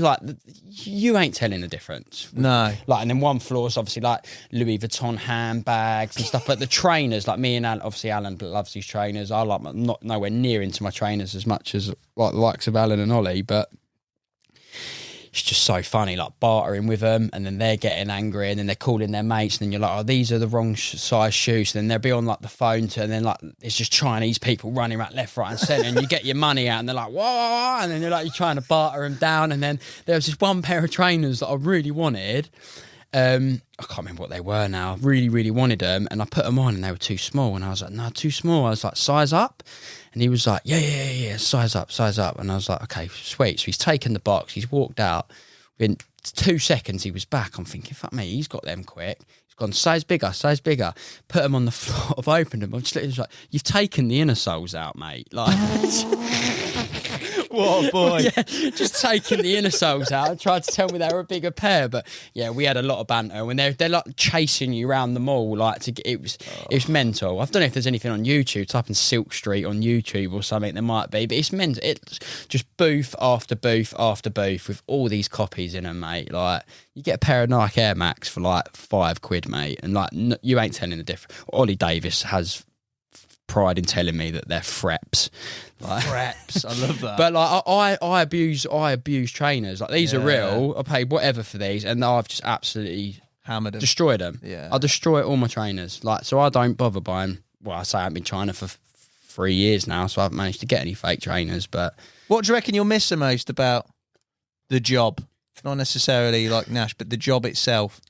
you ain't telling the difference. No. Like, and then one floor's obviously like Louis Vuitton handbags and stuff. But the trainers, like me and Alan, obviously Alan loves these trainers. I like not nowhere near into my trainers as much as like the likes of Alan and Ollie, but it's just so funny, like bartering with them, and then they're getting angry, and then they're calling their mates, and then you're like, oh, these are the wrong size shoes. And then they'll be on like the phone and then like it's just Chinese people running around left, right, and centre, and you get your money out, and they're like, whoa, and then you're trying to barter them down. And then there was this one pair of trainers that I really wanted. I can't remember what they were now. Really, really wanted them, and I put them on, and they were too small. And I was like, no, too small. I was like, size up. And he was like, yeah, size up. And I was like, okay, sweet. So he's taken the box, he's walked out. Within 2 seconds, he was back. I'm thinking, fuck me, he's got them quick. He's gone, size bigger. Put them on the floor. I've opened them. I'm just literally like, you've taken the inner soles out, mate. Like, what a boy. Yeah, just taking the inner soles out. Tried to tell me they were a bigger pair, but yeah, we had a lot of banter. When they're like chasing you around the mall, like to get, it was mental. I don't know if there's anything on YouTube. Type in Silk Street on YouTube or something. There might be, but it's mental. It's just booth after booth after booth with all these copies in them, mate. Like, you get a pair of Nike Air Max for like £5, mate, and like you ain't telling the difference. Ollie Davis has pride in telling me that they're freps. Like, Freps, I love that. But like I abuse trainers. Like, these are real. I paid whatever for these, and I've just absolutely hammered them, destroyed them. Yeah, I destroy all my trainers. Like, so I don't bother buying. Well, I say I've been China for 3 years now, so I haven't managed to get any fake trainers. But what do you reckon you'll miss the most about the job? Not necessarily like Nash, but the job itself.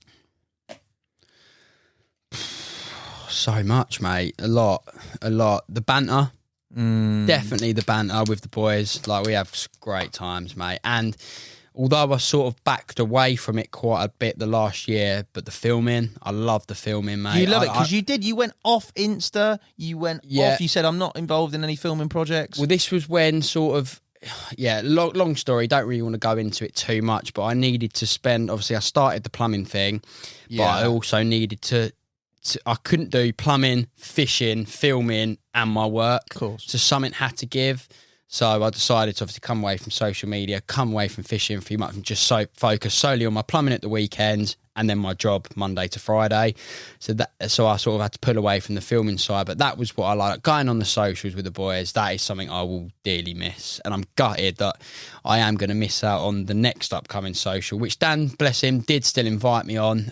So much, mate. A lot. The banter. Definitely the banter with the boys. Like, we have great times, mate. And although I sort of backed away from it quite a bit the last year, but the filming, I love the filming, mate. You love it because you went off Insta. You went off. You said, I'm not involved in any filming projects. Well, this was when sort of, long story. Don't really want to go into it too much, but I needed to spend. Obviously, I started the plumbing thing, but I also needed to. I couldn't do plumbing, fishing, filming, and my work. Of course. So something had to give. So I decided to obviously come away from social media, come away from fishing for a few months, and just focus solely on my plumbing at the weekends, and then my job Monday to Friday. So I sort of had to pull away from the filming side. But that was what I like. Going on the socials with the boys, that is something I will dearly miss. And I'm gutted that I am going to miss out on the next upcoming social, which Dan, bless him, did still invite me on.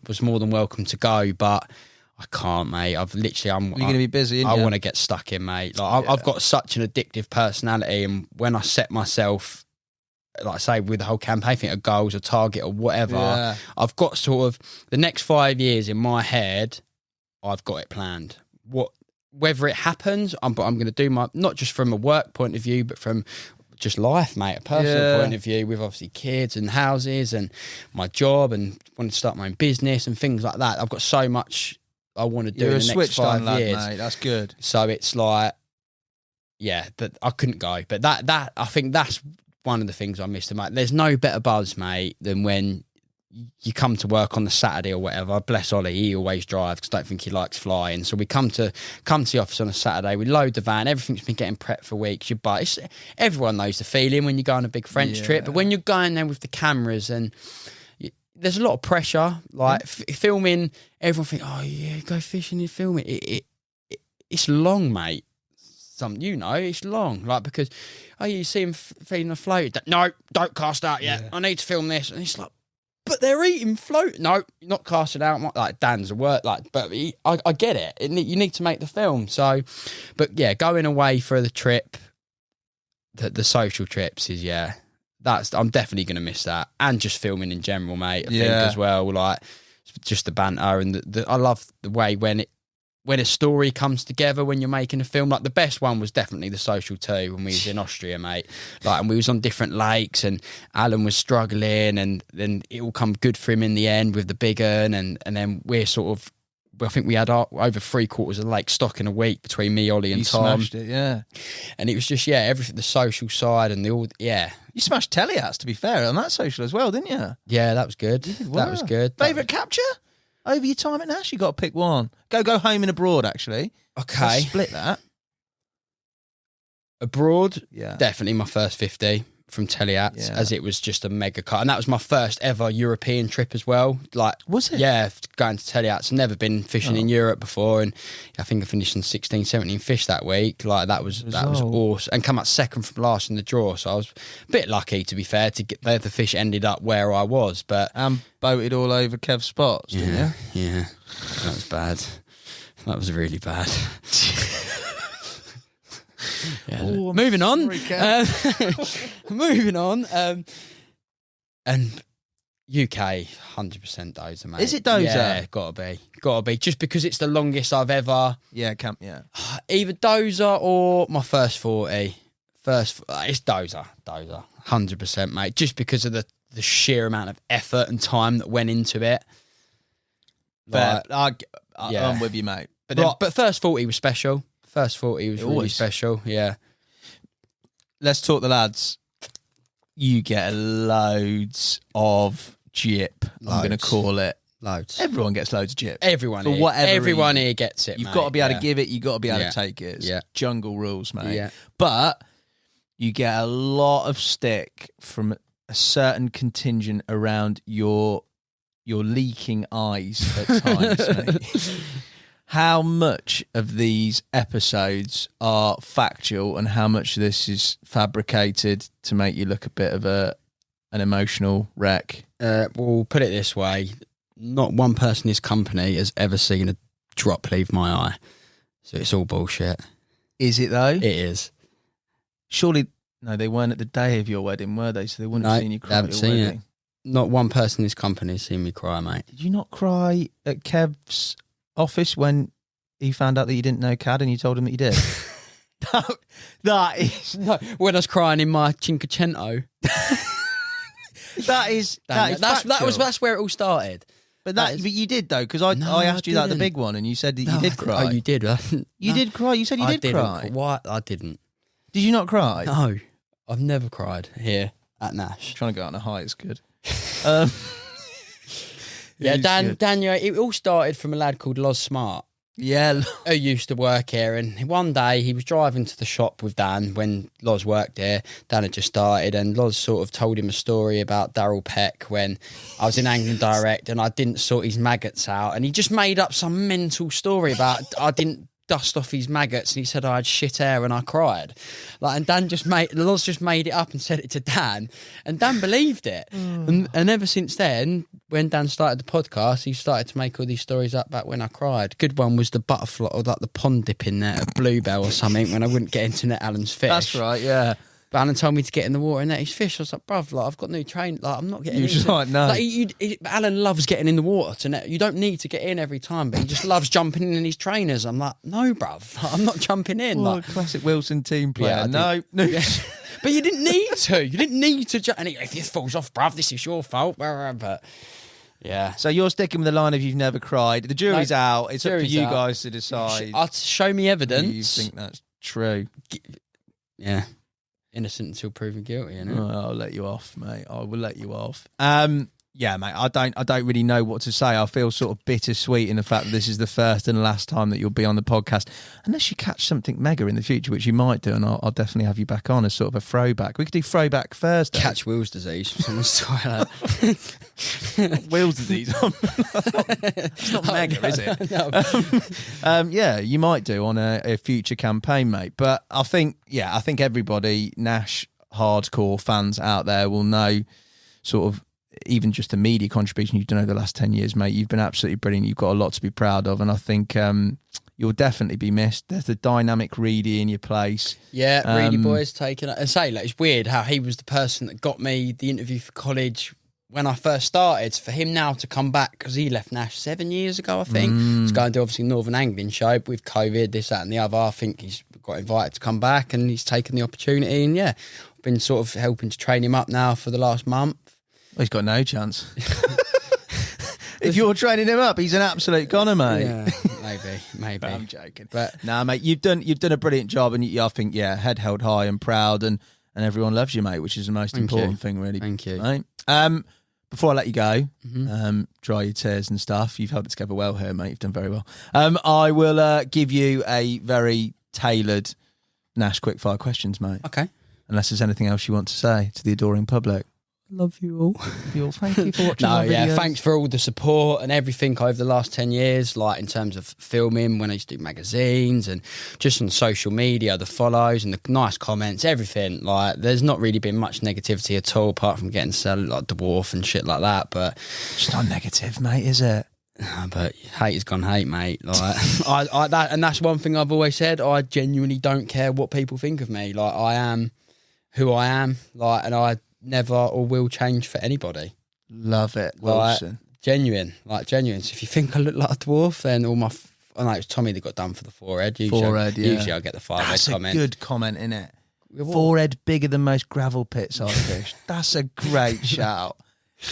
Was more than welcome to go, but I can't, mate. You're going to be busy, I want to get stuck in, mate. Like, I've got such an addictive personality, and when I set myself, like I say, with the whole campaign thing, a goals, a target, or whatever, I've got sort of the next 5 years in my head. I've got it planned. Whether it happens, I'm going to do my, not just from a work point of view, but from just life, mate, a personal point of view, with obviously kids and houses and my job, and wanting to start my own business and things like that. I've got so much I want to do in the next 5 years. Mate. That's good. So it's like, but I couldn't go. But that I think that's one of the things I missed, mate. There's no better buzz, mate, than when you come to work on the Saturday or whatever. Bless Ollie, he always drives because I don't think he likes flying. So we come to the office on a Saturday. We load the van. Everything's been getting prepped for weeks. Everyone knows the feeling when you go on a big French trip, but when you're going there with the cameras and there's a lot of pressure. Like filming, everyone think, oh yeah, go fishing and film it. It's long, mate. It's long. Like because you see him feeding a float. No, don't cast out yet. I need to film this, and it's like. But they're eating float. No, you're not casting out. Like Dan's a work. Like, but I get it. You need to make the film. So, but yeah, going away for the trip, the social trips is I'm definitely going to miss that, and just filming in general, mate. I think as well. Like just the banter and I love the way when a story comes together when you're making a film. Like the best one was definitely the social too when we was in Austria, mate. Like, and we was on different lakes and Alan was struggling and then it all come good for him in the end with the big un and then we're sort of, I think we had over 3/4 of the lake stock in a week between me, Ollie and you Tom. Smashed it, yeah. And it was just, everything, the social side and You smashed Telliats, to be fair, on that social as well, didn't you? Yeah, that was good. That was good. Favourite capture? Over your time at Nash, you got to pick one. Go home and abroad, actually. Okay. Let's split that. Abroad, definitely my first 50 from Telliats, as it was just a mega car. And that was my first ever European trip as well. Like, was it? Yeah, going to Telliats. Never been fishing in Europe before. And I think I finished in 16, 17 fish that week. Like, that was awesome. And come out second from last in the draw. So I was a bit lucky, to be fair, to get there. The fish ended up where I was. But boated all over Kev's spots, didn't you? Yeah. That was bad. That was really bad. Moving on. Moving on. And UK, 100% Dozer, mate. Is it Dozer? Yeah, gotta be. Just because it's the longest I've ever. Yeah, either Dozer or my first 40. It's Dozer, 100%, mate. Just because of the sheer amount of effort and time that went into it. But I'm with you, mate. But first 40 was special. First 40 was really special, yeah. Let's talk the lads. You get loads of jip, I'm going to call it. Loads. Everyone gets loads of jip. Everyone here gets it, You've got to be able to give it, you've got to be able to take it. It's jungle rules, mate. Yeah. But you get a lot of stick from a certain contingent around your leaking eyes at times, mate. How much of these episodes are factual and how much of this is fabricated to make you look a bit of an emotional wreck? We'll put it this way. Not one person in this company has ever seen a drop leave my eye. So it's all bullshit. Is it though? It is. Surely, no, they weren't at the day of your wedding, were they? So they wouldn't have seen you cry at your wedding. Not one person in this company has seen me cry, mate. Did you not cry at Kev's office when he found out that you didn't know CAD and you told him that you did? That is... No, when I was crying in my Cinquecento. That's where it all started. But you did though, because I asked you that at the big one and you said that you did cry. Oh, you did? You did cry. You said you did cry. Why? I didn't. Did you not cry? No, I've never cried here at Nash. Trying to go out on a high is good. Yeah, Daniel, it all started from a lad called Loz Smart. Yeah. Who used to work here, and one day he was driving to the shop with Dan when Loz worked there. Dan had just started, and Loz sort of told him a story about Daryl Peck when I was in Angling Direct and I didn't sort his maggots out, and he just made up some mental story about I didn't dust off his maggots, and he said I had shit hair and I cried. And Loz just made it up and said it to Dan, and Dan believed it. And ever since then, when Dan started the podcast, he started to make all these stories up back when I cried. Good one was the butterfly, or like the pond dip in there at Bluebell or something, when I wouldn't get into net Alan's fish. That's right, yeah. But Alan told me to get in the water and net his fish. I was like, bruv, I've got new train. I'm not getting in. You like, no. Alan loves getting in the water to net. You don't need to get in every time, but he just loves jumping in his trainers. I'm like, no, bruv, I'm not jumping in. Classic Wilson team player. Yeah, no. But you didn't need to. You didn't need to. And if it falls off, bruv, this is your fault. But yeah. So you're sticking with the line of you've never cried. The jury's out. It's up for you guys to decide. Show me evidence. You think that's true? Yeah. Innocent until proven guilty, innit? I'll let you off, mate. I will let you off. Yeah, mate, I don't really know what to say. I feel sort of bittersweet in the fact that this is the first and last time that you'll be on the podcast, unless you catch something mega in the future, which you might do, and I'll definitely have you back on as sort of a throwback. We could do Throwback Thursday. Catch Will's disease from someone's toilet. Will's disease. It's not mega, is it? No. Yeah, you might do on a future campaign, mate. But I think everybody, Nash hardcore fans out there will know sort of, even just the media contribution you've done over the last 10 years, mate. You've been absolutely brilliant. You've got a lot to be proud of, and I think you'll definitely be missed. There's the dynamic Reedy in your place. Yeah, Reedy boy's taken it. And say, like, it's weird how he was the person that got me the interview for college when I first started. For him now to come back, because he left Nash 7 years ago, I think. He's going to do obviously Northern Angling show with COVID, this, that and the other. I think he's got invited to come back and he's taken the opportunity. And yeah, I've been sort of helping to train him up now for the last month. Well, he's got no chance. If you're training him up, he's an absolute goner, mate. Yeah, maybe. But I'm joking. But nah, mate, you've done a brilliant job, and I think head held high and proud, and everyone loves you, mate, which is the most important thing, really. Thank you. Mate. Before I let you go, dry your tears and stuff. You've held it together well here, mate. You've done very well. I will give you a very tailored Nash quickfire questions, mate. Okay. Unless there's anything else you want to say to the adoring public. Love you all. Thank you for watching. Thanks for all the support and everything over the last 10 years, like in terms of filming, when I used to do magazines and just on social media, the follows and the nice comments, everything. Like, there's not really been much negativity at all, apart from getting selling like dwarf and shit like that. But it's not negative, mate, is it? But hate has gone hate, mate. Like, and that's one thing I've always said. I genuinely don't care what people think of me. Like, I am who I am. Like, and I never or will change for anybody. Love it, Wilson. Genuine. So if you think I look like a dwarf, then all my... I know it was Tommy that got done for the forehead. Usually I get the 5 head comment. That's a good comment, isn't it? Forehead bigger than most gravel pits I fish. That's a great shout.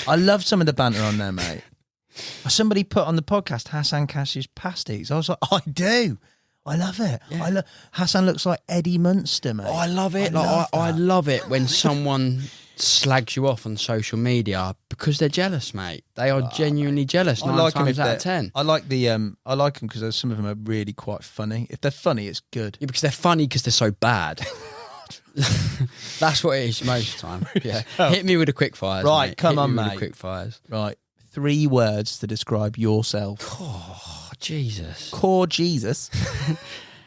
I love some of the banter on there, mate. Somebody put on the podcast Hassan Cash's pasties. I was like, I do. I love it. Yeah. Hassan looks like Eddie Munster, mate. Oh, I love it. I love it when someone slags you off on social media because they're jealous, mate. They are genuinely jealous. 9 times out of 10. I like them because some of them are really quite funny. If they're funny, it's good. Yeah, because they're funny because they're so bad. That's what it is most of the time. Yeah. Hit me with the quick fires. Right, mate. come Hit on, me mate. With the quick fires. Right. 3 words to describe yourself. Oh, Jesus. Core Jesus.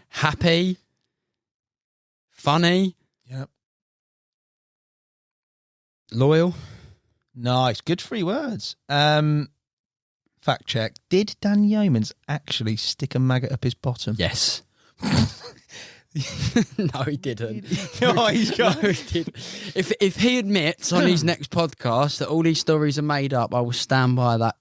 Happy. Funny. Yep. Loyal. Nice. Good 3 words. Fact check. Did Dan Yeomans actually stick a maggot up his bottom? Yes. No, he didn't. Oh, he's got... No, he didn't. If he admits on his next podcast that all these stories are made up, I will stand by that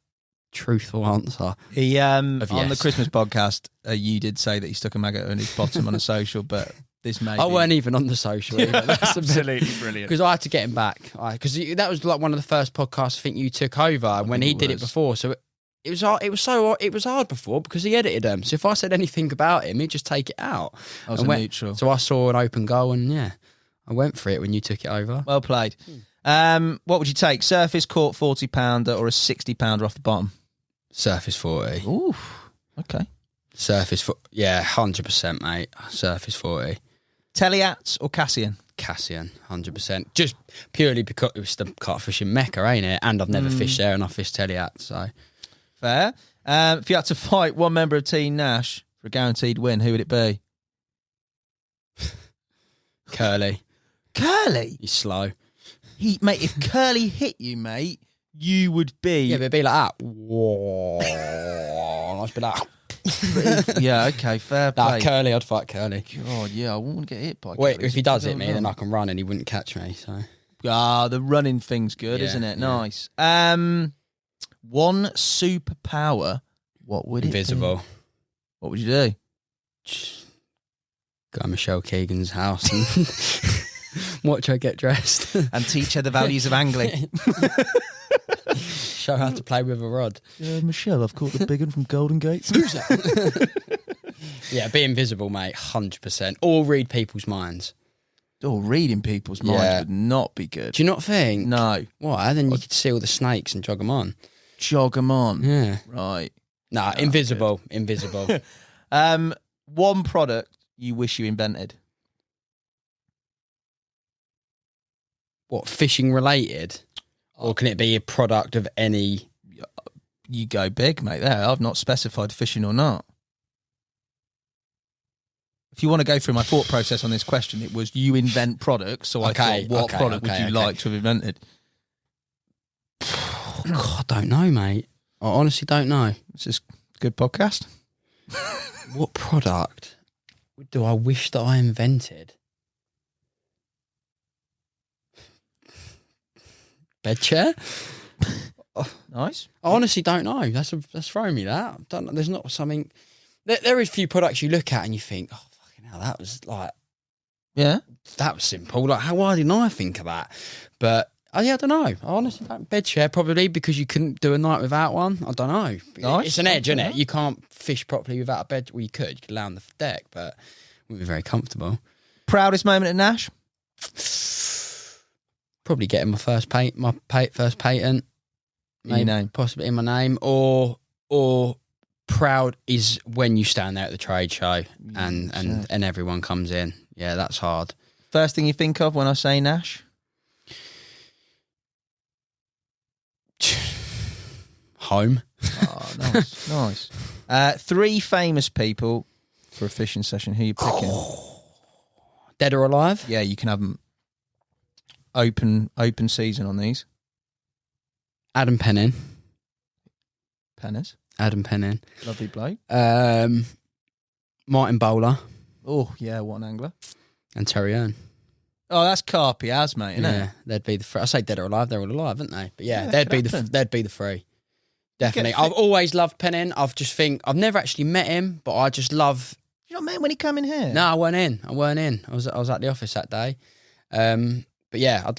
truthful answer. He on the Christmas podcast, you did say that he stuck a maggot in his bottom on a social, but this may I weren't even on the social either. That's absolutely brilliant. Because I had to get him back. Because that was like one of the first podcasts I think you took over when he did it before. So it was hard before because he edited them. So if I said anything about him, he'd just take it out. I was neutral. So I saw an open goal and I went for it when you took it over. Well played. What would you take? Surface caught 40-pounder or a 60-pounder off the bottom? Surface 40. Ooh, okay. Surface 100%, mate. Surface 40. Teliats or Cassian? Cassian, 100%. Just purely because it was the carp fishing mecca, ain't it? And I've never fished there and I fished Teliat, so... Fair. If you had to fight one member of Team Nash for a guaranteed win, who would it be? Curly. Curly? He's slow. Mate, if Curly hit you, mate, you would be... Yeah, but it'd be like that. Whoa. I'd be like... Yeah, okay, fair play. Curly, I'd fight Curly. God, yeah, I wouldn't get hit by Curly. Wait, if he does hit me, then I can run and he wouldn't catch me, so... The running thing's good, isn't it? Yeah. Nice. One superpower, what would Invisible. It be? What would you do? Go to Michelle Keegan's house and watch her get dressed. And teach her the values of angling. Show her how to play with a rod. Michelle, I've caught the big one from Golden Gate. Who's that? Yeah, be invisible, mate, 100%. Or read people's minds. Oh, reading people's minds would not be good. Do you not think? No. Why? Then you could see all the snakes and jog them on. Jog them on. Yeah. Right. Nah, invisible. Invisible. One product you wish you invented. What, fishing related? Or can it be a product of any... You go big, mate, there. I've not specified fishing or not. If you want to go through my thought process on this question, it was you invent products, so I thought, what product would you like to have invented? God, I don't know, mate. I honestly don't know. This is a good podcast. What product do I wish that I invented? Bed chair? Nice. I honestly don't know. That's throwing me that. Don't know. There's not something... There is a few products you look at and you think, oh, fucking hell, that was like... Yeah? That was simple. Like, why didn't I think of that? But... I don't know. I honestly don't. Bed chair, probably, because you couldn't do a night without one. I don't know. Nice. It's an edge, isn't it? You can't fish properly without a bed. Well, you could lay on the deck, but it wouldn't be very comfortable. Proudest moment at Nash? Probably getting my first patent. Maybe name. Possibly in my name. Or proud is when you stand there at the trade show and everyone comes in. Yeah, that's hard. First thing you think of when I say Nash? Home. Oh, nice. Nice. 3 famous people for a fishing session. Who are you picking? Dead or alive? Yeah, you can have them open season on these. Adam Pennin. Penners. Adam Pennin. Lovely bloke. Martin Bowler. Oh, yeah, what an angler. And Terry Earn. Oh, that's Carp, mate, isn't Yeah, it? they'd be the three. I say dead or alive, they're all alive, aren't they? But yeah, they'd be the three. Definitely. I've always loved Pennin. I've never actually met him, but I just love... You not met him when he came in here? No, I weren't in. I was at the office that day. But yeah,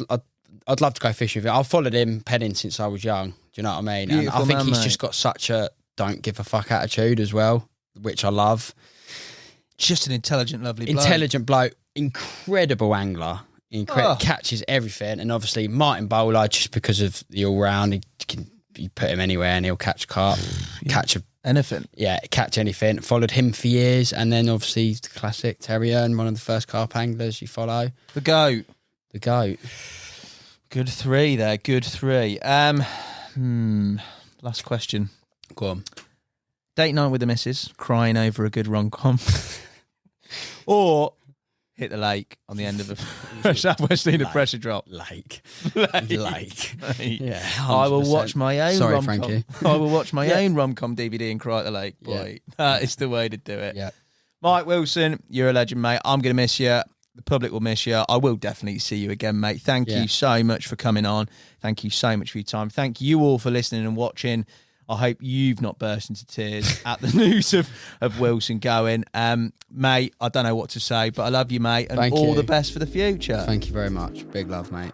I'd love to go fish with him. I've followed him Pennin since I was young. Do you know what I mean? Beautiful and I think man, he's mate. just got such a don't give a fuck attitude as well, which I love. Just an intelligent, lovely bloke. Intelligent bloke, incredible angler. Catches everything, and obviously Martin Bowler, just because of the all-round, you put him anywhere and he'll catch carp, anything. Yeah, catch anything. Followed him for years, and then obviously the classic Terry Earn, one of the first carp anglers you follow. The goat. Good 3 there. Good 3. Last question. Go on. Date night with the missus, crying over a good rom-com, or hit the lake on the end of a southwesterly pressure drop. Lake. Yeah, 100%. I will watch my own Sorry, rom-com. Frankie. I will watch my own rom-com DVD and cry at the lake, boy. Yeah. That is the way to do it. Yeah. Mike Wilson, you're a legend, mate. I'm going to miss you. The public will miss you. I will definitely see you again, mate. Thank you so much for coming on. Thank you so much for your time. Thank you all for listening and watching. I hope you've not burst into tears at the news of Wilson going. Mate, I don't know what to say, but I love you, mate, and all the best for the future. Thank you very much. Big love, mate.